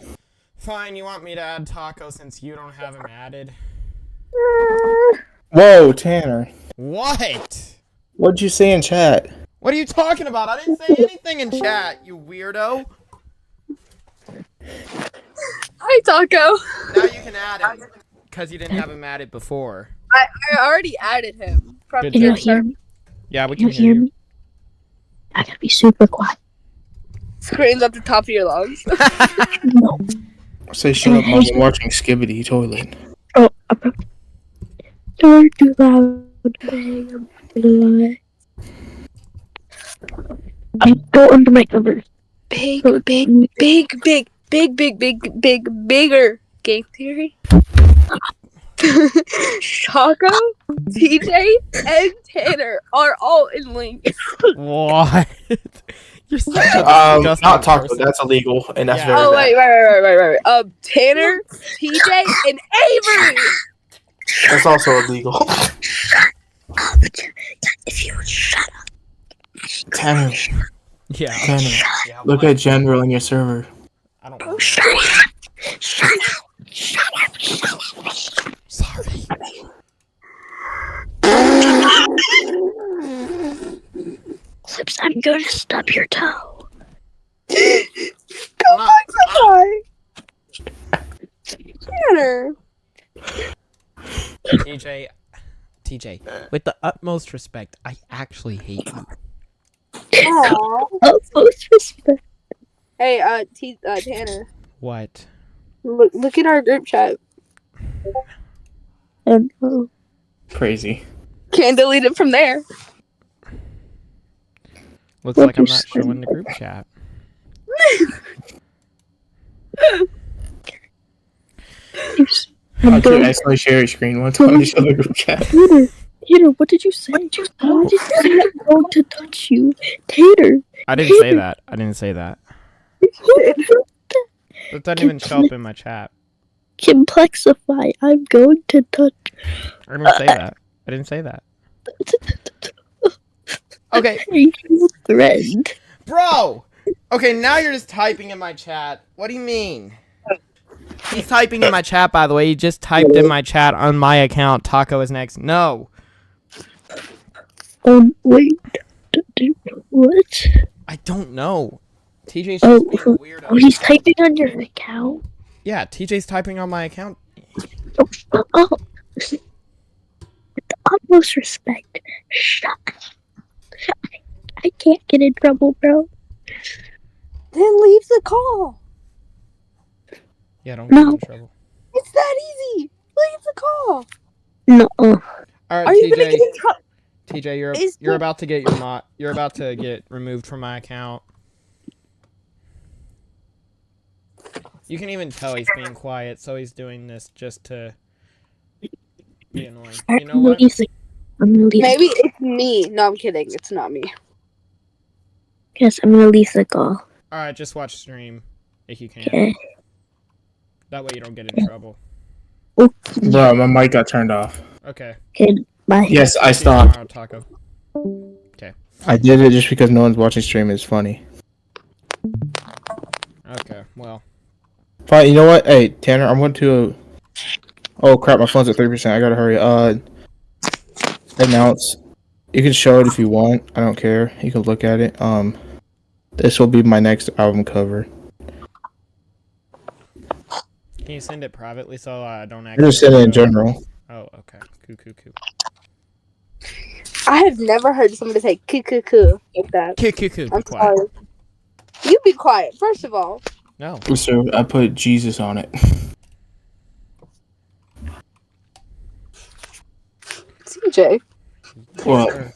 Fine, you want me to add Taco since you don't have him added? Whoa, Tanner. What? What'd you say in chat? What are you talking about? I didn't say anything in chat, you weirdo. Hi, Taco. Now you can add him. Because you didn't have him added before. I already added him. From Good Can you job. hear me? Yeah, we Can can you hear me? I gotta be super quiet. Screams at the top of your lungs. No. Say shut up, Mom. I'm watching Skibbity Toilet. Oh, don't too loud. Bang, I'm go under my covers. Bigger game theory. Taco, TJ, and Tanner are all in links. What? You're such a disgusting Not taco. person. That's illegal, and that's Yeah. very Oh bad. wait. Tanner, TJ, and Avery. That's also illegal. If you shut up. Tanner, Yeah. Tanner, Yeah, look what? at general in your server. I don't know. Shut up. Sorry. Clips, I'm gonna stub your toe. Go back to hi. Tanner. TJ, with the utmost respect, I actually hate you. Aww. Utmost respect. Hey, Tanner. What? Look at our group chat. And oh, Crazy. Can't delete it from there. Looks like I'm not showing the group chat. How'd you accidentally share your screen one time to show the group chat? Tater, what did you say? How did you say I'm going to touch you? Tater. I didn't say that. That doesn't even show up in my chat. Complexify. I'm going to touch. I didn't say that. Okay, Thread. bro! Okay, now you're just typing in my chat. What do you mean? He's typing in my chat, by the way. He just typed in my chat on my account. Taco is next. No. Wait. What? I don't know. TJ's just Oh, being a weirdo. oh, he's typing on your account? Yeah, TJ's typing on my account. Oh. With the utmost respect. Shut up. I can't get in trouble, bro. Then leave the call. Yeah, don't get No. in trouble. It's that easy. Leave the call. No. Alright, Are you gonna get TJ. in trouble? TJ, Is you're the- about to get you're about to get removed from my account. You can even tell he's being quiet, so he's doing this just to be annoying. You know what? I'm gonna leave. Maybe it's me. No, I'm kidding. It's not me. Yes, I'm gonna leave the call. Alright, just watch stream if you can. Okay. That way you don't get in trouble. Bro, my mic got turned off. Okay. Okay. Bye. Yes, I See you stopped. tomorrow, Taco. I did it just because no one's watching stream. It's funny. Okay, well. Fine, you know what? Hey, Tanner, I'm going to... Oh, crap, my phone's at 3%. I gotta hurry. Announce. You can show it if you want. I don't care. You can look at it. This will be my next album cover. Can you send it privately so I don't I'm just saying it in general. Oh, okay. Cool. I have never heard somebody say "coo" like that. Cool. I'm Be quiet. sorry. You be quiet, first of all. No. So I put Jesus on it. CJ. What?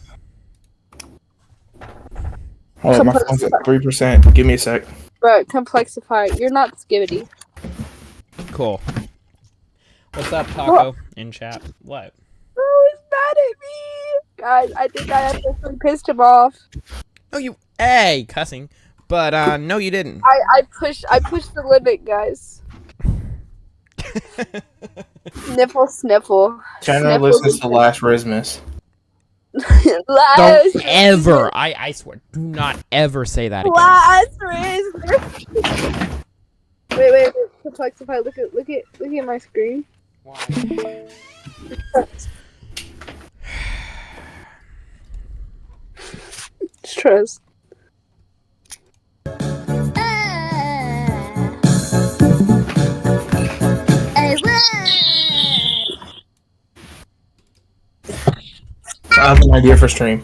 Alright, my phone's at 3%. Give me a sec. But Complexify, you're not Skibbity. Cool. What's up, Taco? In chat. What? Oh, he's mad at me. Guys, I think I officially pissed him off. Oh, you. Hey, cussing. But, no, you didn't. I pushed the limit, guys. Sniffle. Tanner listens to Last Christmas. Don't ever. I swear. Do not ever say that again. Last Christmas. Wait. Complexify. Look at my screen. Trust. I have an idea for stream.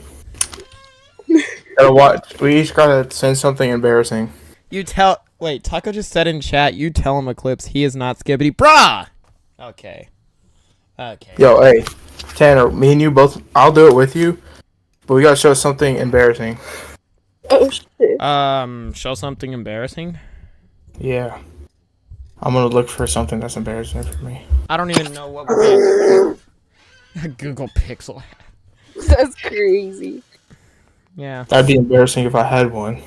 Gotta watch. We each gotta send something embarrassing. Wait, Taco just said in chat, you tell him Eclipse, he is not Skibbity. Brah! Okay. Yo, hey. Tanner, me and you both, I'll do it with you, but we gotta show something embarrassing. Oh shit. Show something embarrassing? Yeah. I'm gonna look for something that's embarrassing for me. I don't even know what would be Google Pixel. That's crazy. Yeah. That'd be embarrassing if I had one.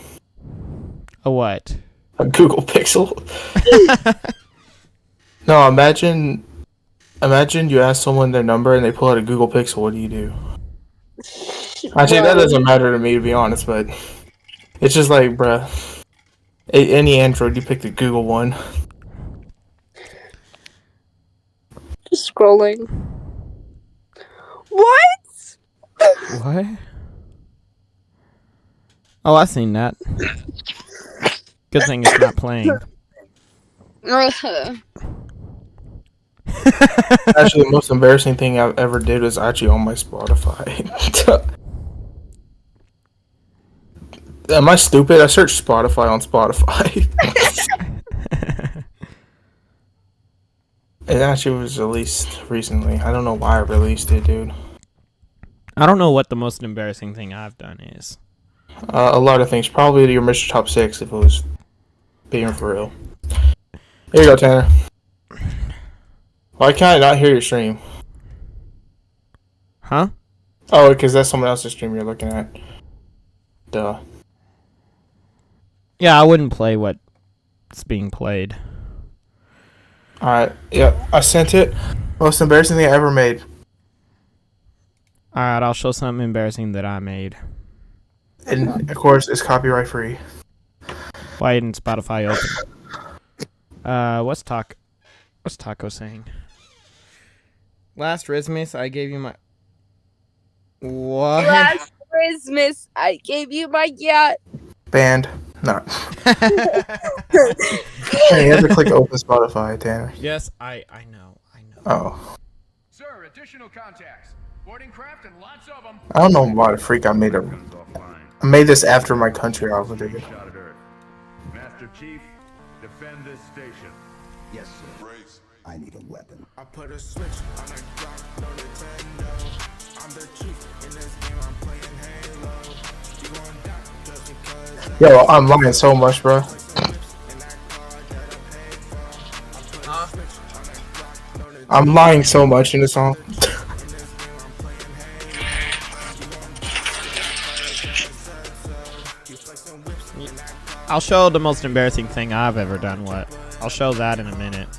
A what? A Google Pixel. No, imagine you ask someone their number and they pull out a Google Pixel. What do you do? Actually, that doesn't matter to me, to be honest, but it's just like, bruh. Any Android, you pick the Google one. Just scrolling. What? What? Oh, I've seen that. Good thing it's not playing. Actually, the most embarrassing thing I've ever did was actually on my Spotify. Am I stupid? I searched Spotify on Spotify. It actually was released recently. I don't know why I released it, dude. I don't know what the most embarrassing thing I've done is. A lot of things. Probably your Mr. Top 6 if it was being for real. Here you go, Tanner. Why can't I not hear your stream? Huh? Oh, because that's someone else's stream you're looking at. Duh. Yeah, I wouldn't play what's being played. Alright, yeah, I sent it. Most embarrassing thing I ever made. Alright, I'll show something embarrassing that I made. And, of course, it's copyright free. Why isn't Spotify open? What's Taco saying? Last Christmas, I gave you my... What? Last Christmas, I gave you my yacht. Banned. No. Hey, you have to click open Spotify, Tanner. Yes, I know. Oh. Sir, additional contacts. Boarding craft and lots of them. I don't know why the freak I made this after my country album, dude. Master Chief, defend this station. Yes, sir. I need a weapon. I put a switch on a clock, no Nintendo. I'm the chief in this game, I'm playing Halo. You gon' die just because Yo, I'm lying so much, bro. I'm lying so much in the song. I'll show the most embarrassing thing I've ever done. I'll show that in a minute.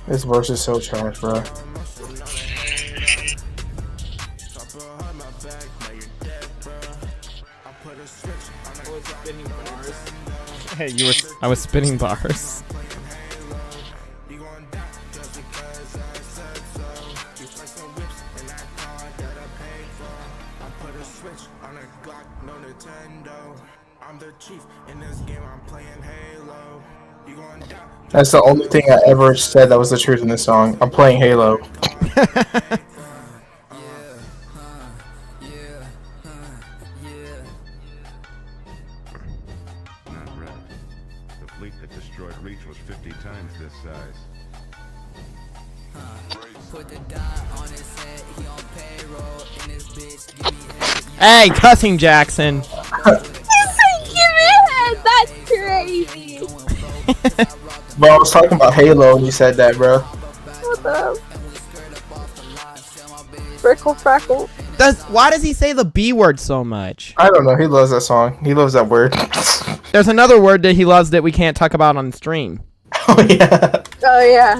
This verse is so trash, bro. Hey, I was spinning bars. That's the only thing I ever said that was the truth in this song. I'm playing Halo. Not right. The fleet that destroyed Reach was 50 times this size. Hey, cussing Jackson. That's crazy. Bro, I was talking about Halo when you said that, bro. What the? Frickle frackle. Why does he say the B word so much? I don't know. He loves that song. He loves that word. There's another word that he loves that we can't talk about on stream. Oh, yeah. Oh, yeah.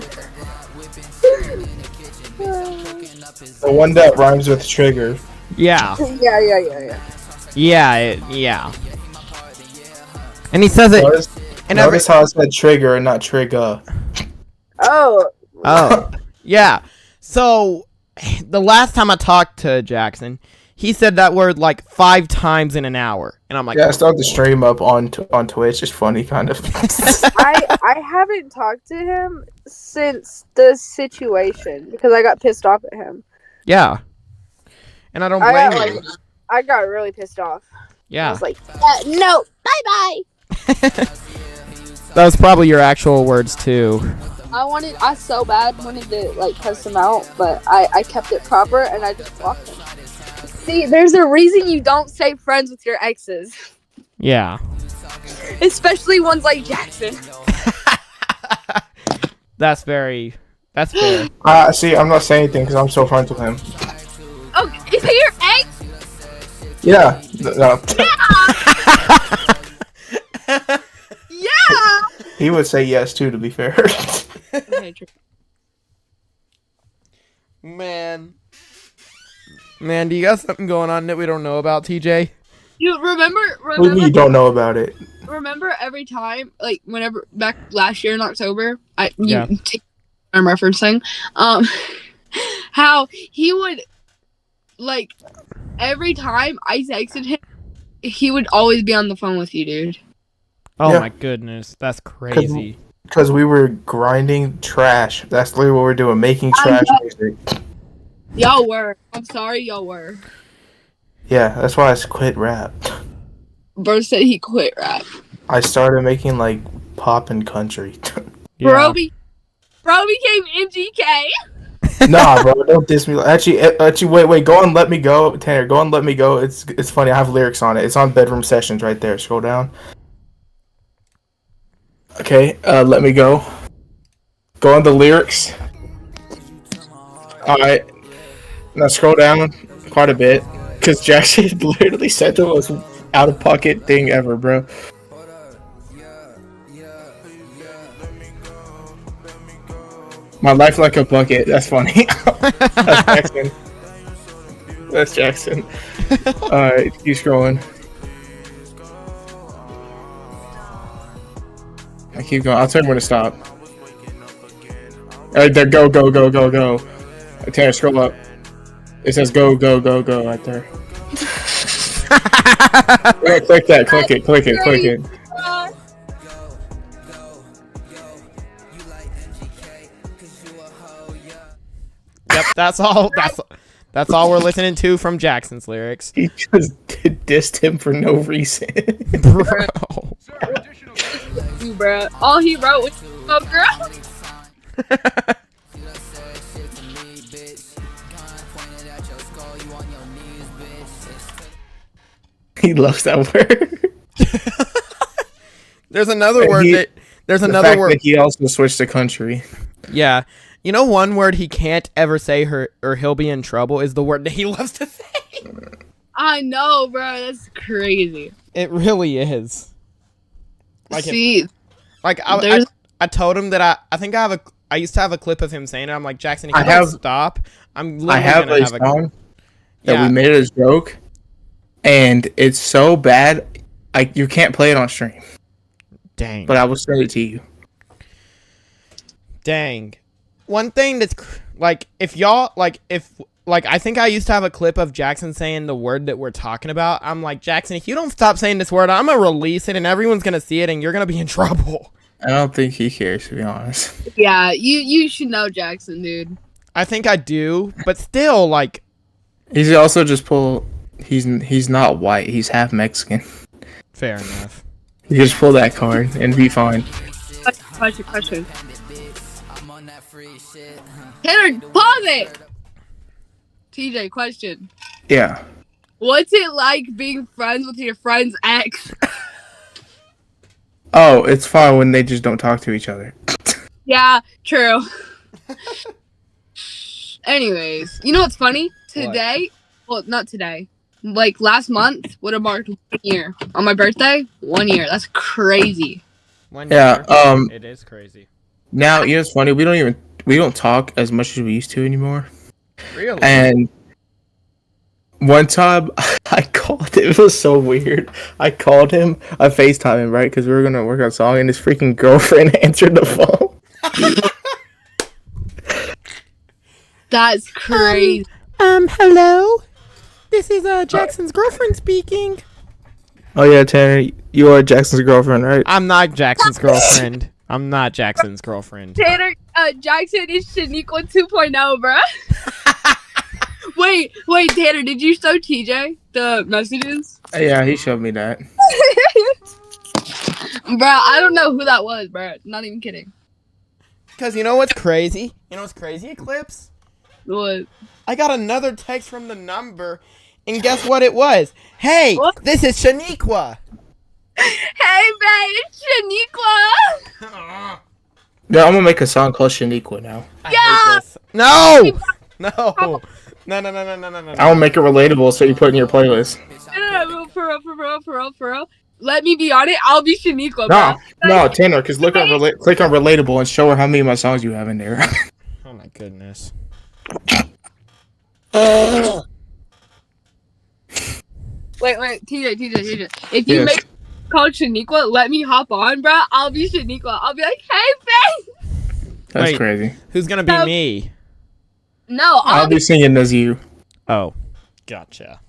The one that rhymes with trigger. Yeah. Yeah. And he says it. Notice how I said trigger and not trigger. Oh. Oh. Yeah. So, the last time I talked to Jackson, he said that word like 5 times in an hour. And I'm like... Yeah, I started the stream up on Twitch. It's funny, kind of. I haven't talked to him since the situation because I got pissed off at him. Yeah. And I don't blame you. I got really pissed off. Yeah. I was like, no, bye-bye. That was probably your actual words, too. I so bad wanted to, like, cuss him out, but I kept it proper, and I just blocked him. See, there's a reason you don't stay friends with your exes. Yeah. Especially ones like Jackson. That's fair. See, I'm not saying anything because I'm so friends with him. Oh, is he your ex? Yeah. No. Yeah. He would say yes too, to be fair. Man, do you got something going on that we don't know about, TJ? You remember? You don't know about it. Remember every time, like whenever back last year in October, I'm referencing, how he would, like, every time I texted him, he would always be on the phone with you, dude. Oh my goodness, that's crazy. Because we were grinding trash. That's literally what we're doing, making trash music. Y'all were. I'm sorry, y'all were. Yeah, that's why I quit rap. Bro said he quit rap. I started making like pop and country. Bro became MGK. Nah, bro, don't diss me. Actually, wait. Go on, let me go, Tanner. Go on, let me go. It's funny. I have lyrics on it. It's on Bedroom Sessions right there. Scroll down. Okay, let me go. Go on the lyrics. Alright. Now scroll down quite a bit. Because Jackson literally said the most out-of-pocket thing ever, bro. My life like a bucket. That's funny. That's Jackson. That's Jackson. Alright, keep scrolling. I keep going. I'll tell you when to stop. Alright, there. Go. Tanner, scroll up. It says go right there. Click that. Click it. Yep, that's all. That's all we're listening to from Jackson's lyrics. He just dissed him for no reason. Bro. All he wrote was, "Oh, girl." He loves that word. There's another word There's The another fact word. that he also switched the country. Yeah. You know one word he can't ever say or he'll be in trouble is the word that he loves to say. I know, bro. That's crazy. It really is. Like See, I told him that I used to have a clip of him saying it. I'm like, Jackson, if you don't stop, I'm literally I have gonna a have song that we made it a joke, and it's so bad, you can't play it on stream. Dang. But I will send it to you. Dang. One thing that's like, if y'all I think I used to have a clip of Jackson saying the word that we're talking about. I'm like, Jackson, if you don't stop saying this word, I'm gonna release it and everyone's gonna see it and you're gonna be in trouble. I don't think he cares, to be honest. yeah, you should know Jackson, dude. I think I do, but still, like, He's also just he's not white. He's half Mexican. Fair enough. You just pull that card and be fine. Question. Tanner, pause it. TJ, question. Yeah. What's it like being friends with your friend's ex? Oh, it's fine when they just don't talk to each other. Yeah, true. Anyways, you know what's funny? Today, well, not today. Like last month would have marked 1 year. On my birthday, 1 year. That's crazy. 1 Yeah, year. It is crazy. Now, you know what's funny? We don't talk as much as we used to anymore. Really? And one time, I called him. It was so weird. I called him. I FaceTime him, right? Because we were going to work on a song, and his freaking girlfriend answered the phone. That's crazy. Hello? This is Jackson's girlfriend speaking. Oh, yeah, Tanner. You are Jackson's girlfriend, right? I'm not Jackson's girlfriend. I'm not Jackson's girlfriend. Tanner, Jackson is Shaniqua 2.0, bro. Wait, Tanner, did you show TJ the messages? Yeah, he showed me that. Bro, I don't know who that was, bro. Not even kidding. Because you know what's crazy? You know what's crazy, Eclipse? What? I got another text from the number, and guess what it was? Hey, this is Shaniqua. Hey, babe, it's Shaniqua. Yeah, I'm gonna make a song called Shaniqua now. Yeah. No. No. I'll make it relatable so you put it in your playlist. No, for real. Let me be on it. I'll be Shaniqua, bro. No, Tanner, because click on relatable and show her how many of my songs you have in there. Oh my goodness. Wait, TJ. If you make called Shaniqua, let me hop on, bro. I'll be Shaniqua. I'll be like, hey, babe. That's Wait, crazy. Who's gonna be me? No, I'll be singing as you. Oh, gotcha.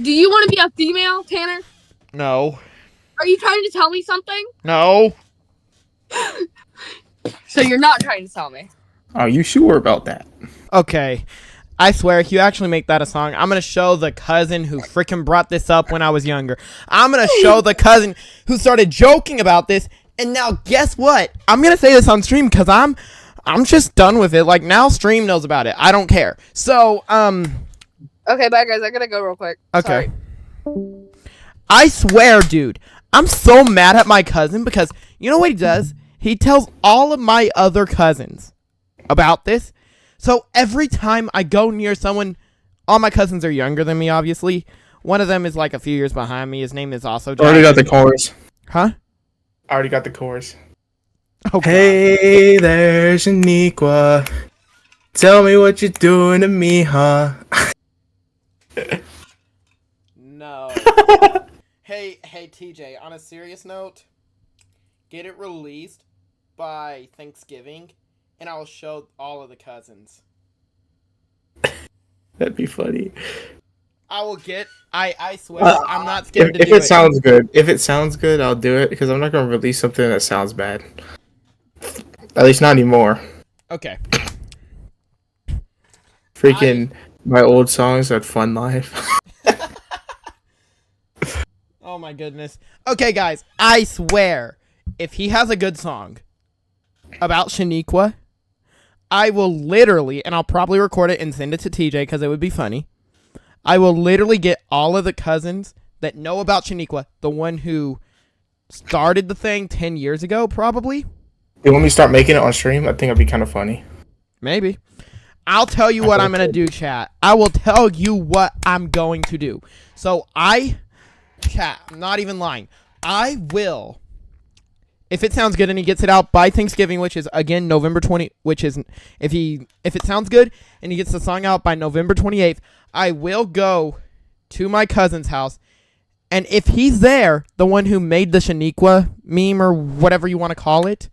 Do you want to be a female, Tanner? No. Are you trying to tell me something? No. So you're not trying to tell me. Are you sure about that? Okay. I swear, if you actually make that a song, I'm going to show the cousin who freaking brought this up when I was younger. I'm going to show the cousin who started joking about this. And now, guess what? I'm going to say this on stream because I'm just done with it. Like, now stream knows about it. I don't care. So, Okay, bye, guys. I got to go real quick. Okay. Sorry. I swear, dude. I'm so mad at my cousin because you know what he does? He tells all of my other cousins about this. So every time I go near someone, all my cousins are younger than me, obviously. One of them is like a few years behind me. His name is also Jackson. Already got the chorus. Huh? I already got the chorus. Oh, hey there, Shaniqua. Tell me what you're doing to me, huh? No. Hey, TJ, on a serious note, get it released by Thanksgiving, and I'll show all of the cousins. That'd be funny. I will get. I swear, I'm not scared to do If it sounds good, I'll do it because I'm not gonna release something that sounds bad. At least not anymore. Okay. Freaking my old songs at Fun Life. Oh my goodness. Okay, guys, I swear, if he has a good song about Shaniqua, I will literally, and I'll probably record it and send it to TJ because it would be funny. I will literally get all of the cousins that know about Shaniqua, the one who started the thing 10 years ago, probably. You want me to start making it on stream? I think it'd be kind of funny. Maybe. I'll tell you what I'm going to do, chat. I will tell you what I'm going to do. So chat, I'm not even lying. I will, if it sounds good and he gets it out by Thanksgiving, which is, again, November 20, which is, if it sounds good and he gets the song out by November 28th, I will go to my cousin's house. And if he's there, the one who made the Shaniqua meme or whatever you want to call it,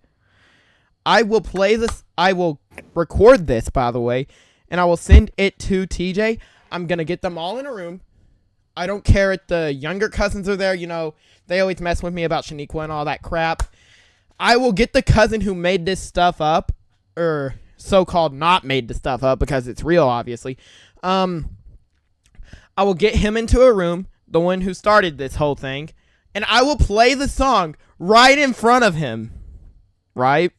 I will play this. I will record this, by the way, and I will send it to TJ. I'm going to get them all in a room. I don't care if the younger cousins are there. You know, they always mess with me about Shaniqua and all that crap. I will get the cousin who made this stuff up, or so-called not made the stuff up because it's real, obviously. I will get him into a room, the one who started this whole thing, and I will play the song right in front of him, right?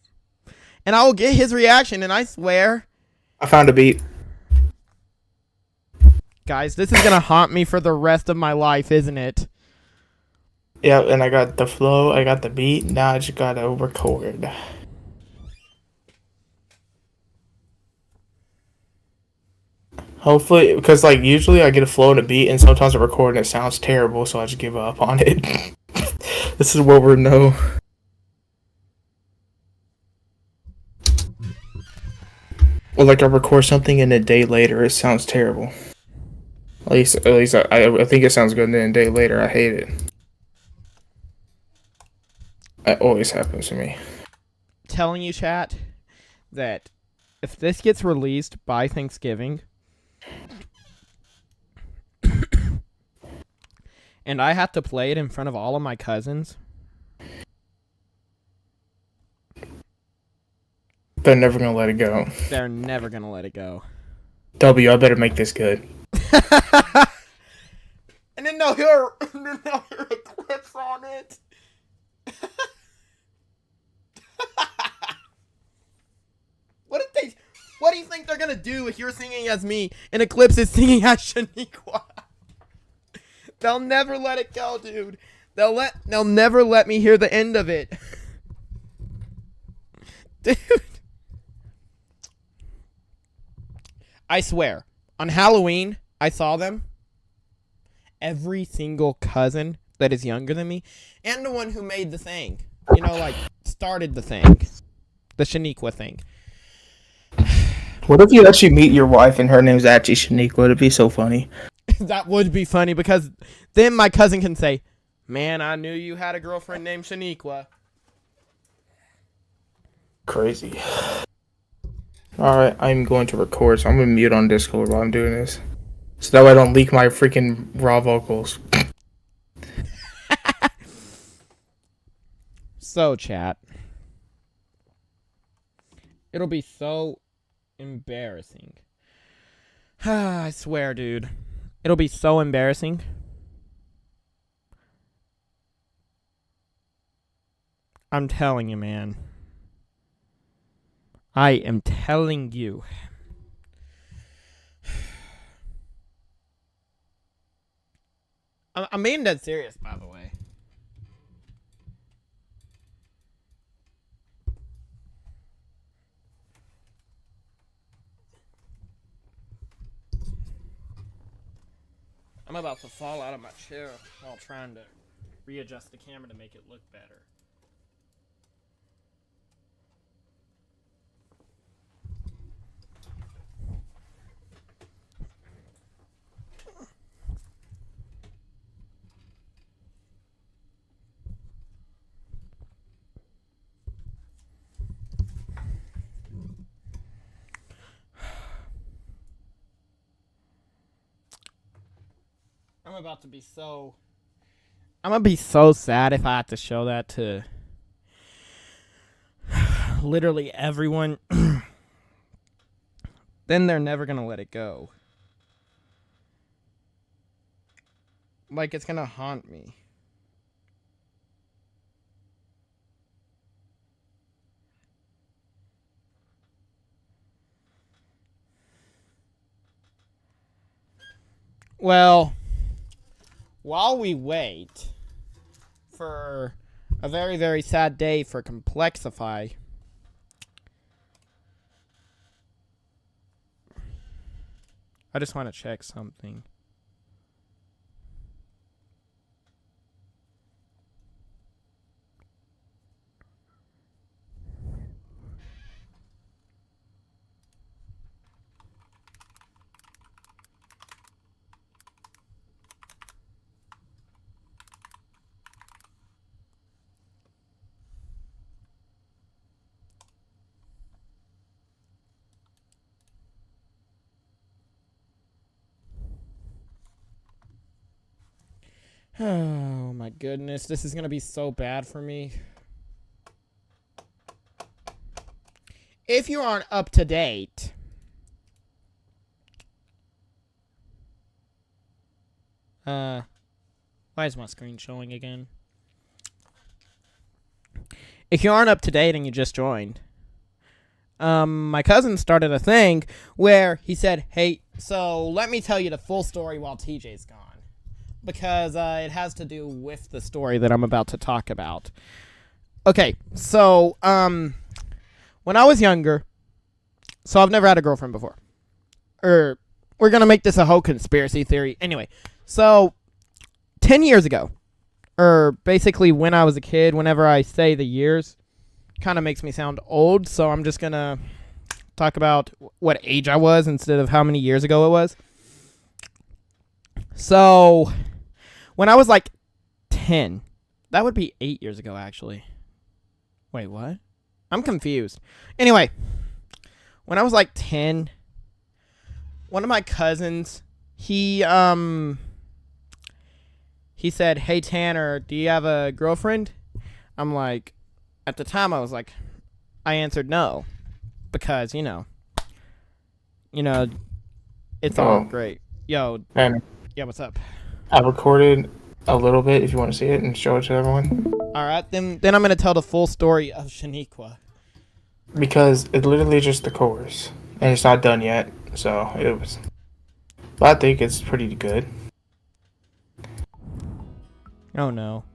And I will get his reaction, and I swear... I found a beat. Guys, this is going to haunt me for the rest of my life, isn't it? Yeah, and I got the flow, I got the beat, now I just gotta record. Hopefully, because like usually I get a flow and a beat, and sometimes I record and it sounds terrible, so I just give up on it. This is what we're no. Or like I record something and a day later it sounds terrible. At least I think it sounds good, and then a day later I hate it. That always happens to me. Telling you, chat, that if this gets released by Thanksgiving, and I have to play it in front of all of my cousins, they're never gonna let it go. They're never gonna let it go. W, I better make this good. And then they'll hear a clips on it. What do you think they're gonna do if you're singing as me and Eclipse is singing as Shaniqua? They'll never let it go, dude. They'll never let me hear the end of it. Dude. I swear, on Halloween, I saw them. Every single cousin that is younger than me, and the one who made the thing. You know, like, started the thing. The Shaniqua thing. What if you actually meet your wife and her name's actually Shaniqua? It'd be so funny. That would be funny, because then my cousin can say, man, I knew you had a girlfriend named Shaniqua. Crazy. Alright, I'm going to record, so I'm going to mute on Discord while I'm doing this. So that way I don't leak my freaking raw vocals. So, chat. It'll be so embarrassing. I swear, dude. It'll be so embarrassing. I'm telling you, man. I am telling you. I'm being dead serious, by the way. I'm about to fall out of my chair while trying to readjust the camera to make it look better. I'm gonna be so sad if I have to show that to literally everyone. Then they're never gonna let it go. Like, it's gonna haunt me. Well, while we wait for A very, very sad day for Complexify. I just want to check something. Oh my goodness, this is gonna be so bad for me. If you aren't up to date, why is my screen showing again? If you aren't up to date and you just joined, my cousin started a thing where he said, hey, so let me tell you the full story while TJ's gone. Because it has to do with the story that I'm about to talk about. Okay, so when I was younger, so I've never had a girlfriend before. We're going to make this a whole conspiracy theory. Anyway, so 10 years ago, or basically when I was a kid, whenever I say the years, kind of makes me sound old, so I'm just going to talk about what age I was instead of how many years ago it was. So, when I was like 10, that would be 8 years ago, actually. Wait, what? I'm confused. Anyway, when I was like 10, one of my cousins, he said, hey, Tanner, do you have a girlfriend? I'm like, at the time, I answered no. Because, you know, it's all great. Yo, Man, yeah, what's up? I recorded a little bit if you want to see it and show it to everyone. Alright, then I'm going to tell the full story of Shaniqua. Because it's literally just the chorus. And it's not done yet, so it was... But I think it's pretty good. Oh, no.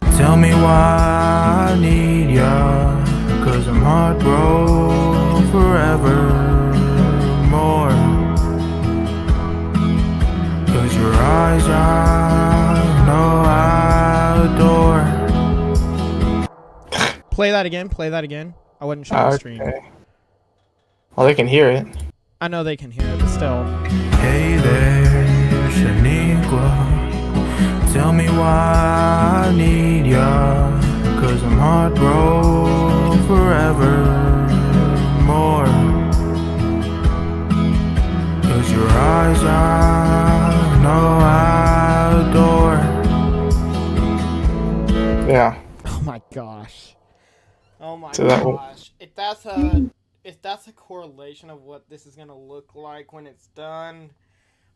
Tell me why I need ya, 'cause I'm heartbroken forevermore. 'Cause your eyes I know I adore. Play that again. I wouldn't show the stream. Well, they can hear it. I know they can hear it, but still. Hey there, Shaniqua. Tell me why I need ya, 'cause I'm heartbroken forevermore. 'Cause your eyes I know I adore. Yeah. Oh my gosh. Oh my So that gosh. If that's a correlation of what this is gonna look like when it's done,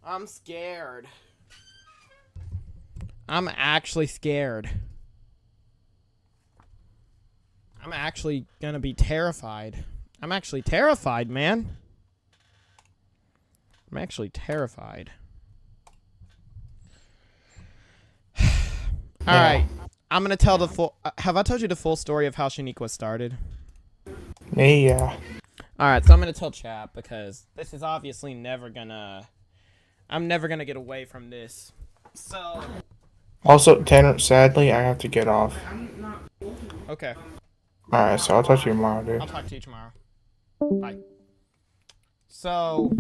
I'm scared. I'm actually scared. I'm actually gonna be terrified. I'm actually terrified, man. I'm actually terrified. Alright. I'm gonna tell the full... have I told you the full story of how Shaniqua started? Yeah. Alright, so I'm gonna tell chat because this is obviously never gonna... I'm never gonna get away from this. So... Also, Tanner, sadly, I have to get off. Okay. Alright, so I'll talk to you tomorrow, dude. I'll talk to you tomorrow. Bye. So...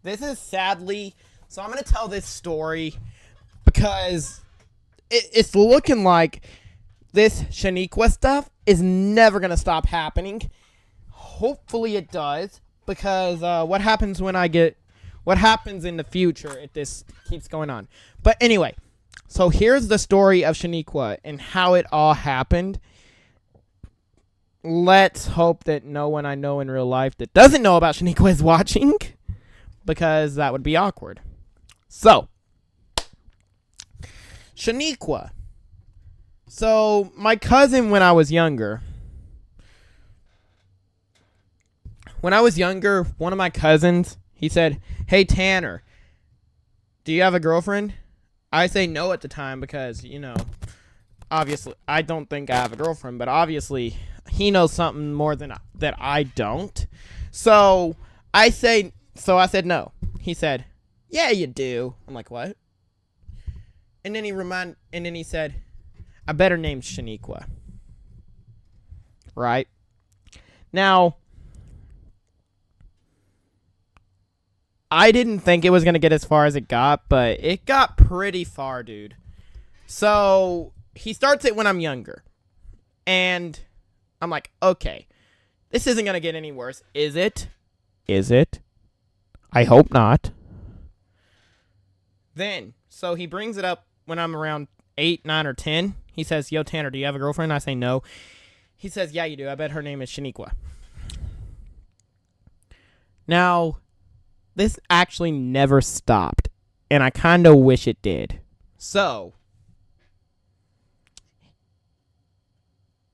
this is sadly... So I'm going to tell this story because it's looking like this Shaniqua stuff is never going to stop happening. Hopefully it does because what happens in the future if this keeps going on. But anyway, so here's the story of Shaniqua and how it all happened. Let's hope that no one I know in real life that doesn't know about Shaniqua is watching because that would be awkward. So, Shaniqua. So, my cousin when I was younger, when I was younger, one of my cousins, he said, "Hey, Tanner, do you have a girlfriend?" I say no at the time because, you know, obviously, I don't think I have a girlfriend, but obviously, he knows something more than that I don't. So I said no. He said, "Yeah, you do." I'm like, "What?" And then he said, "I bet her name's Shaniqua." Right? Now, I didn't think it was going to get as far as it got, but it got pretty far, dude. So, he starts it when I'm younger. And I'm like, okay, this isn't going to get any worse, is it? Is it? I hope not. Then, so he brings it up when I'm around 8, 9, or 10. He says, "Yo, Tanner, do you have a girlfriend?" I say no. He says, "Yeah, you do. I bet her name is Shaniqua." Now, this actually never stopped, and I kind of wish it did. So,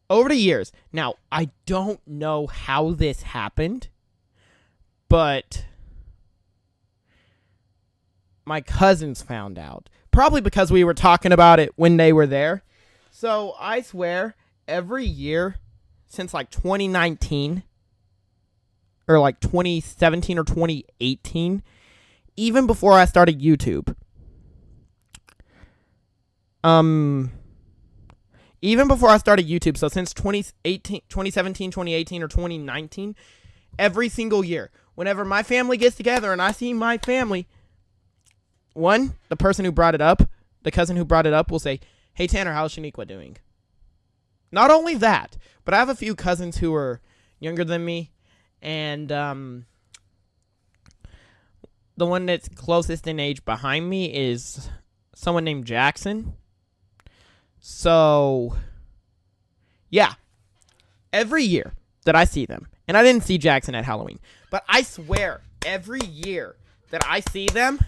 over the years, now, I don't know how this happened, but my cousins found out. Probably because we were talking about it when they were there. So, I swear, every year since like 2019, or like 2017 or 2018, even before I started YouTube, so since 2017, 2018, or 2019, every single year, whenever my family gets together and I see my family, the person who brought it up, the cousin who brought it up, will say, "Hey, Tanner, how's Shaniqua doing?" Not only that, but I have a few cousins who are younger than me, and the one that's closest in age behind me is someone named Jackson. So, yeah, every year that I see them, and I didn't see Jackson at Halloween, but I swear, every year that I see them,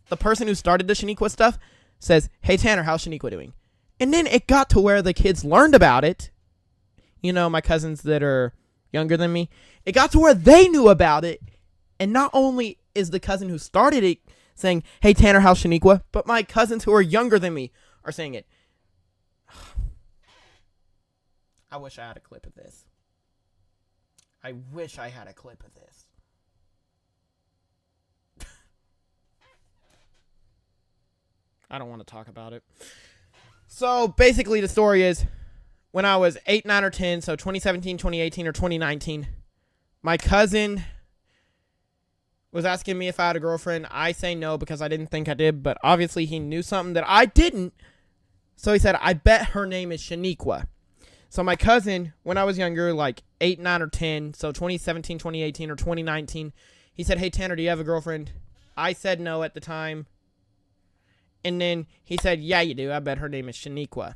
the person who started the Shaniqua stuff says, "Hey, Tanner, how's Shaniqua doing?" And then it got to where the kids learned about it. You know, my cousins that are younger than me. It got to where they knew about it. And not only is the cousin who started it saying, "Hey, Tanner, how's Shaniqua?" but my cousins who are younger than me are saying it. I wish I had a clip of this. I wish I had a clip of this. I don't want to talk about it. So, basically, the story is, when I was 8, 9, or 10, so 2017, 2018, or 2019, my cousin was asking me if I had a girlfriend. I say no because I didn't think I did, but obviously he knew something that I didn't. So he said, "I bet her name is Shaniqua." So my cousin, when I was younger, like 8, 9, or 10, so 2017, 2018, or 2019, he said, "Hey, Tanner, do you have a girlfriend?" I said no at the time. And then he said, "Yeah, you do. I bet her name is Shaniqua."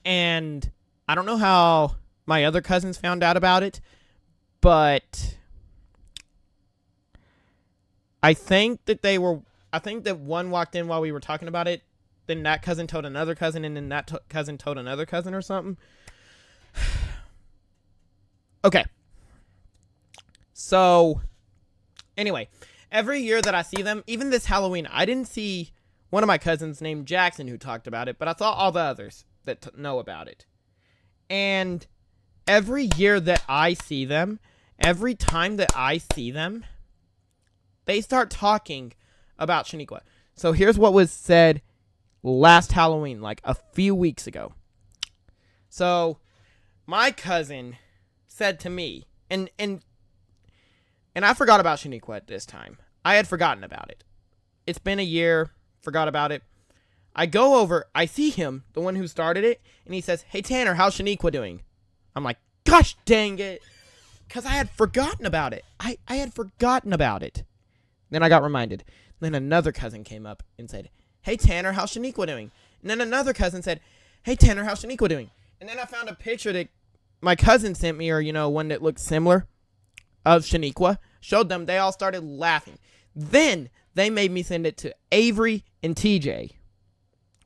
And I don't know how my other cousins found out about it, but I think that one walked in while we were talking about it. Then that cousin told another cousin, and then that cousin told another cousin or something. Okay. So, anyway, every year that I see them, even this Halloween, I didn't see one of my cousins named Jackson who talked about it, but I saw all the others that know about it. And every year that I see them, every time that I see them, they start talking about Shaniqua. So here's what was said last Halloween, like a few weeks ago. So my cousin said to me, and I forgot about Shaniqua at this time. I had forgotten about it. It's been a year, forgot about it. I go over, I see him, the one who started it, and he says, "Hey, Tanner, how's Shaniqua doing?" I'm like, gosh dang it. Because I had forgotten about it. I had forgotten about it. Then I got reminded. Then another cousin came up and said, "Hey, Tanner, how's Shaniqua doing?" And then another cousin said, "Hey, Tanner, how's Shaniqua doing?" And then I found a picture that my cousin sent me, or, you know, one that looked similar, of Shaniqua. Showed them. They all started laughing. Then they made me send it to Avery and TJ,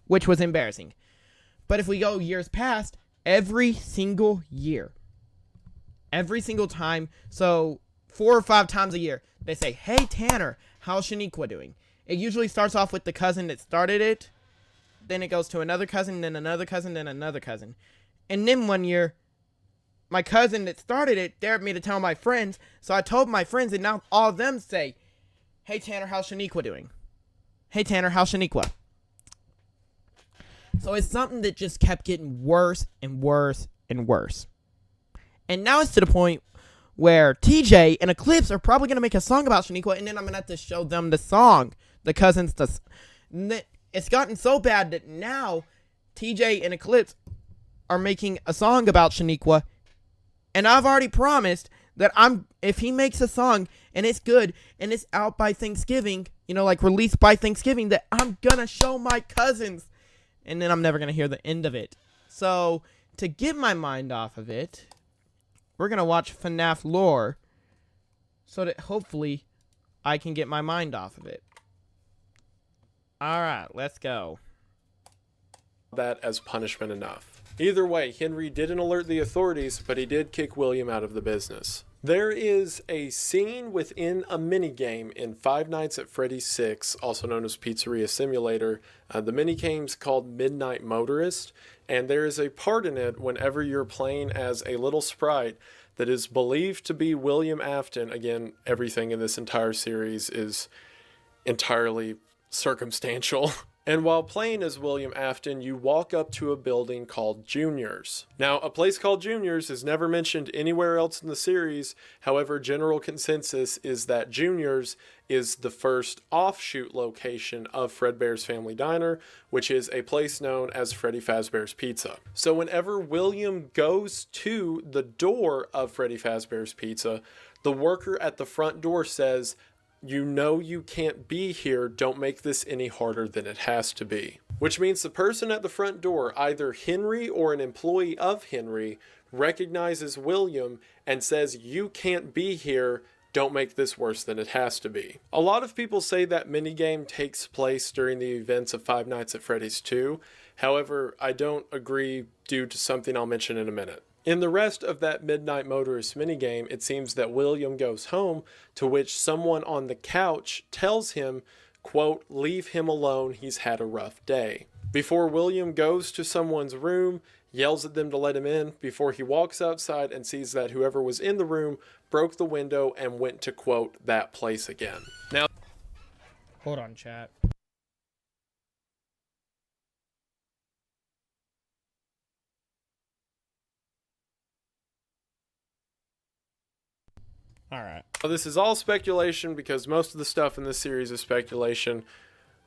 which was embarrassing. But if we go years past, every single year, Every single time. So 4 or 5 times a year, they say, "Hey Tanner, how's Shaniqua doing?" It usually starts off with the cousin that started it. Then it goes to another cousin, then another cousin, then another cousin. And then one year, my cousin that started it dared me to tell my friends. So I told my friends, and now all of them say, "Hey Tanner, how's Shaniqua doing? Hey Tanner, how's Shaniqua?" So it's something that just kept getting worse and worse and worse. And now it's to the point where TJ and Eclipse are probably going to make a song about Shaniqua, and then I'm going to have to show them the song. The cousins. It's gotten so bad that now TJ and Eclipse are making a song about Shaniqua, and I've already promised that if he makes a song and it's good and it's out by Thanksgiving, like released by Thanksgiving, that I'm going to show my cousins. And then I'm never going to hear the end of it. So, to get my mind off of it, we're going to watch FNAF lore so that hopefully I can get my mind off of it. Alright, let's go. That as punishment enough. Either way, Henry didn't alert the authorities, but he did kick William out of the business. There is a scene within a minigame in Five Nights at Freddy's 6, also known as Pizzeria Simulator. The minigame's called Midnight Motorist, and there is a part in it whenever you're playing as a little sprite that is believed to be William Afton. Again, everything in this entire series is entirely circumstantial. And while playing as William Afton, you walk up to a building called Junior's. Now, a place called Junior's is never mentioned anywhere else in the series. However, general consensus is that Junior's is the first offshoot location of Fredbear's Family Diner, which is a place known as Freddy Fazbear's Pizza. So whenever William goes to the door of Freddy Fazbear's Pizza, the worker at the front door says, "You know you can't be here, don't make this any harder than it has to be." Which means the person at the front door, either Henry or an employee of Henry, recognizes William and says, "You can't be here, don't make this worse than it has to be." A lot of people say that minigame takes place during the events of Five Nights at Freddy's 2. However, I don't agree due to something I'll mention in a minute. In the rest of that Midnight Motorist minigame, it seems that William goes home, to which someone on the couch tells him, quote, "Leave him alone, he's had a rough day." Before William goes to someone's room, yells at them to let him in, before he walks outside and sees that whoever was in the room broke the window and went to, quote, "that place again." Now, hold on, chat. Alright. This is all speculation because most of the stuff in this series is speculation.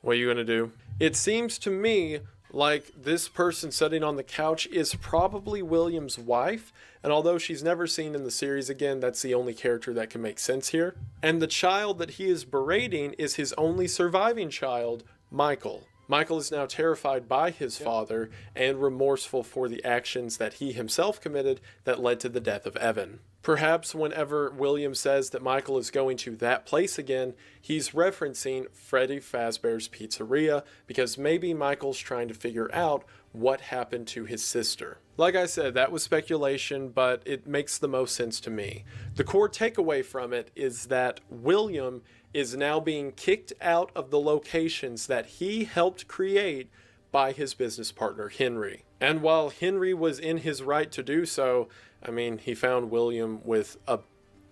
What are you going to do? It seems to me like this person sitting on the couch is probably William's wife, and although she's never seen in the series again, that's the only character that can make sense here. And the child that he is berating is his only surviving child, Michael. Michael is now terrified by his father and remorseful for the actions that he himself committed that led to the death of Evan. Perhaps whenever William says that Michael is going to that place again, he's referencing Freddy Fazbear's Pizzeria, because maybe Michael's trying to figure out what happened to his sister. Like I said, that was speculation, but it makes the most sense to me. The core takeaway from it is that William is now being kicked out of the locations that he helped create by his business partner, Henry. And while Henry was in his right to do so, I mean, he found William with a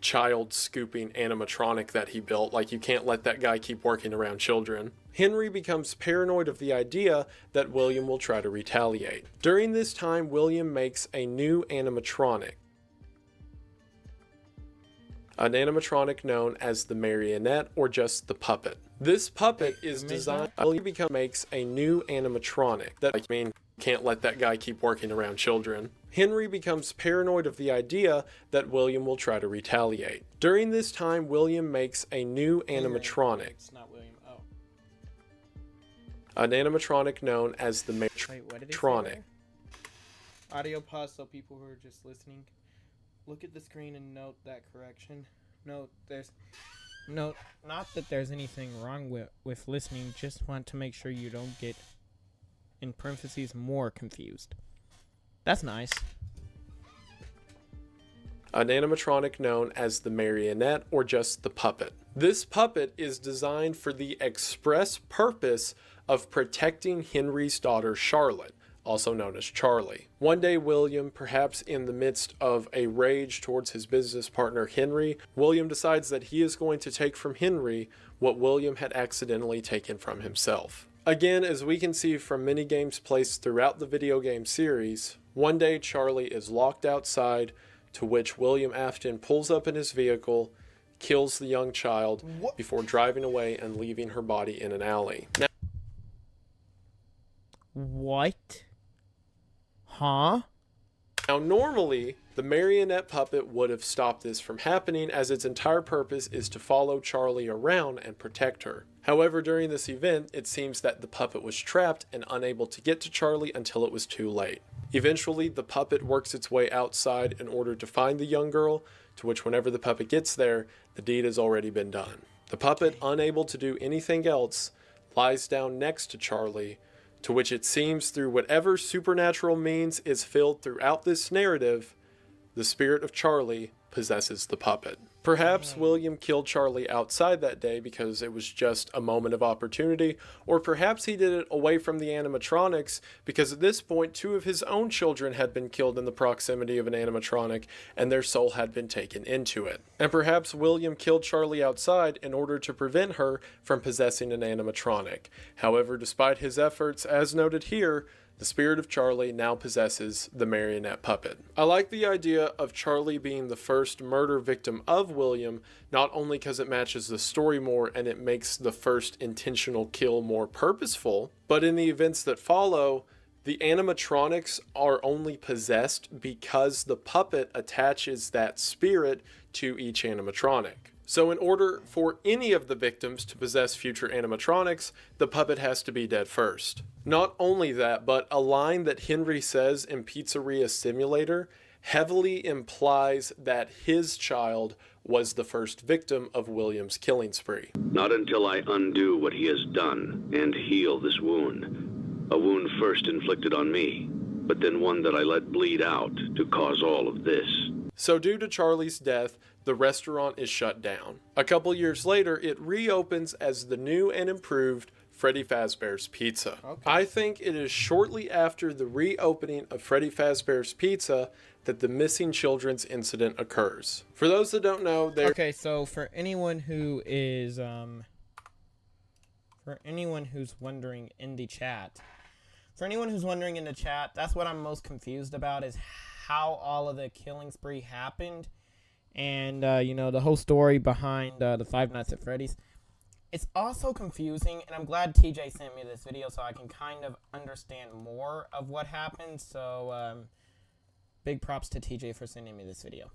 child scooping animatronic that he built. Like, you can't let that guy keep working around children. Henry becomes paranoid of the idea that William will try to retaliate. During this time, William makes a new animatronic. An animatronic known as the Marionette, or just the Puppet. This puppet is designed. William makes a new animatronic that, I mean, can't let that guy keep working around children. Henry becomes paranoid of the idea that William will try to retaliate. During this time, William makes a new animatronic. It's not William. Oh. An animatronic known as the Marionette. Audio pause so people who are just listening, look at the screen and note that correction. Not that there's anything wrong with listening, just want to make sure you don't get, in parentheses, more confused. That's nice. an animatronic known as the marionette or just the puppet. This puppet is designed for the express purpose of protecting Henry's daughter Charlotte, also known as Charlie. One day, William, perhaps in the midst of a rage towards his business partner Henry, William decides that he is going to take from Henry what William had accidentally taken from himself. Again, as we can see from many games placed throughout the video game series, one day Charlie is locked outside, to which William Afton pulls up in his vehicle, kills the young child before driving away and leaving her body in an alley. What? Huh? Now, normally, the marionette puppet would have stopped this from happening, as its entire purpose is to follow Charlie around and protect her. However, during this event, it seems that the puppet was trapped and unable to get to Charlie until it was too late. Eventually, the puppet works its way outside in order to find the young girl, to which whenever the puppet gets there, the deed has already been done. The puppet, unable to do anything else, lies down next to Charlie, to which it seems through whatever supernatural means is filled throughout this narrative, the spirit of Charlie possesses the puppet. Perhaps William killed Charlie outside that day because it was just a moment of opportunity, or perhaps he did it away from the animatronics because at this point 2 of his own children had been killed in the proximity of an animatronic and their soul had been taken into it. And perhaps William killed Charlie outside in order to prevent her from possessing an animatronic. However, despite his efforts, as noted here, the spirit of Charlie now possesses the marionette puppet. I like the idea of Charlie being the first murder victim of William, not only because it matches the story more and it makes the first intentional kill more purposeful, but in the events that follow, the animatronics are only possessed because the puppet attaches that spirit to each animatronic. So in order for any of the victims to possess future animatronics, the puppet has to be dead first. Not only that, but a line that Henry says in Pizzeria Simulator heavily implies that his child was the first victim of William's killing spree. Not until I undo what he has done and heal this wound. A wound first inflicted on me, but then one that I let bleed out to cause all of this. So due to Charlie's death, the restaurant is shut down. A couple years later, it reopens as the new and improved Freddy Fazbear's Pizza. Okay. I think it is shortly after the reopening of Freddy Fazbear's Pizza that the missing children's incident occurs. For those that don't know, okay, so for anyone who is wondering in the chat, that's what I'm most confused about, is how all of the killing spree happened, and the whole story behind the Five Nights at Freddy's. It's also confusing, and I'm glad TJ sent me this video so I can kind of understand more of what happened. So big props to TJ for sending me this video.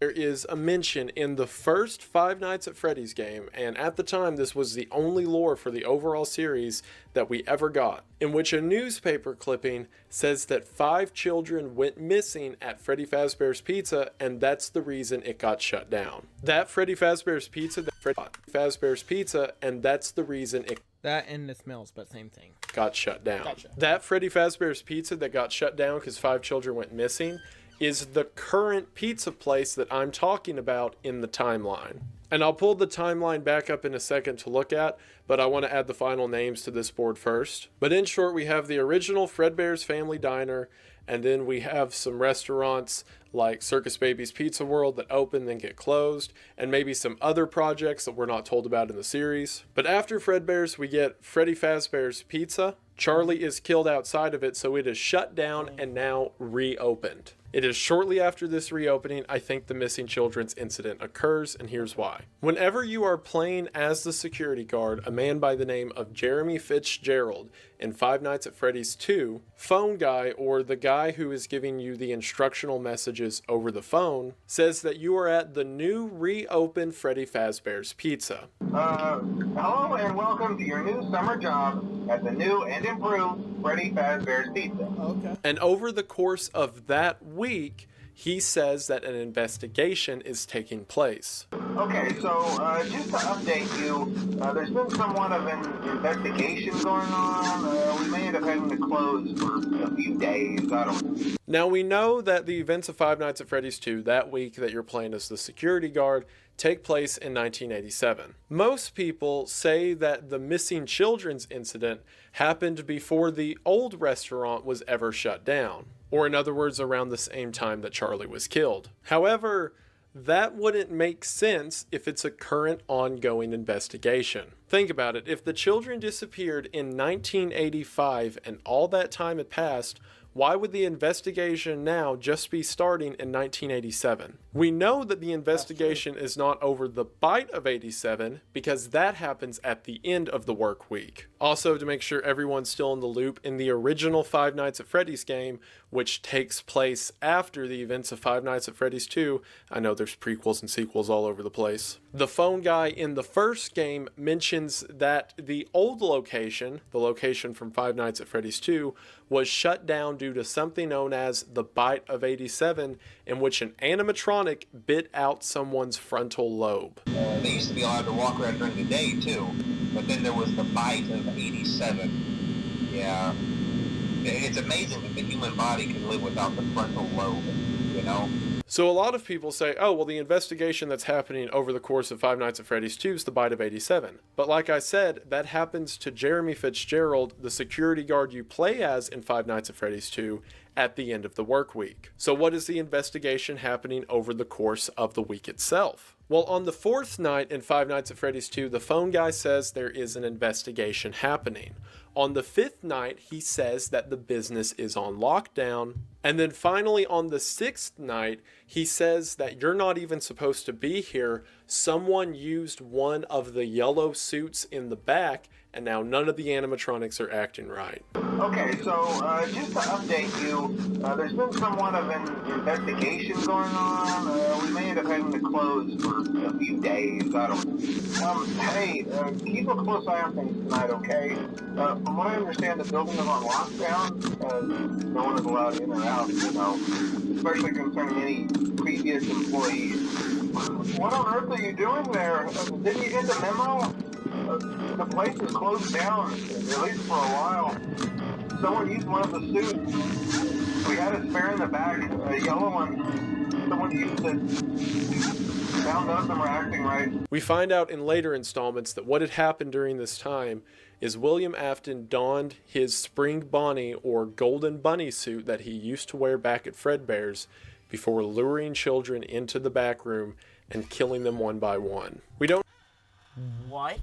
There is a mention in the first Five Nights at Freddy's game, and at the time this was the only lore for the overall series that we ever got, in which a newspaper clipping says that 5 children went missing at Freddy Fazbear's Pizza, and that's the reason it got shut down. That Freddy Fazbear's Pizza, and that's the reason it... That and the smells, but same thing. Got shut down. Gotcha. That Freddy Fazbear's Pizza that got shut down because 5 children went missing is the current pizza place that I'm talking about in the timeline. And I'll pull the timeline back up in a second to look at, but I want to add the final names to this board first. But in short, we have the original Fredbear's Family Diner, and then we have some restaurants like Circus Baby's Pizza World that open then get closed, and maybe some other projects that we're not told about in the series. But after Fredbear's, we get Freddy Fazbear's Pizza. Charlie is killed outside of it, so it is shut down and now reopened. It is shortly after this reopening, I think the missing children's incident occurs, and here's why. Whenever you are playing as the security guard, a man by the name of Jeremy Fitzgerald in Five Nights at Freddy's 2, phone guy, or the guy who is giving you the instructional messages over the phone, says that you are at the new reopened Freddy Fazbear's Pizza. Hello and welcome to your new summer job at the new and improved Freddy Fazbear's Pizza. Okay. And over the course of that week, he says that an investigation is taking place. Okay, so just to update you, there's been somewhat of an investigation going on. We may end up having to close for a few days. I don't know. Now, we know that the events of Five Nights at Freddy's 2, that week that you're playing as the security guard, take place in 1987. Most people say that the missing children's incident happened before the old restaurant was ever shut down, or in other words, around the same time that Charlie was killed. However, that wouldn't make sense if it's a current ongoing investigation. Think about it. If the children disappeared in 1985 and all that time had passed, why would the investigation now just be starting in 1987? We know that the investigation is not over the bite of 87 because that happens at the end of the work week. Also, to make sure everyone's still in the loop, in the original Five Nights at Freddy's game, which takes place after the events of Five Nights at Freddy's 2, I know there's prequels and sequels all over the place. The phone guy in the first game mentions that the old location, the location from Five Nights at Freddy's 2, was shut down due to something known as the Bite of 87, in which an animatronic bit out someone's frontal lobe. They used to be allowed to walk around during the day, too. But then there was the Bite of 87. Yeah. It's amazing that the human body can live without the frontal lobe, you know? So a lot of people say, oh, well, the investigation that's happening over the course of Five Nights at Freddy's 2 is the Bite of 87. But like I said, that happens to Jeremy Fitzgerald, the security guard you play as in Five Nights at Freddy's 2, at the end of the work week. So what is the investigation happening over the course of the week itself? Well, on the fourth night in Five Nights at Freddy's 2, the phone guy says there is an investigation happening. On the fifth night, he says that the business is on lockdown. And then finally, on the sixth night, he says that you're not even supposed to be here. Someone used one of the yellow suits in the back, and now none of the animatronics are acting right. Okay, so just to update you, there's been somewhat of an investigation going on. We may end up having to close for a few days. I don't know. Hey, keep a close eye on things tonight, okay? From what I understand, the building is on lockdown. No one is allowed in or out, you know, especially concerning any previous employees. What on earth are you doing there? Didn't you get the memo? The place is closed down, at least for a while. Someone used one of the suits. We had a spare in the back, a yellow one. Someone used it. Now none of them are acting right. We find out in later installments that what had happened during this time is William Afton donned his Spring Bonnie or Golden Bunny suit that he used to wear back at Fredbear's before luring children into the back room and killing them one by one. We don't... What?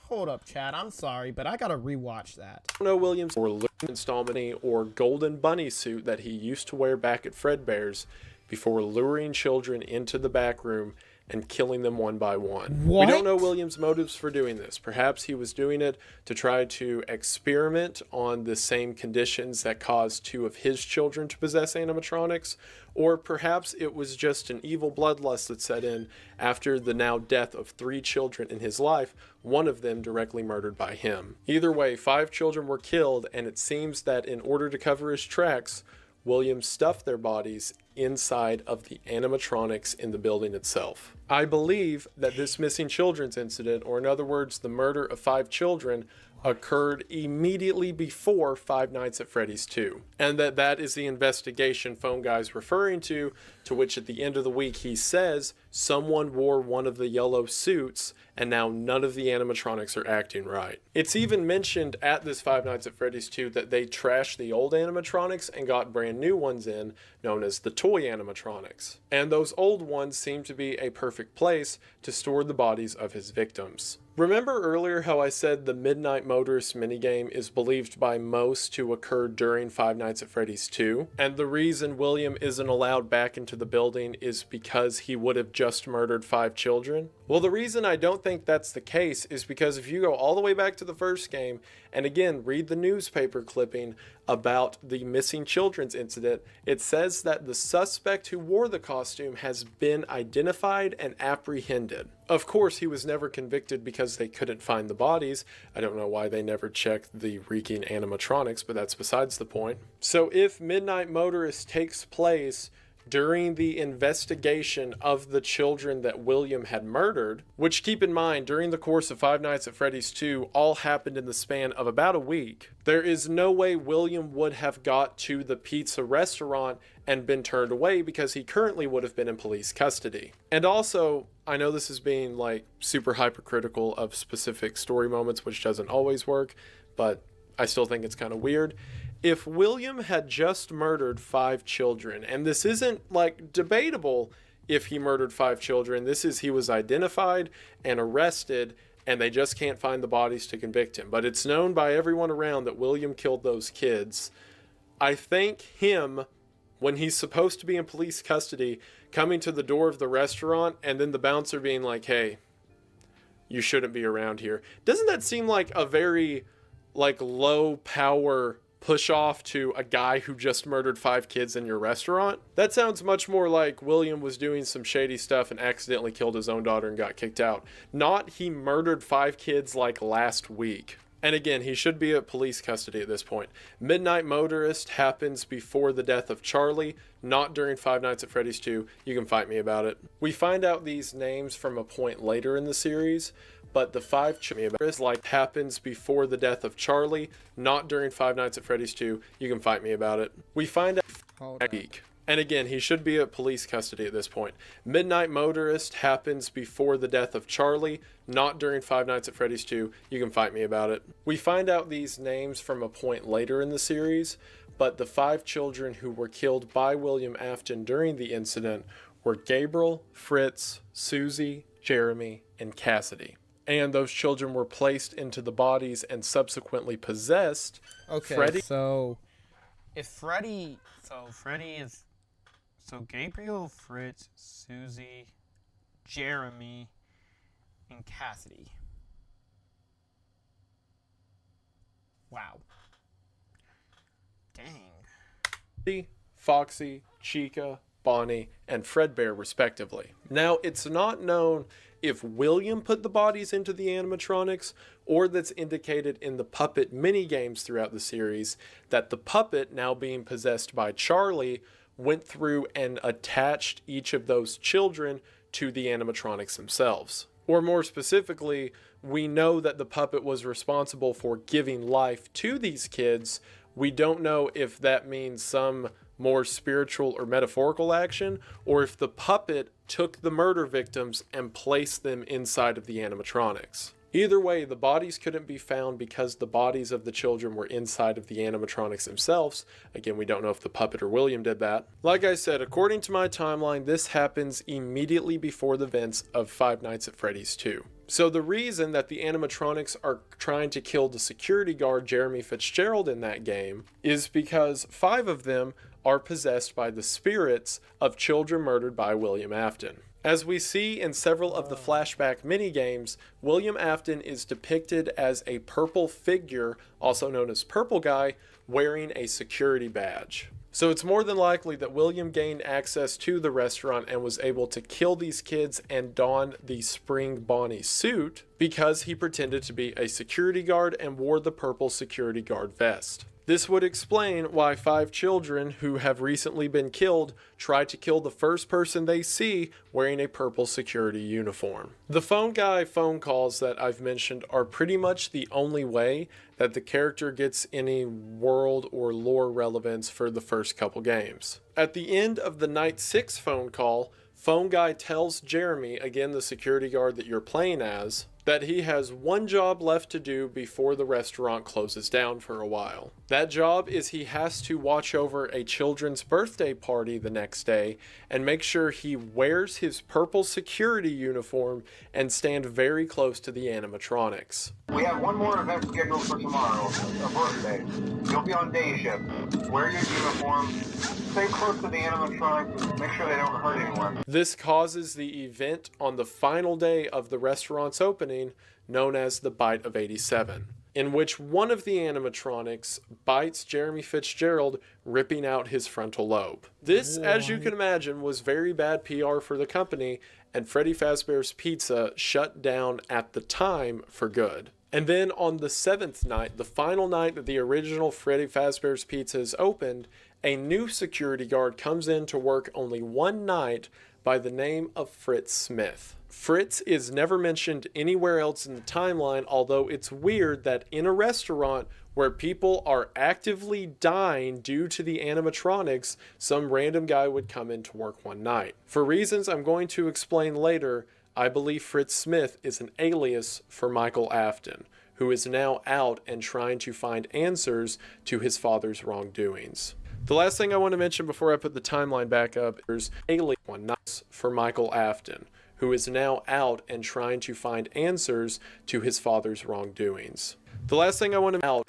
Hold up, Chad. I'm sorry, but I gotta rewatch that. No Williams or installment or Golden Bunny suit that he used to wear back at Fredbear's before luring children into the back room and killing them one by one. What? We don't know Williams' motives for doing this. Perhaps he was doing it to try to experiment on the same conditions that caused two of his children to possess animatronics, or perhaps it was just an evil bloodlust that set in after the now death of 3 children in his life, one of them directly murdered by him. Either way, 5 children were killed, and it seems that in order to cover his tracks, Williams stuffed their bodies inside of the animatronics in the building itself. I believe that this missing children's incident, or in other words, the murder of 5 children, occurred immediately before Five Nights at Freddy's 2. And that is the investigation Phone Guy's referring to which at the end of the week he says someone wore one of the yellow suits and now none of the animatronics are acting right. It's even mentioned at this Five Nights at Freddy's 2 that they trashed the old animatronics and got brand new ones in, known as the toy animatronics. And those old ones seem to be a perfect place to store the bodies of his victims. Remember earlier how I said the Midnight Motorist minigame is believed by most to occur during Five Nights at Freddy's 2? And the reason William isn't allowed back into into the building is because he would have just murdered 5 children? Well, the reason I don't think that's the case is because if you go all the way back to the first game, and again, read the newspaper clipping about the missing children's incident, it says that the suspect who wore the costume has been identified and apprehended. Of course, he was never convicted because they couldn't find the bodies. I don't know why they never checked the reeking animatronics, but that's besides the point. So if Midnight Motorist takes place during the investigation of the children that William had murdered, which, keep in mind, during the course of Five Nights at Freddy's 2 all happened in the span of about a week, there is no way William would have got to the pizza restaurant and been turned away because he currently would have been in police custody. And also, I know this is being like super hypercritical of specific story moments, which doesn't always work, but I still think it's kind of weird. If William had just murdered 5 children, and this isn't like debatable if he murdered 5 children, this is he was identified and arrested and they just can't find the bodies to convict him. But it's known by everyone around that William killed those kids. I think him, when he's supposed to be in police custody, coming to the door of the restaurant and then the bouncer being like, hey, you shouldn't be around here. Doesn't that seem like a very like low power push off to a guy who just murdered 5 kids in your restaurant? That sounds much more like William was doing some shady stuff and accidentally killed his own daughter and got kicked out. Not he murdered 5 kids like last week. And again, he should be at police custody at this point. Midnight Motorist happens before the death of Charlie, not during Five Nights at Freddy's 2. You can fight me about it. We find out these names from a point later in the series, but the 5 children like happens before the death of Charlie, not during Five Nights at Freddy's 2. You can fight me about it. We find out week. And again, he should be at police custody at this point. Midnight Motorist happens before the death of Charlie, not during Five Nights at Freddy's 2. You can fight me about it. We find out these names from a point later in the series, but the 5 children who were killed by William Afton during the incident were Gabriel, Fritz, Susie, Jeremy, and Cassidy. And those children were placed into the bodies and subsequently possessed. Okay, Freddy. So Gabriel, Fritz, Susie, Jeremy, and Cassidy. Wow. Dang. Foxy, Chica, Bonnie, and Fredbear respectively. Now, it's not known if William put the bodies into the animatronics, or that's indicated in the puppet minigames throughout the series, that the puppet, now being possessed by Charlie, went through and attached each of those children to the animatronics themselves. Or more specifically, we know that the puppet was responsible for giving life to these kids. We don't know if that means some more spiritual or metaphorical action, or if the puppet took the murder victims and placed them inside of the animatronics. Either way, the bodies couldn't be found because the bodies of the children were inside of the animatronics themselves. Again, we don't know if the puppet or William did that. Like I said, according to my timeline, this happens immediately before the events of Five Nights at Freddy's 2. So the reason that the animatronics are trying to kill the security guard Jeremy Fitzgerald in that game is because 5 of them are possessed by the spirits of children murdered by William Afton. As we see in several of the flashback minigames, William Afton is depicted as a purple figure, also known as Purple Guy, wearing a security badge. So it's more than likely that William gained access to the restaurant and was able to kill these kids and don the Spring Bonnie suit because he pretended to be a security guard and wore the purple security guard vest. This would explain why 5 children who have recently been killed try to kill the first person they see wearing a purple security uniform. The phone guy phone calls that I've mentioned are pretty much the only way that the character gets any world or lore relevance for the first couple games. At the end of the Night 6 phone call, phone guy tells Jeremy, again the security guard that you're playing as, that he has one job left to do before the restaurant closes down for a while. That job is he has to watch over a children's birthday party the next day and make sure he wears his purple security uniform and stand very close to the animatronics. We have one more event scheduled for tomorrow, a birthday. You'll be on day shift. Wear your uniform. stay close to the animatronics and make sure they don't hurt anyone. This causes the event on the final day of the restaurant's opening, known as the Bite of 87, in which one of the animatronics bites Jeremy Fitzgerald, ripping out his frontal lobe. This, as you can imagine, was very bad PR for the company, and Freddy Fazbear's Pizza shut down at the time for good. And then on the 7th night, the final night that the original Freddy Fazbear's Pizza is opened, a new security guard comes in to work only one night by the name of Fritz Smith. Fritz is never mentioned anywhere else in the timeline, although it's weird that in a restaurant where people are actively dying due to the animatronics, some random guy would come in to work one night. For reasons I'm going to explain later, I believe Fritz Smith is an alias for Michael Afton, who is now out and trying to find answers to his father's wrongdoings. The last thing I want to mention before I put the timeline back up is alias one night for Michael Afton, who is now out and trying to find answers to his father's wrongdoings. The last thing I want to out,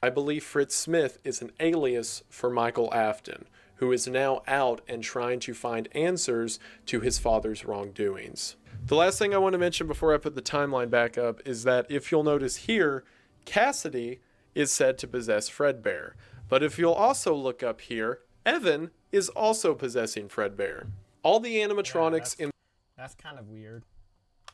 I believe Fritz Smith is an alias for Michael Afton, who is now out and trying to find answers to his father's wrongdoings. The last thing I want to mention before I put the timeline back up is that if you'll notice here, Cassidy is said to possess Fredbear. But if you'll also look up here, Evan is also possessing Fredbear. All the animatronics in That's kind of weird.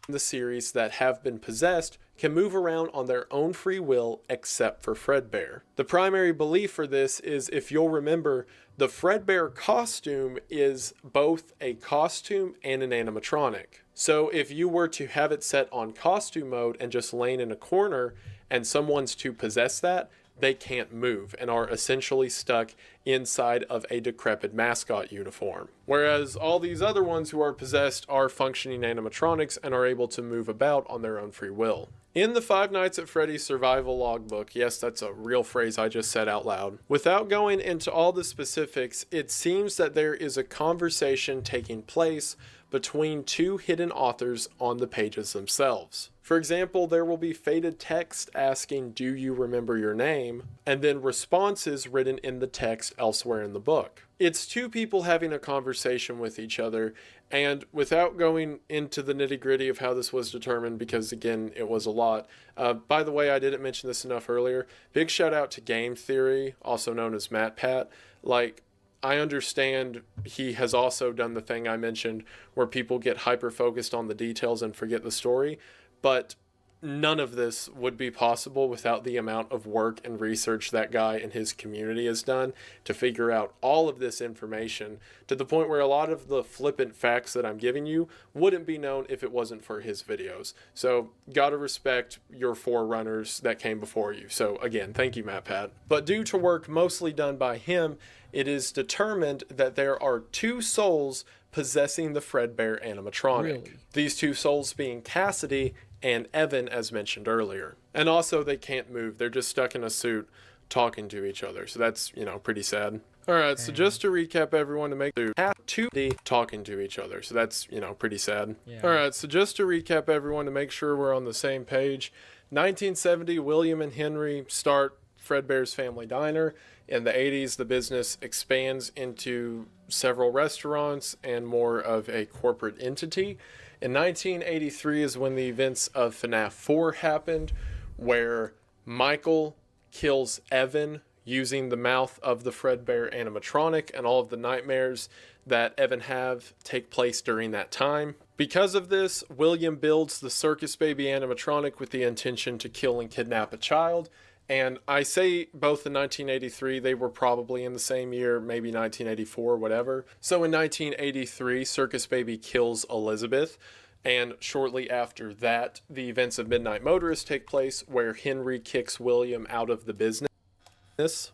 the series that have been possessed can move around on their own free will except for Fredbear. The primary belief for this is, if you'll remember, the Fredbear costume is both a costume and an animatronic. So if you were to have it set on costume mode and just laying in a corner and someone's to possess that, they can't move and are essentially stuck inside of a decrepit mascot uniform. Whereas all these other ones who are possessed are functioning animatronics and are able to move about on their own free will. In the Five Nights at Freddy's survival logbook, yes, that's a real phrase I just said out loud. Without going into all the specifics, it seems that there is a conversation taking place between two hidden authors on the pages themselves. For example, there will be faded text asking, "Do you remember your name?" and then responses written in the text elsewhere in the book. It's two people having a conversation with each other, and without going into the nitty-gritty of how this was determined, because again, it was a lot. By the way, I didn't mention this enough earlier. Big shout out to Game Theory, also known as MatPat. I understand he has also done the thing I mentioned where people get hyper-focused on the details and forget the story, but none of this would be possible without the amount of work and research that guy and his community has done to figure out all of this information, to the point where a lot of the flippant facts that I'm giving you wouldn't be known if it wasn't for his videos. So gotta respect your forerunners that came before you. So again, thank you, MatPat. But due to work mostly done by him, it is determined that there are two souls possessing the Fredbear animatronic. Really? These two souls being Cassidy and Evan, as mentioned earlier. And also, they can't move. They're just stuck in a suit talking to each other. So that's, pretty sad. Alright, so just to recap everyone, to make talking to each other. So that's, pretty sad. Yeah. Alright, so just to recap everyone, to make sure we're on the same page. 1970, William and Henry start Fredbear's Family Diner. In the 80s, the business expands into several restaurants and more of a corporate entity. In 1983 is when the events of FNAF 4 happened, where Michael kills Evan using the mouth of the Fredbear animatronic, and all of the nightmares that Evan have take place during that time. Because of this, William builds the Circus Baby animatronic with the intention to kill and kidnap a child. And I say both in 1983, they were probably in the same year, maybe 1984, whatever. So in 1983, Circus Baby kills Elizabeth. And shortly after that, the events of Midnight Motorist take place, where Henry kicks William out of the business. This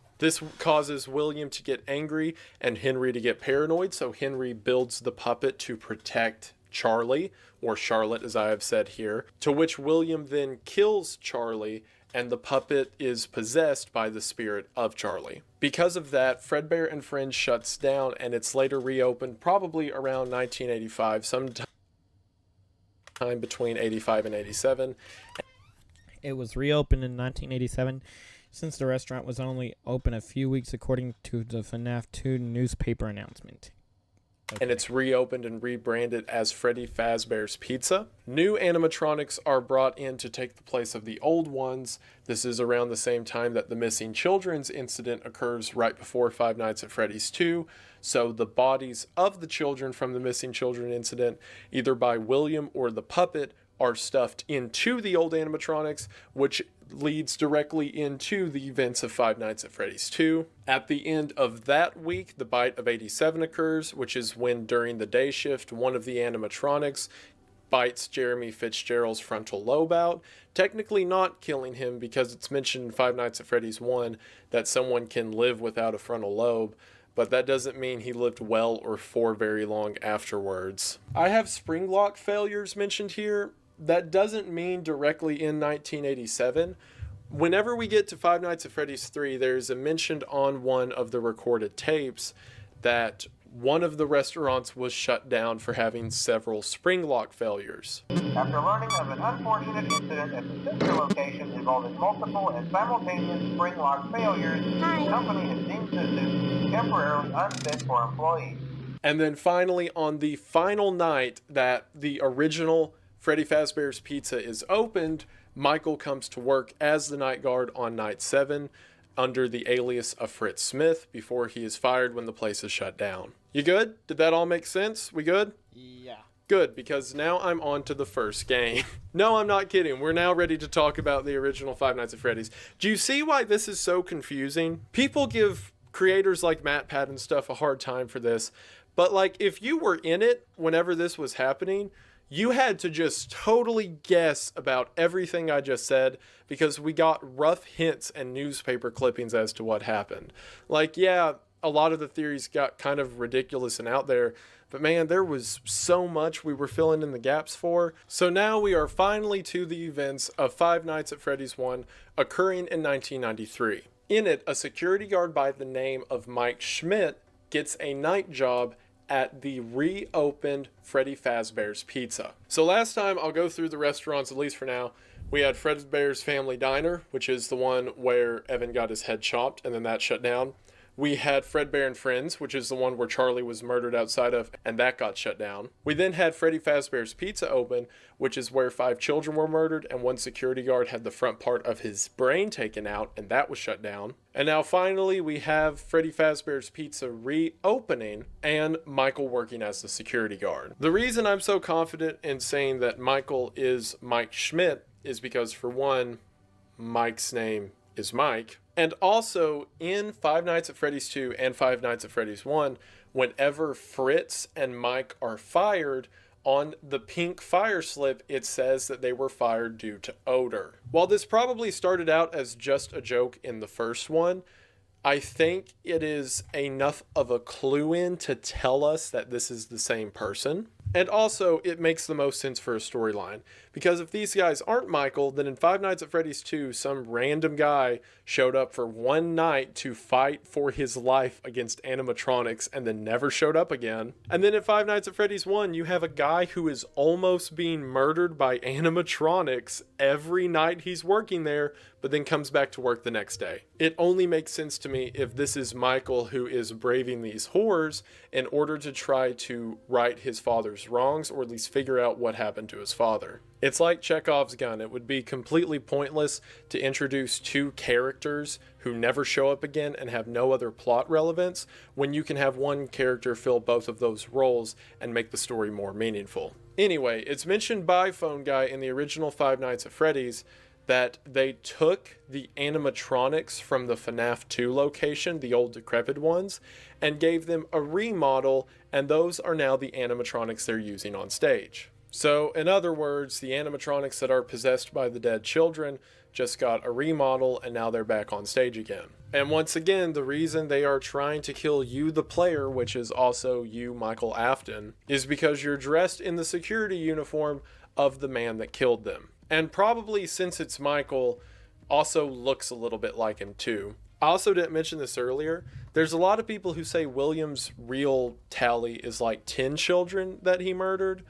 causes William to get angry and Henry to get paranoid. So Henry builds the puppet to protect Charlie, or Charlotte as I have said here, to which William then kills Charlie, and the puppet is possessed by the spirit of Charlie. Because of that, Fredbear and Friends shuts down, and it's later reopened probably around 1985, sometime between 85 and 87. It was reopened in 1987. since the restaurant was only open a few weeks according to the FNAF 2 newspaper announcement. And it's reopened and rebranded as Freddy Fazbear's Pizza. New animatronics are brought in to take the place of the old ones. This is around the same time that the missing children's incident occurs right before Five Nights at Freddy's 2. So the bodies of the children from the missing children incident, either by William or the puppet, are stuffed into the old animatronics, which leads directly into the events of Five Nights at Freddy's 2. At the end of that week, the Bite of 87 occurs, which is when during the day shift, one of the animatronics bites Jeremy Fitzgerald's frontal lobe out, technically not killing him because it's mentioned in Five Nights at Freddy's 1 that someone can live without a frontal lobe, but that doesn't mean he lived well or for very long afterwards. I have spring lock failures mentioned here. That doesn't mean directly in 1987. Whenever we get to Five Nights at Freddy's 3, there's a mention on one of the recorded tapes that one of the restaurants was shut down for having several spring lock failures. After learning of an unfortunate incident at the sister location involving multiple and simultaneous spring lock failures, the company has deemed systems temporarily unfit for employees. And then finally, on the final night that the original Freddy Fazbear's Pizza is opened, Michael comes to work as the night guard on night 7 under the alias of Fritz Smith before he is fired when the place is shut down. You good? Did that all make sense? We good? Yeah. Good, because now I'm on to the first game. No, I'm not kidding. We're now ready to talk about the original Five Nights at Freddy's. Do you see why this is so confusing? People give creators like MatPat and stuff a hard time for this, but like if you were in it whenever this was happening, you had to just totally guess about everything I just said because we got rough hints and newspaper clippings as to what happened. Like, yeah, a lot of the theories got kind of ridiculous and out there, but man, there was so much we were filling in the gaps for. So now we are finally to the events of Five Nights at Freddy's 1 occurring in 1993. In it, a security guard by the name of Mike Schmidt gets a night job at the reopened Freddy Fazbear's Pizza. So last time, I'll go through the restaurants, at least for now. We had Fredbear's Family Diner, which is the one where Evan got his head chopped and then that shut down. We had Fredbear and Friends, which is the one where Charlie was murdered outside of, and that got shut down. We then had Freddy Fazbear's Pizza open, which is where 5 children were murdered, and one security guard had the front part of his brain taken out, and that was shut down. And now finally, we have Freddy Fazbear's Pizza reopening, and Michael working as the security guard. The reason I'm so confident in saying that Michael is Mike Schmidt is because, for one, Mike's name is Mike. And also, in Five Nights at Freddy's 2 and Five Nights at Freddy's 1, whenever Fritz and Mike are fired, on the pink fire slip, it says that they were fired due to odor. While this probably started out as just a joke in the first one, I think it is enough of a clue in to tell us that this is the same person. And also, it makes the most sense for a storyline. Because if these guys aren't Michael, then in Five Nights at Freddy's 2, some random guy showed up for one night to fight for his life against animatronics and then never showed up again. And then in Five Nights at Freddy's 1, you have a guy who is almost being murdered by animatronics every night he's working there, but then comes back to work the next day. It only makes sense to me if this is Michael who is braving these horrors in order to try to right his father's wrongs, or at least figure out what happened to his father. It's like Chekhov's gun. It would be completely pointless to introduce 2 characters who never show up again and have no other plot relevance when you can have one character fill both of those roles and make the story more meaningful. Anyway, it's mentioned by Phone Guy in the original Five Nights at Freddy's that they took the animatronics from the FNAF 2 location, the old decrepit ones, and gave them a remodel, and those are now the animatronics they're using on stage. So, in other words, the animatronics that are possessed by the dead children just got a remodel, and now they're back on stage again. And once again, the reason they are trying to kill you, the player, which is also you, Michael Afton, is because you're dressed in the security uniform of the man that killed them. And probably, since it's Michael, also looks a little bit like him too. I also didn't mention this earlier. There's a lot of people who say William's real tally is like 10 children that he murdered.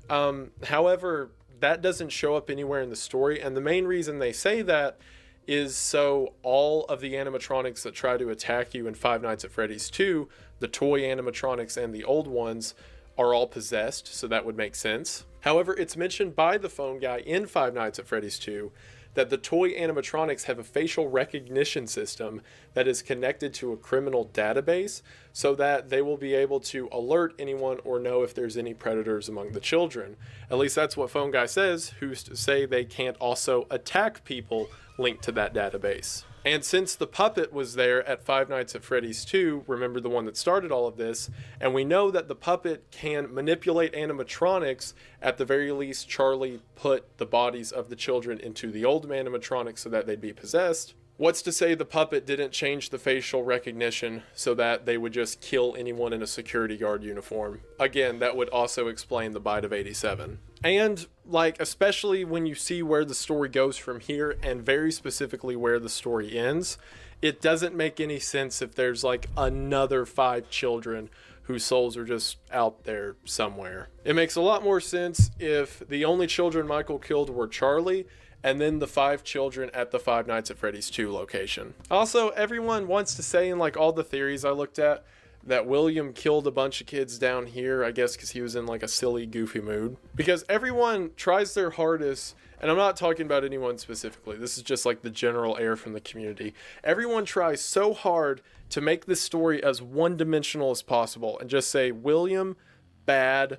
However, that doesn't show up anywhere in the story. And the main reason they say that is so all of the animatronics that try to attack you in Five Nights at Freddy's 2, the toy animatronics and the old ones, are all possessed, so that would make sense. However, it's mentioned by the phone guy in Five Nights at Freddy's 2 that the toy animatronics have a facial recognition system that is connected to a criminal database so that they will be able to alert anyone or know if there's any predators among the children. At least that's what phone guy says, who's to say they can't also attack people linked to that database. And since the puppet was there at Five Nights at Freddy's 2, remember the one that started all of this, and we know that the puppet can manipulate animatronics, at the very least Charlie put the bodies of the children into the old animatronics so that they'd be possessed. What's to say the puppet didn't change the facial recognition so that they would just kill anyone in a security guard uniform? Again, that would also explain the bite of 87. And, like, especially when you see where the story goes from here, and very specifically where the story ends, it doesn't make any sense if there's, like, another 5 children whose souls are just out there somewhere. It makes a lot more sense if the only children Michael killed were Charlie, and then the 5 children at the Five Nights at Freddy's 2 location. Also, everyone wants to say in, like, all the theories I looked at, that William killed a bunch of kids down here, I guess because he was in like a silly, goofy mood. Because everyone tries their hardest, and I'm not talking about anyone specifically, this is just like the general air from the community. Everyone tries so hard to make this story as one-dimensional as possible and just say, William, bad,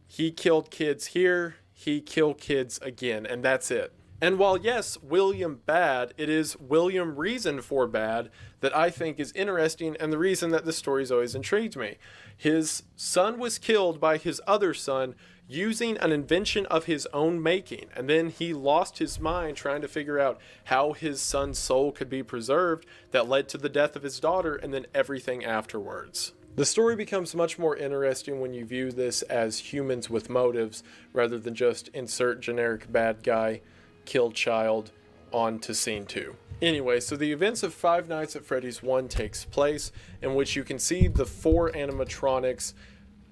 he killed kids here, he killed kids again, and that's it. And while yes, William bad, it is William reason for bad that I think is interesting, and the reason that this story's always intrigued me. His son was killed by his other son using an invention of his own making, and then he lost his mind trying to figure out how his son's soul could be preserved that led to the death of his daughter and then everything afterwards. The story becomes much more interesting when you view this as humans with motives rather than just insert generic bad guy, killed child, on to scene 2. Anyway, so the events of Five Nights at Freddy's 1 takes place, in which you can see the 4 animatronics,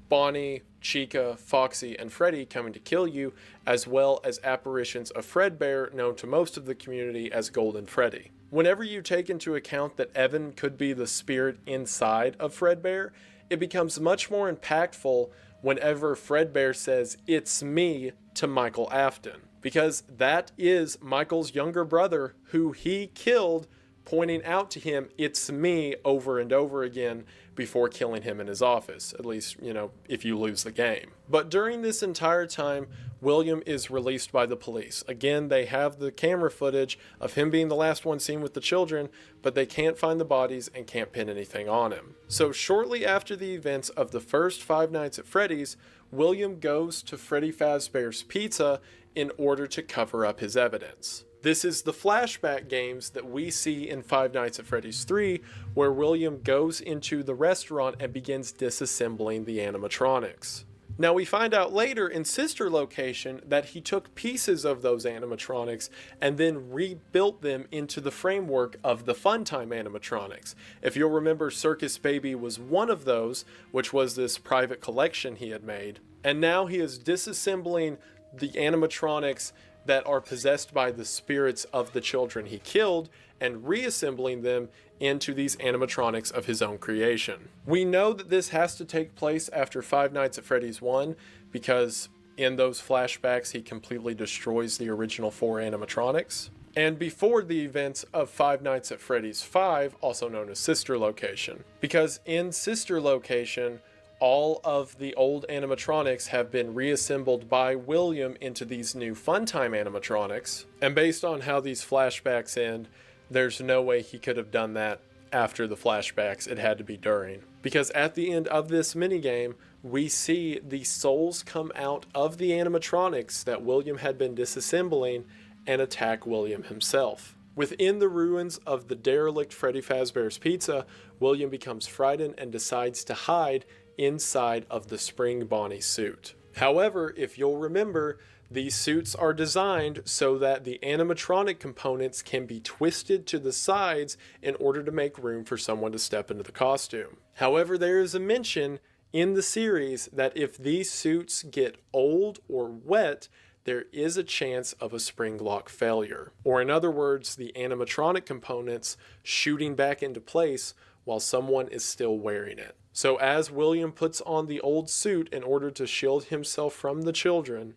Bonnie, Chica, Foxy, and Freddy coming to kill you, as well as apparitions of Fredbear, known to most of the community as Golden Freddy. Whenever you take into account that Evan could be the spirit inside of Fredbear, it becomes much more impactful whenever Fredbear says, "It's me," to Michael Afton. Because that is Michael's younger brother who he killed, pointing out to him, "It's me," over and over again before killing him in his office. At least, you know, if you lose the game. But during this entire time, William is released by the police. Again, they have the camera footage of him being the last one seen with the children, but they can't find the bodies and can't pin anything on him. So shortly after the events of the first Five Nights at Freddy's, William goes to Freddy Fazbear's Pizza in order to cover up his evidence. This is the flashback games that we see in Five Nights at Freddy's 3, where William goes into the restaurant and begins disassembling the animatronics. Now we find out later in Sister Location that he took pieces of those animatronics and then rebuilt them into the framework of the Funtime animatronics. If you'll remember, Circus Baby was one of those, which was this private collection he had made. And now he is disassembling the animatronics that are possessed by the spirits of the children he killed and reassembling them into these animatronics of his own creation. We know that this has to take place after Five Nights at Freddy's 1 because in those flashbacks he completely destroys the original 4 animatronics. And before the events of Five Nights at Freddy's 5, also known as Sister Location. Because in Sister Location, all of the old animatronics have been reassembled by William into these new Funtime animatronics. And based on how these flashbacks end, there's no way he could have done that after the flashbacks. It had to be during. Because at the end of this minigame, we see the souls come out of the animatronics that William had been disassembling and attack William himself. Within the ruins of the derelict Freddy Fazbear's Pizza, William becomes frightened and decides to hide inside of the Spring Bonnie suit. However, if you'll remember, these suits are designed so that the animatronic components can be twisted to the sides in order to make room for someone to step into the costume. However, there is a mention in the series that if these suits get old or wet, there is a chance of a spring lock failure. Or in other words, the animatronic components shooting back into place while someone is still wearing it. So as William puts on the old suit in order to shield himself from the children,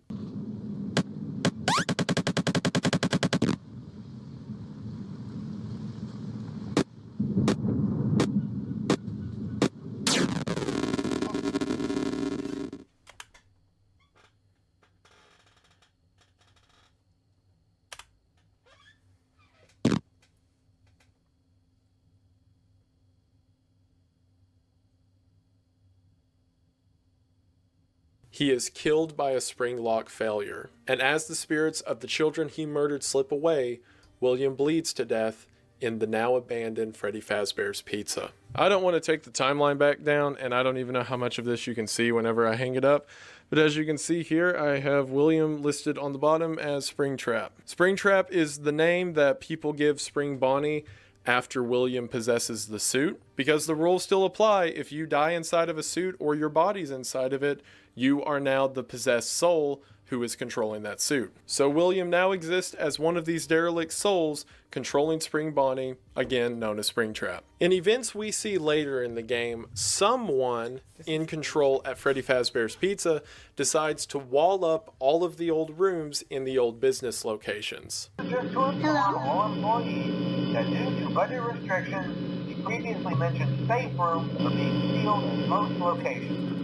he is killed by a spring lock failure. And as the spirits of the children he murdered slip away, William bleeds to death in the now abandoned Freddy Fazbear's Pizza. I don't want to take the timeline back down, and I don't even know how much of this you can see whenever I hang it up. But as you can see here, I have William listed on the bottom as Springtrap. Springtrap is the name that people give Spring Bonnie after William possesses the suit, because the rules still apply. If you die inside of a suit or your body's inside of it, you are now the possessed soul who is controlling that suit. So William now exists as one of these derelict souls controlling Spring Bonnie, again known as Springtrap. In events we see later in the game, someone in control at Freddy Fazbear's Pizza decides to wall up all of the old rooms in the old business locations. Just to inform all employees that due to budget restrictions, the previously mentioned safe rooms are being sealed in most locations.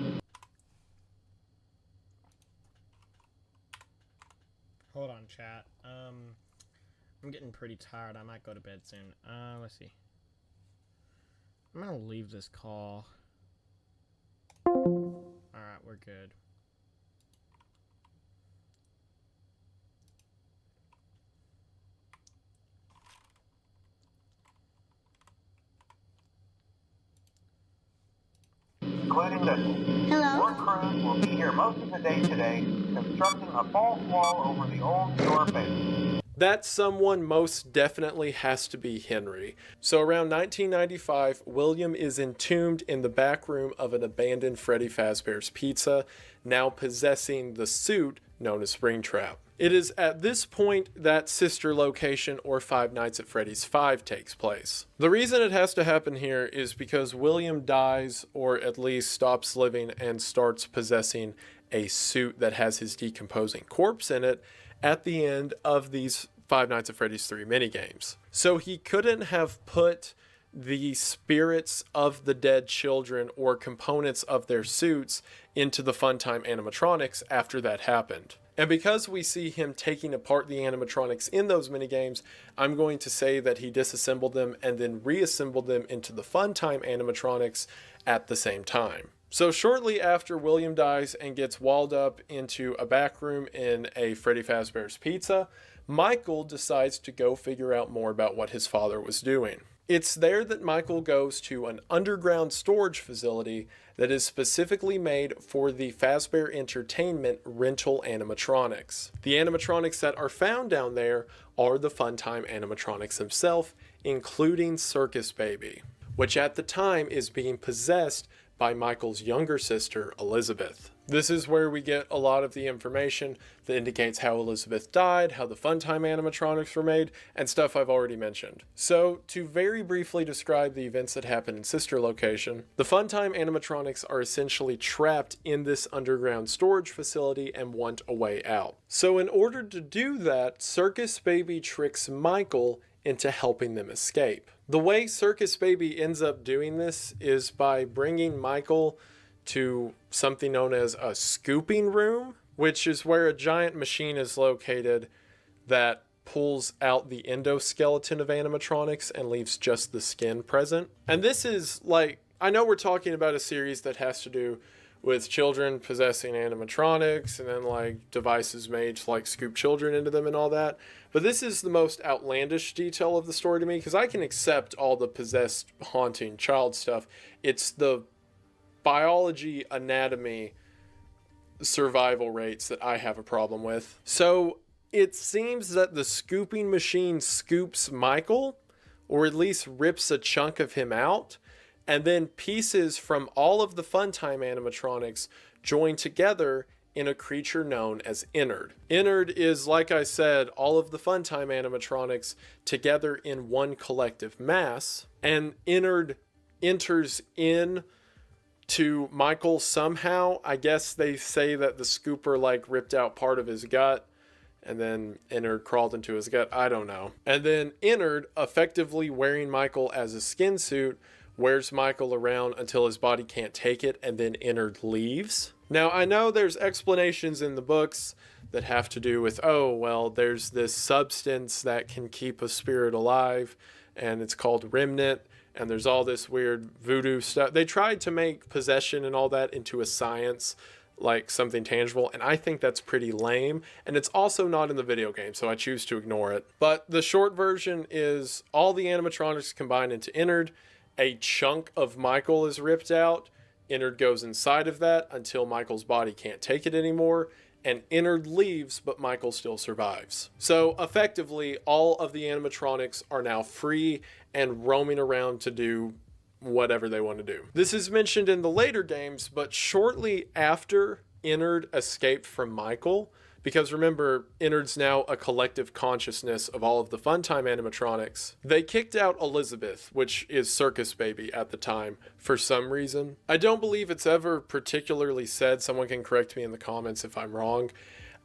Hold on, chat. I'm getting pretty tired. I might go to bed soon. Let's see. I'm gonna leave this call. Alright, we're good. Including this. Hello. Work crews will be here most of the day today, constructing a false wall over the old store base. That someone most definitely has to be Henry. So around 1995, William is entombed in the back room of an abandoned Freddy Fazbear's Pizza, now possessing the suit known as Springtrap. It is at this point that sister location, or Five Nights at Freddy's 5, takes place. The reason it has to happen here is because William dies, or at least stops living, and starts possessing a suit that has his decomposing corpse in it at the end of these Five Nights at Freddy's 3 minigames. So he couldn't have put the spirits of the dead children or components of their suits into the Funtime animatronics after that happened. And because we see him taking apart the animatronics in those minigames, I'm going to say that he disassembled them and then reassembled them into the Funtime animatronics at the same time. So shortly after William dies and gets walled up into a back room in a Freddy Fazbear's Pizza, Michael decides to go figure out more about what his father was doing. It's there that Michael goes to an underground storage facility that is specifically made for the Fazbear Entertainment rental animatronics. The animatronics that are found down there are the Funtime animatronics themselves, including Circus Baby, which at the time is being possessed by Michael's younger sister, Elizabeth. This is where we get a lot of the information that indicates how Elizabeth died, how the Funtime animatronics were made, and stuff I've already mentioned. So, to very briefly describe the events that happened in Sister Location, the Funtime animatronics are essentially trapped in this underground storage facility and want a way out. So in order to do that, Circus Baby tricks Michael into helping them escape. The way Circus Baby ends up doing this is by bringing Michael to something known as a scooping room, which is where a giant machine is located that pulls out the endoskeleton of animatronics and leaves just the skin present. And this is like, I know we're talking about a series that has to do with children possessing animatronics and then like devices made to like scoop children into them and all that. But this is the most outlandish detail of the story to me, because I can accept all the possessed, haunting child stuff. It's the biology, anatomy, survival rates that I have a problem with. So it seems that the scooping machine scoops Michael, or at least rips a chunk of him out, and then pieces from all of the Funtime animatronics join together in a creature known as Innard. Innard is, like I said, all of the Funtime animatronics together in one collective mass, and Innard enters in to Michael somehow. I guess they say that the scooper like ripped out part of his gut, and then Innard crawled into his gut. I don't know. And then Innard, effectively wearing Michael as a skin suit, wears Michael around until his body can't take it, and then Innard leaves. Now, I know there's explanations in the books that have to do with, oh, well, there's this substance that can keep a spirit alive, and it's called remnant, and there's all this weird voodoo stuff. They tried to make possession and all that into a science, like something tangible, and I think that's pretty lame, and it's also not in the video game, so I choose to ignore it. But the short version is all the animatronics combine into Innard. A chunk of Michael is ripped out. Innard goes inside of that until Michael's body can't take it anymore, and Innard leaves, but Michael still survives. So effectively, all of the animatronics are now free and roaming around to do whatever they want to do. This is mentioned in the later games, but shortly after Innard escaped from Michael, because remember, Innard's now a collective consciousness of all of the Funtime animatronics, they kicked out Elizabeth, which is Circus Baby at the time, for some reason. I don't believe it's ever particularly said. Someone can correct me in the comments if I'm wrong.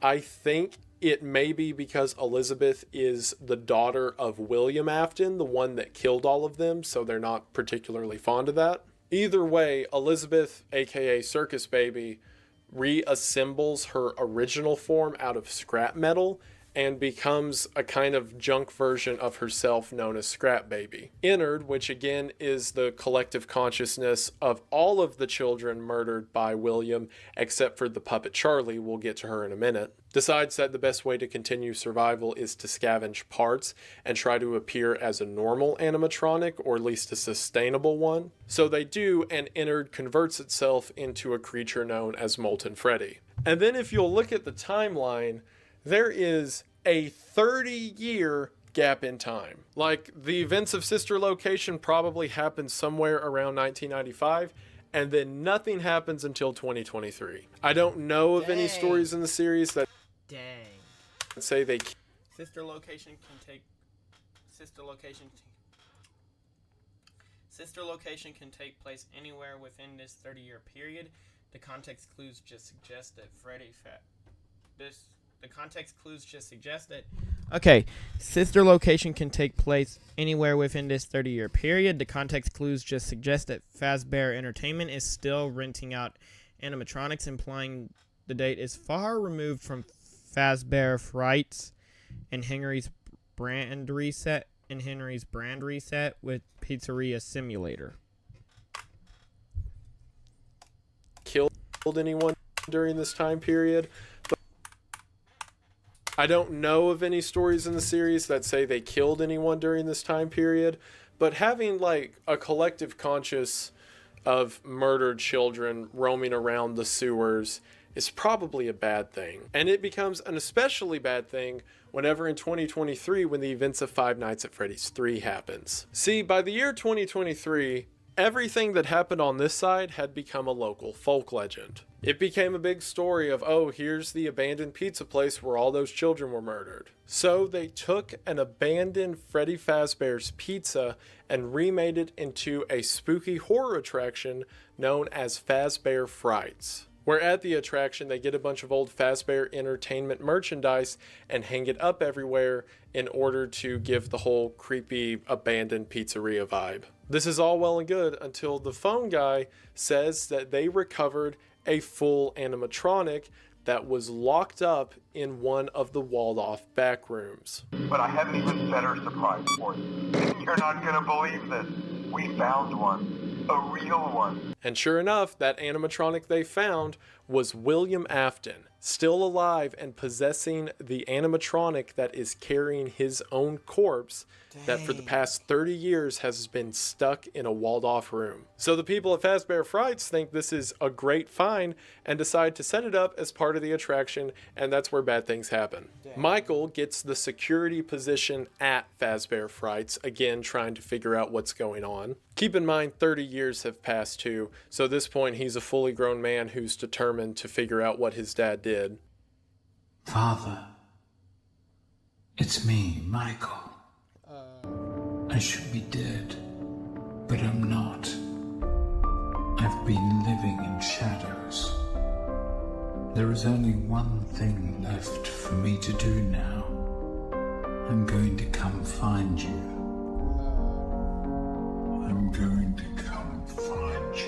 I think it may be because Elizabeth is the daughter of William Afton, the one that killed all of them, so they're not particularly fond of that. Either way, Elizabeth, aka Circus Baby, reassembles her original form out of scrap metal and becomes a kind of junk version of herself known as Scrap Baby. Innard, which again is the collective consciousness of all of the children murdered by William, except for the puppet Charlie, we'll get to her in a minute, decides that the best way to continue survival is to scavenge parts and try to appear as a normal animatronic, or at least a sustainable one. So they do, and Innard converts itself into a creature known as Molten Freddy. And then if you'll look at the timeline, there is a 30-year gap in time. Like, the events of Sister Location probably happened somewhere around 1995, and then nothing happens until 2023. I don't know of any stories in the series that say they... Sister Location can take place anywhere within this 30-year period. The context clues just suggest that Okay, Sister Location can take place anywhere within this 30-year period. The context clues just suggest that Fazbear Entertainment is still renting out animatronics, implying the date is far removed from Fazbear Frights and Henry's brand reset with Pizzeria Simulator. Killed anyone during this time period. I don't know of any stories in the series that say they killed anyone during this time period, but having like a collective conscious of murdered children roaming around the sewers is probably a bad thing. And it becomes an especially bad thing whenever in 2023 when the events of Five Nights at Freddy's 3 happens. See, by the year 2023, everything that happened on this side had become a local folk legend. It became a big story of, oh, here's the abandoned pizza place where all those children were murdered. So they took an abandoned Freddy Fazbear's Pizza and remade it into a spooky horror attraction known as Fazbear Frights, where at the attraction they get a bunch of old Fazbear Entertainment merchandise and hang it up everywhere in order to give the whole creepy abandoned pizzeria vibe. This is all well and good until the phone guy says that they recovered a full animatronic that was locked up in one of the walled-off back rooms. But I have an even better surprise for you. You're not gonna believe this. We found one. A real one. And sure enough, that animatronic they found was William Afton, still alive and possessing the animatronic that is carrying his own corpse that for the past 30 years has been stuck in a walled-off room. So the people at Fazbear Frights think this is a great find and decide to set it up as part of the attraction, and that's where bad things happen. Michael gets the security position at Fazbear Frights, again trying to figure out what's going on. Keep in mind, 30 years have passed too, so at this point he's a fully grown man who's determined to figure out what his dad did. Father, it's me, Michael. I should be dead, but I'm not. I've been living in shadows. There is only one thing left for me to do now. I'm going to come find you. I'm going to come find you.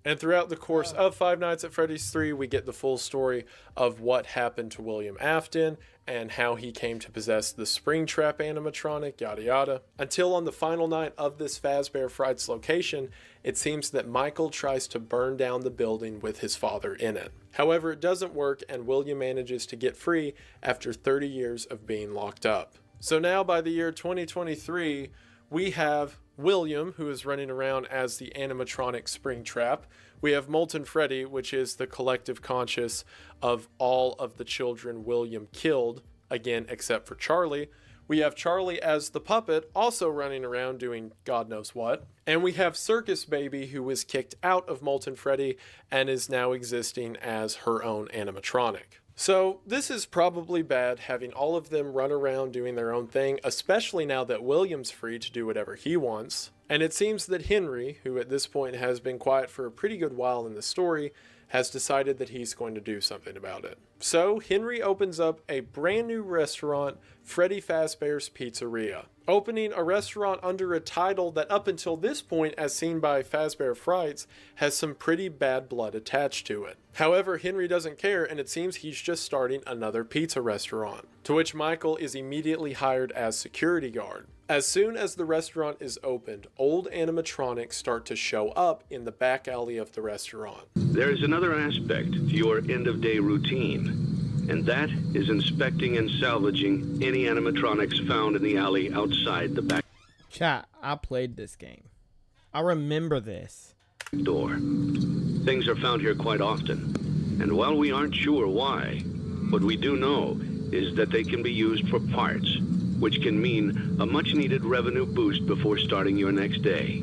And throughout the course of Five Nights at Freddy's 3, we get the full story of what happened to William Afton and how he came to possess the Springtrap animatronic, yada yada. Until on the final night of this Fazbear Frights location, it seems that Michael tries to burn down the building with his father in it. However, it doesn't work, and William manages to get free after 30 years of being locked up. So now by the year 2023, we have William, who is running around as the animatronic Springtrap. We have Molten Freddy, which is the collective conscious of all of the children William killed, again, except for Charlie. We have Charlie as the puppet, also running around doing God knows what. And we have Circus Baby, who was kicked out of Molten Freddy and is now existing as her own animatronic. So this is probably bad, having all of them run around doing their own thing, especially now that William's free to do whatever he wants. And it seems that Henry, who at this point has been quiet for a pretty good while in the story, has decided that he's going to do something about it. So Henry opens up a brand new restaurant, Freddy Fazbear's Pizzeria. Opening a restaurant under a title that up until this point, as seen by Fazbear Frights, has some pretty bad blood attached to it. However, Henry doesn't care, and it seems he's just starting another pizza restaurant, to which Michael is immediately hired as security guard. As soon as the restaurant is opened, old animatronics start to show up in the back alley of the restaurant. There is another aspect to your end-of-day routine, and that is inspecting and salvaging any animatronics found in the alley outside the back Chat, I played this game. I remember this. door. Things are found here quite often, and while we aren't sure why, what we do know is that they can be used for parts, which can mean a much-needed revenue boost before starting your next day.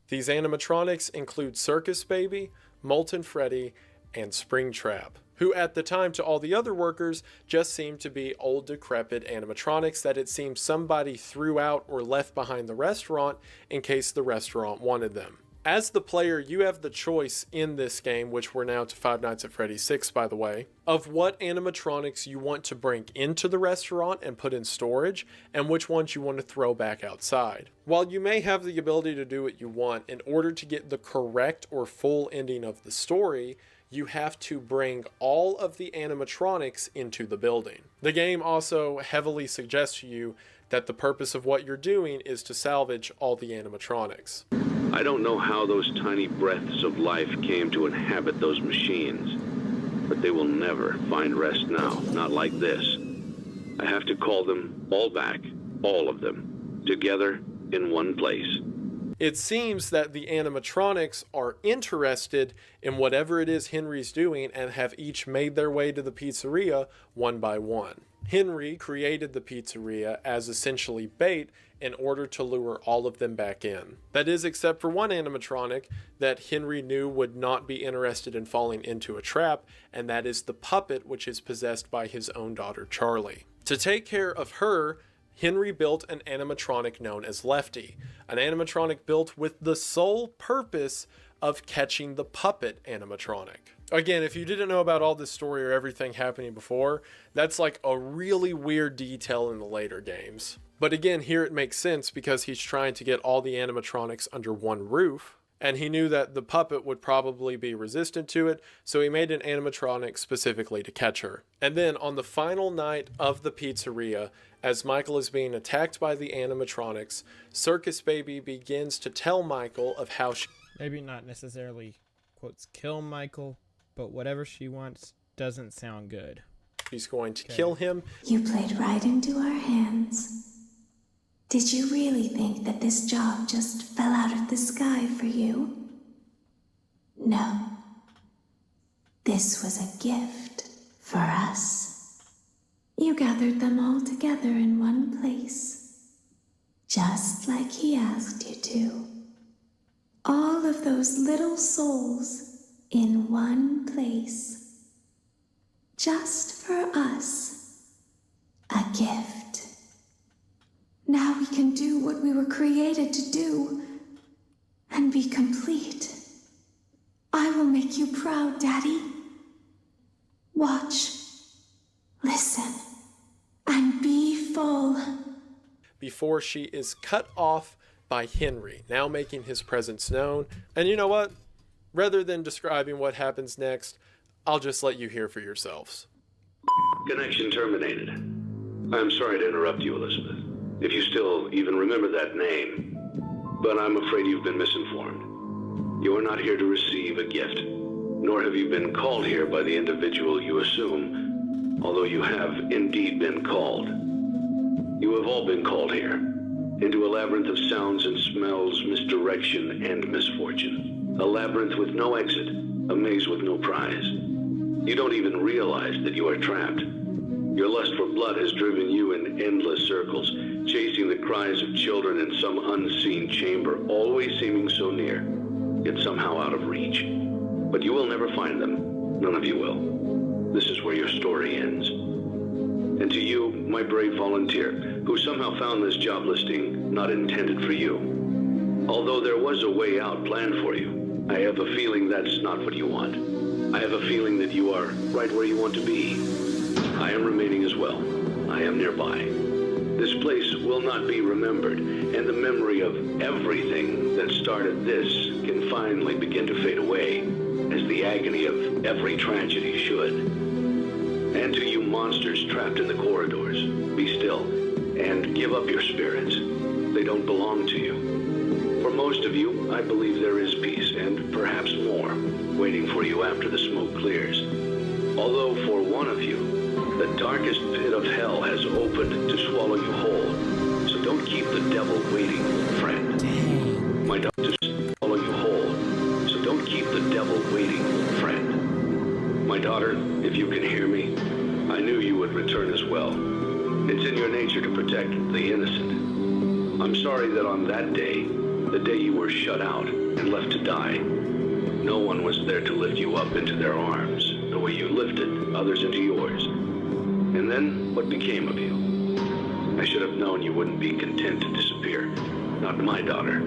These animatronics include Circus Baby, Molten Freddy, and Springtrap, who at the time to all the other workers just seemed to be old decrepit animatronics that it seems somebody threw out or left behind the restaurant in case the restaurant wanted them. As the player, you have the choice in this game, which we're now to Five Nights at Freddy's 6 by the way, of what animatronics you want to bring into the restaurant and put in storage, and which ones you want to throw back outside. While you may have the ability to do what you want, in order to get the correct or full ending of the story, you have to bring all of the animatronics into the building. The game also heavily suggests to you that the purpose of what you're doing is to salvage all the animatronics. I don't know how those tiny breaths of life came to inhabit those machines, but they will never find rest now, not like this. I have to call them all back, all of them, together in one place. It seems that the animatronics are interested in whatever it is Henry's doing and have each made their way to the pizzeria one by one. Henry created the pizzeria as essentially bait in order to lure all of them back in. That is, except for one animatronic that Henry knew would not be interested in falling into a trap, and that is the puppet, which is possessed by his own daughter Charlie. To take care of her, Henry built an animatronic known as Lefty, an animatronic built with the sole purpose of catching the puppet animatronic. Again, if you didn't know about all this story or everything happening before, that's like a really weird detail in the later games. But again, here it makes sense because he's trying to get all the animatronics under one roof, and he knew that the puppet would probably be resistant to it, so he made an animatronic specifically to catch her. And then on the final night of the pizzeria, as Michael is being attacked by the animatronics, Circus Baby begins to tell Michael of how she... Maybe not necessarily, quotes, kill Michael, but whatever she wants doesn't sound good. She's going to kill him. You played right into our hands. Did you really think that this job just fell out of the sky for you? No. This was a gift for us. You gathered them all together in one place. just like he asked you to. All of those little souls in one place. Just for us. A gift. Now we can do what we were created to do and be complete. I will make you proud, Daddy. Watch, listen, and be full. Before she is cut off by Henry, now making his presence known. And you know what? Rather than describing what happens next, I'll just let you hear for yourselves. Connection terminated. I'm sorry to interrupt you, Elizabeth, if you still even remember that name. But I'm afraid you've been misinformed. You are not here to receive a gift, nor have you been called here by the individual you assume, although you have indeed been called. You have all been called here, into a labyrinth of sounds and smells, misdirection and misfortune. A labyrinth with no exit, a maze with no prize. You don't even realize that you are trapped. Your lust for blood has driven you in endless circles, chasing the cries of children in some unseen chamber, always seeming so near, yet somehow out of reach. But you will never find them. None of you will. This is where your story ends. And to you, my brave volunteer, who somehow found this job listing not intended for you. Although there was a way out planned for you, I have a feeling that's not what you want. I have a feeling that you are right where you want to be. I am remaining as well. I am nearby. This place will not be remembered, and the memory of everything that started this can finally begin to fade away, as the agony of every tragedy should. And to you monsters trapped in the corridors, be still, and give up your spirits. They don't belong to you. For most of you, I believe there is peace, and perhaps more, waiting for you after the smoke clears. Although for one of you, the darkest pit of hell has opened to swallow you whole. So don't keep the devil waiting, friend. My daughter, swallow you whole. So don't keep the devil waiting, friend. My daughter, if you can hear me, I knew you would return as well. It's in your nature to protect the innocent. I'm sorry that on that day, the day you were shut out and left to die, no one was there to lift you up into their arms, the way you lifted others into yours. And then, what became of you? I should have known you wouldn't be content to disappear. Not my daughter.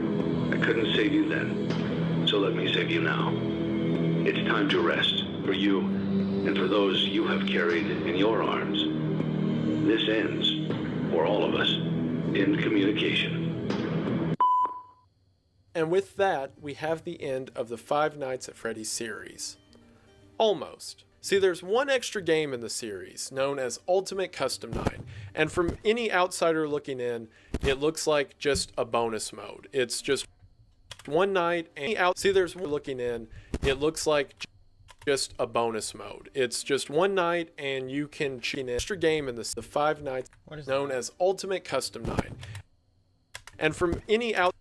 I couldn't save you then, so let me save you now. It's time to rest, for you, and for those you have carried in your arms. This ends, for all of us, in communication. And with that, we have the end of the Five Nights at Freddy's series. Almost. See, there's one extra game in the series, known as Ultimate Custom Night, and from any outsider looking in, it looks like just a bonus mode. It's just one night, and there's one looking in, it looks like just a bonus mode. It's just one night, and you can choose an extra game in the Five Nights, known as Ultimate Custom Night. And from any outsider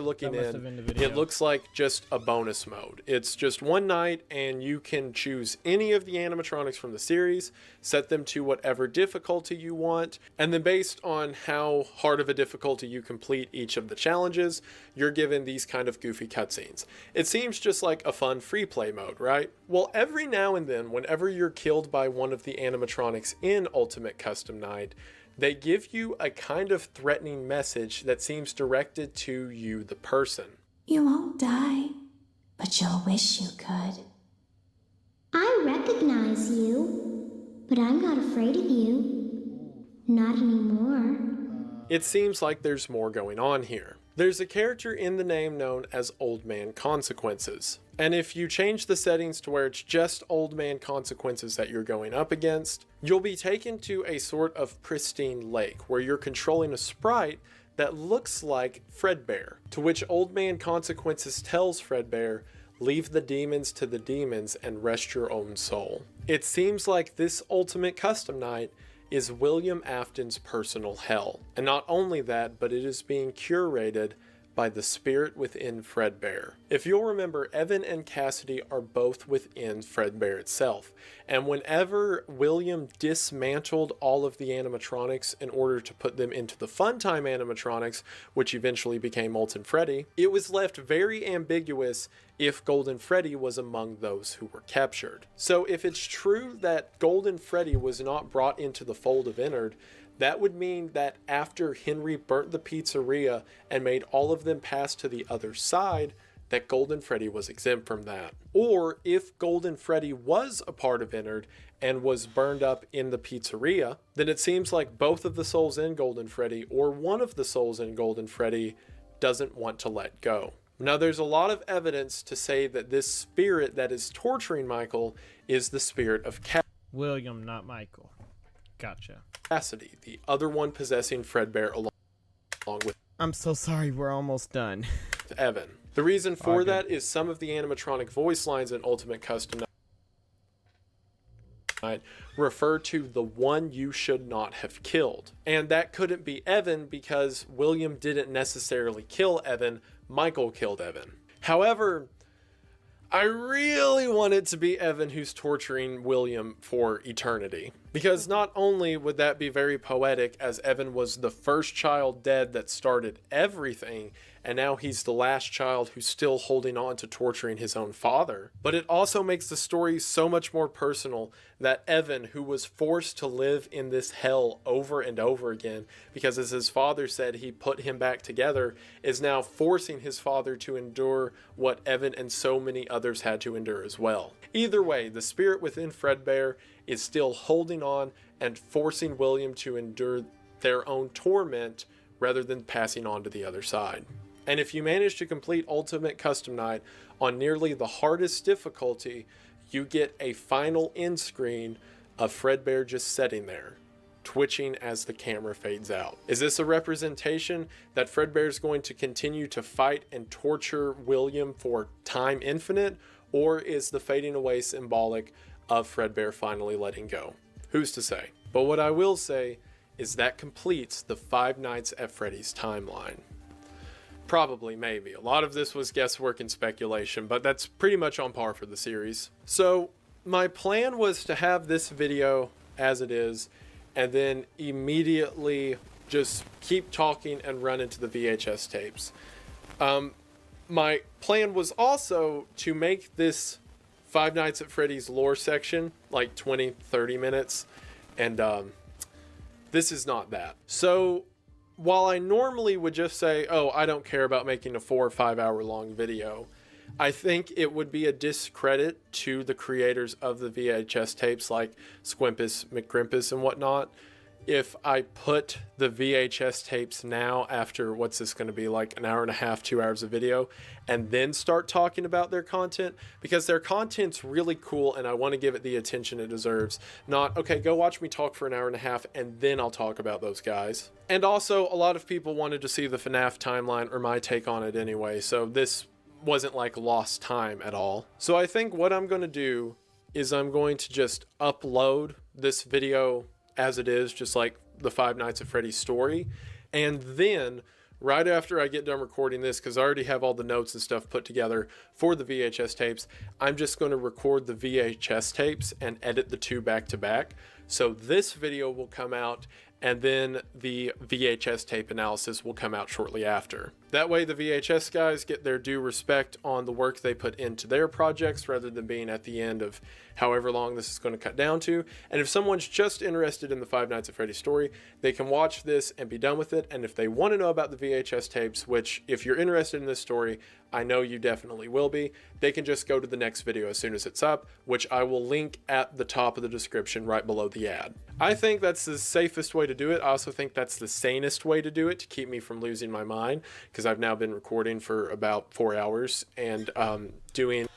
looking in, it looks like just a bonus mode. It's just one night, and you can choose any of the animatronics from the series, set them to whatever difficulty you want, and then based on how hard of a difficulty you complete each of the challenges, you're given these kind of goofy cutscenes. It seems just like a fun free play mode, right? Well, every now and then, whenever you're killed by one of the animatronics in Ultimate Custom Night, they give you a kind of threatening message that seems directed to you, the person. You won't die, but you'll wish you could. I recognize you, but I'm not afraid of you. Not anymore. It seems like there's more going on here. There's a character in the name known as Old Man Consequences. And if you change the settings to where it's just Old Man Consequences that you're going up against, you'll be taken to a sort of pristine lake where you're controlling a sprite that looks like Fredbear, to which Old Man Consequences tells Fredbear, "Leave the demons to the demons and rest your own soul." It seems like this Ultimate Custom Night is William Afton's personal hell. And not only that, but it is being curated by the spirit within Fredbear. If you'll remember, Evan and Cassidy are both within Fredbear itself, and whenever William dismantled all of the animatronics in order to put them into the Funtime animatronics, which eventually became Molten Freddy, it was left very ambiguous if Golden Freddy was among those who were captured. So if it's true that Golden Freddy was not brought into the fold of Ennard, that would mean that after Henry burnt the pizzeria and made all of them pass to the other side, that Golden Freddy was exempt from that. Or if Golden Freddy was a part of Ennard and was burned up in the pizzeria, then it seems like both of the souls in Golden Freddy, or one of the souls in Golden Freddy, doesn't want to let go. Now, there's a lot of evidence to say that this spirit that is torturing Michael is the spirit of William, not Michael. Gotcha. Cassidy, the other one possessing Fredbear along with... I'm so sorry, we're almost done. Evan. The reason for that is some of the animatronic voice lines in Ultimate Custom Night refer to the one you should not have killed. And that couldn't be Evan because William didn't necessarily kill Evan, Michael killed Evan. However, I really want it to be Evan who's torturing William for eternity. Because not only would that be very poetic, as Evan was the first child dead that started everything, and now he's the last child who's still holding on to torturing his own father, but it also makes the story so much more personal that Evan, who was forced to live in this hell over and over again, because as his father said, he put him back together, is now forcing his father to endure what Evan and so many others had to endure as well. Either way, the spirit within Fredbear is still holding on and forcing William to endure their own torment rather than passing on to the other side. And if you manage to complete Ultimate Custom Night on nearly the hardest difficulty, you get a final end screen of Fredbear just sitting there, twitching as the camera fades out. Is this a representation that Fredbear is going to continue to fight and torture William for time infinite, or is the fading away symbolic of Fredbear finally letting go? Who's to say? But what I will say is that completes the Five Nights at Freddy's timeline. Probably, maybe. A lot of this was guesswork and speculation, but that's pretty much on par for the series. So my plan was to have this video as it is, and then immediately just keep talking and run into the VHS tapes. My plan was also to make this Five Nights at Freddy's lore section like 20-30 minutes, and this is not that. So while I normally would just say, oh, I don't care about making a 4 or 5 hour long video, I think it would be a discredit to the creators of the VHS tapes like Squimpus, McGrimpus, and whatnot if I put the VHS tapes now after, what's this going to be, like an hour and a half, 2 hours of video, and then start talking about their content, because their content's really cool and I want to give it the attention it deserves. Not, okay, go watch me talk for an hour and a half and then I'll talk about those guys. And also, a lot of people wanted to see the FNAF timeline or my take on it anyway, so this wasn't like lost time at all. So I think what I'm going to do is I'm going to just upload this video as it is, just like the Five Nights at Freddy's story, and then right after I get done recording this, because I already have all the notes and stuff put together for the VHS tapes, I'm just going to record the VHS tapes and edit the two back to back. So this video will come out and then the VHS tape analysis will come out shortly after. That way the VHS guys get their due respect on the work they put into their projects rather than being at the end of however long this is going to cut down to. And if someone's just interested in the Five Nights at Freddy's story, they can watch this and be done with it. And if they want to know about the VHS tapes, which if you're interested in this story, I know you definitely will be, they can just go to the next video as soon as it's up, which I will link at the top of the description right below the ad. I think that's the safest way to do it. I also think that's the sanest way to do it to keep me from losing my mind, because I've now been recording for about 4 hours and doing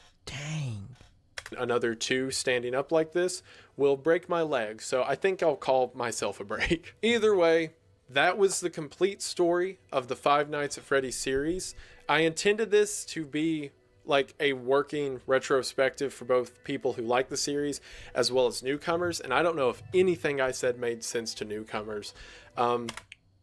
another 2 standing up like this will break my leg, so I think I'll call myself a break. Either way, that was the complete story of the Five Nights at Freddy's series. I intended this to be like a working retrospective for both people who like the series as well as newcomers, and I don't know if anything I said made sense to newcomers.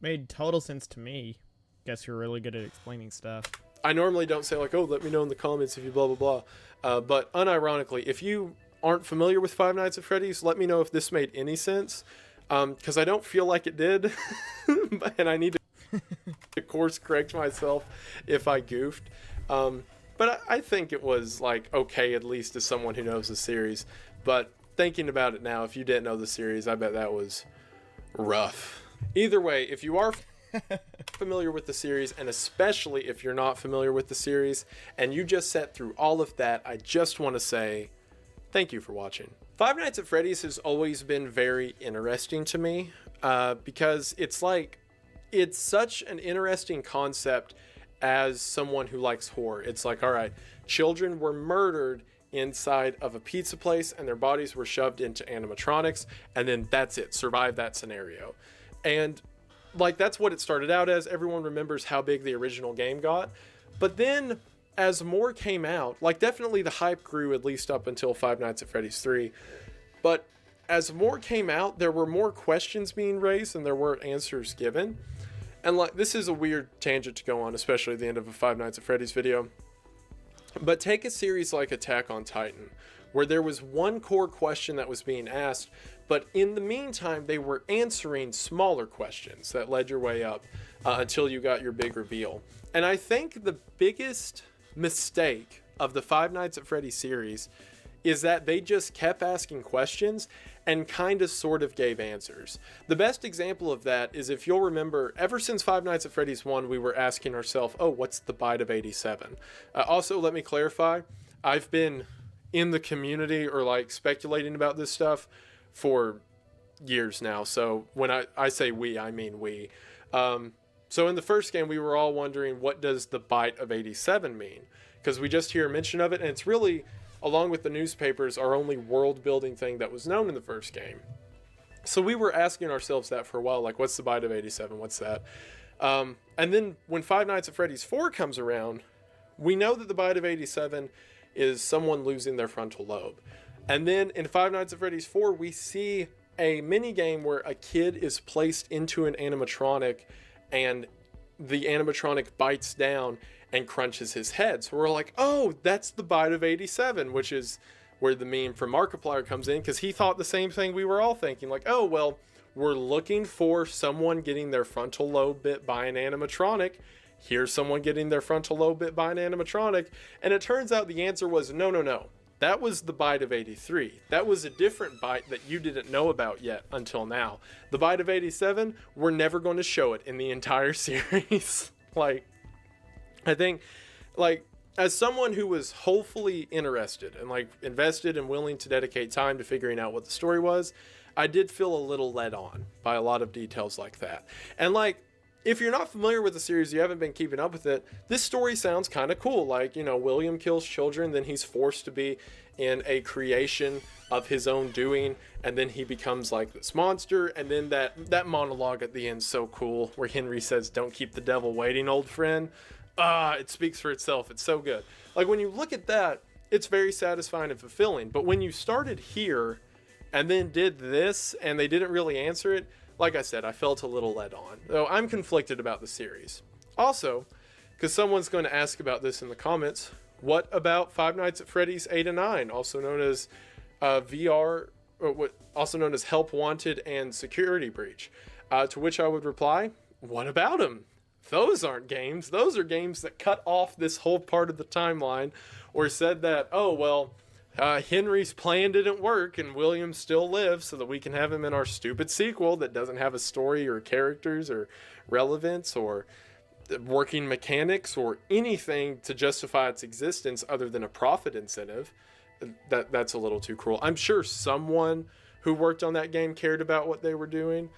Made total sense to me. Guess you're really good at explaining stuff. I normally don't say like, oh, let me know in the comments if you blah, blah, blah. But unironically, if you aren't familiar with Five Nights at Freddy's, let me know if this made any sense. Because I don't feel like it did. And I need to course correct myself if I goofed. But I think it was like okay, at least as someone who knows the series. But thinking about it now, if you didn't know the series, I bet that was rough. Either way, if you are familiar with the series, and especially if you're not familiar with the series, and you just sat through all of that, I just want to say thank you for watching. Five Nights at Freddy's has always been very interesting to me because it's such an interesting concept as someone who likes horror. It's like, all right, children were murdered inside of a pizza place and their bodies were shoved into animatronics, and then that's it, survive that scenario. And like, that's what it started out as. Everyone remembers how big the original game got. But then as more came out, like definitely the hype grew at least up until Five Nights at Freddy's 3. But as more came out, there were more questions being raised than there were answers given. And like, this is a weird tangent to go on, especially at the end of a Five Nights at Freddy's video. But take a series like Attack on Titan, where there was one core question that was being asked, but in the meantime, they were answering smaller questions that led your way up until you got your big reveal. And I think the biggest mistake of the Five Nights at Freddy's series is that they just kept asking questions and kind of sort of gave answers. The best example of that is, if you'll remember, ever since Five Nights at Freddy's 1, we were asking ourselves, oh, what's the bite of 87? Also, let me clarify, I've been in the community or like speculating about this stuff for years now. So when I say we, I mean we. So in the first game, we were all wondering, what does the bite of 87 mean? Because we just hear mention of it, and it's really, along with the newspapers, our only world building thing that was known in the first game. So we were asking ourselves that for a while, like, what's the bite of 87? What's that? And then when Five Nights at Freddy's 4 comes around, we know that the bite of 87 is someone losing their frontal lobe. And then in Five Nights at Freddy's 4, we see a mini game where a kid is placed into an animatronic and the animatronic bites down and crunches his head. So we're like, oh, that's the bite of 87, which is where the meme from Markiplier comes in, because he thought the same thing we were all thinking, like, oh, well, we're looking for someone getting their frontal lobe bit by an animatronic. Here's someone getting their frontal lobe bit by an animatronic. And it turns out the answer was no. That was the bite of 83. That was a different bite that you didn't know about yet until now. The bite of 87, we're never going to show it in the entire series. Like, I think, like, as someone who was hopefully interested and like invested and willing to dedicate time to figuring out what the story was, I did feel a little led on by a lot of details like that. And like, if you're not familiar with the series, you haven't been keeping up with it, this story sounds kind of cool. Like, you know, William kills children, then he's forced to be in a creation of his own doing, and then he becomes like this monster, and then that monologue at the end's so cool, where Henry says, "Don't keep the devil waiting, old friend." It speaks for itself. It's so good. Like, when you look at that, it's very satisfying and fulfilling. But when you started here and then did this and they didn't really answer it, like I said, I felt a little led on. Though I'm conflicted about the series. Also, because someone's going to ask about this in the comments, what about Five Nights at Freddy's 8 and 9, also known as VR, or also known as Help Wanted and Security Breach? To which I would reply, what about them? Those aren't games. Those are games that cut off this whole part of the timeline, or said that, oh, well, Henry's plan didn't work and William still lives so that we can have him in our stupid sequel that doesn't have a story or characters or relevance or working mechanics or anything to justify its existence other than a profit incentive. That's a little too cruel. I'm sure someone who worked on that game cared about what they were doing.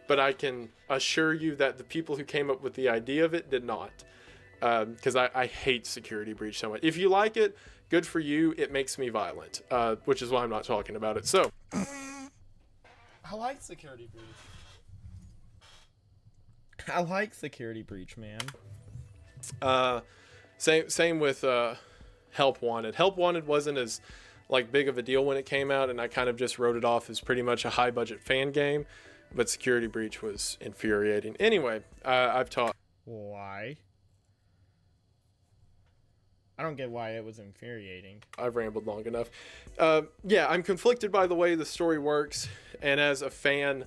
But I can assure you that the people who came up with the idea of it did not. Because I hate Security Breach so much. If you like it, good for you. It makes me violent, which is why I'm not talking about it. So, I like Security Breach. I like Security Breach, man. Same with Help Wanted. Help Wanted wasn't as like big of a deal when it came out, and I kind of just wrote it off as pretty much a high budget fan game. But Security Breach was infuriating. Anyway, I've talked. Why? I don't get why it was infuriating. I've rambled long enough. Yeah, I'm conflicted by the way the story works, and as a fan,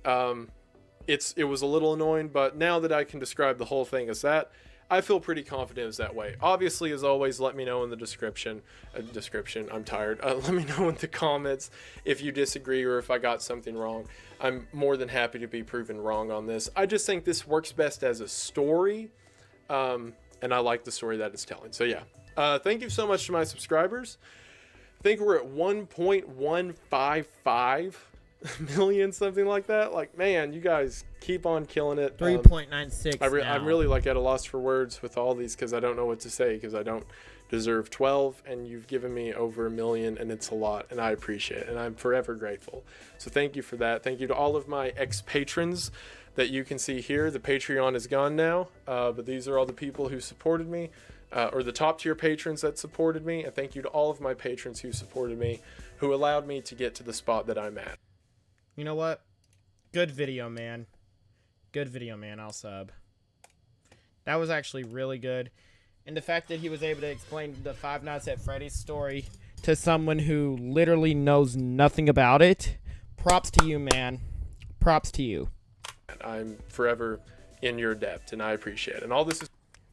it was a little annoying, but now that I can describe the whole thing as that, I feel pretty confident it's that way. Obviously, as always, let me know in the description. I'm tired. Let me know in the comments if you disagree or if I got something wrong. I'm more than happy to be proven wrong on this. I just think this works best as a story, and I like the story that it's telling. So yeah, thank you so much to my subscribers. I think we're at 1.155 million, something like that. Like, man, you guys keep on killing it. 3.96 I'm really like at a loss for words with all these because I don't know what to say, because I don't deserve 12, and you've given me over 1 million, and it's a lot, and I appreciate it, and I'm forever grateful. So thank you for that. Thank you to all of my ex-patrons that you can see here. The Patreon is gone now, but these are all the people who supported me, or the top tier patrons that supported me. And thank you to all of my patrons who supported me, who allowed me to get to the spot that I'm at. You know what? Good video, man. Good video, man. I'll sub. That was actually really good. And the fact that he was able to explain the Five Nights at Freddy's story to someone who literally knows nothing about it, props to you, man. Props to you. I'm forever in your debt, and I appreciate it. And all this is...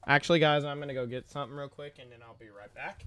Actually, guys, I'm going to go get something real quick, and then I'll be right back.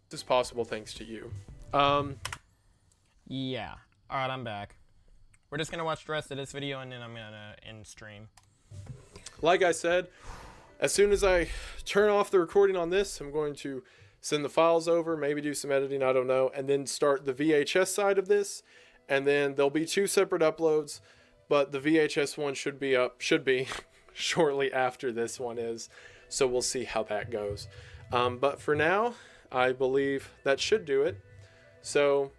This is possible thanks to you. Yeah. Alright, I'm back. We're just going to watch the rest of this video, and then I'm going to end stream. Like I said, as soon as I turn off the recording on this, I'm going to send the files over, maybe do some editing, I don't know, and then start the VHS side of this, and then there'll be 2 separate uploads, but the VHS one should be shortly after this one is, so we'll see how that goes. But for now, I believe that should do it. So,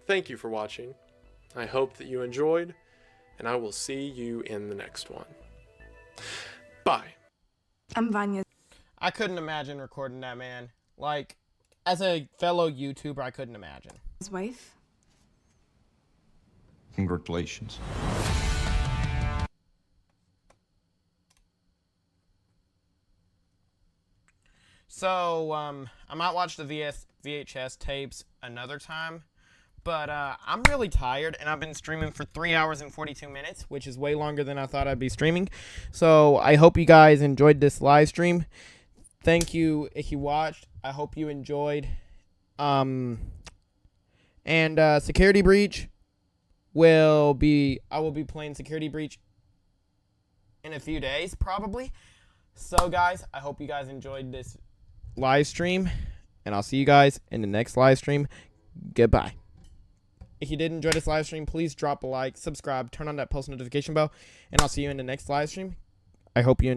thank you for watching. I hope that you enjoyed, and I will see you in the next one. Bye. I'm Vanya. I couldn't imagine recording that, man. Like, as a fellow YouTuber, I couldn't imagine. His wife? Congratulations. So, I might watch the VHS tapes another time, but I'm really tired, and I've been streaming for 3 hours and 42 minutes, which is way longer than I thought I'd be streaming. So, I hope you guys enjoyed this live stream. Thank you if you watched. I hope you enjoyed. And Security Breach I will be playing Security Breach in a few days, probably. So, guys, I hope you guys enjoyed this live stream, and I'll see you guys in the next live stream. Goodbye. If you did enjoy this live stream, please drop a like, subscribe, turn on that post notification bell, and I'll see you in the next live stream. I hope you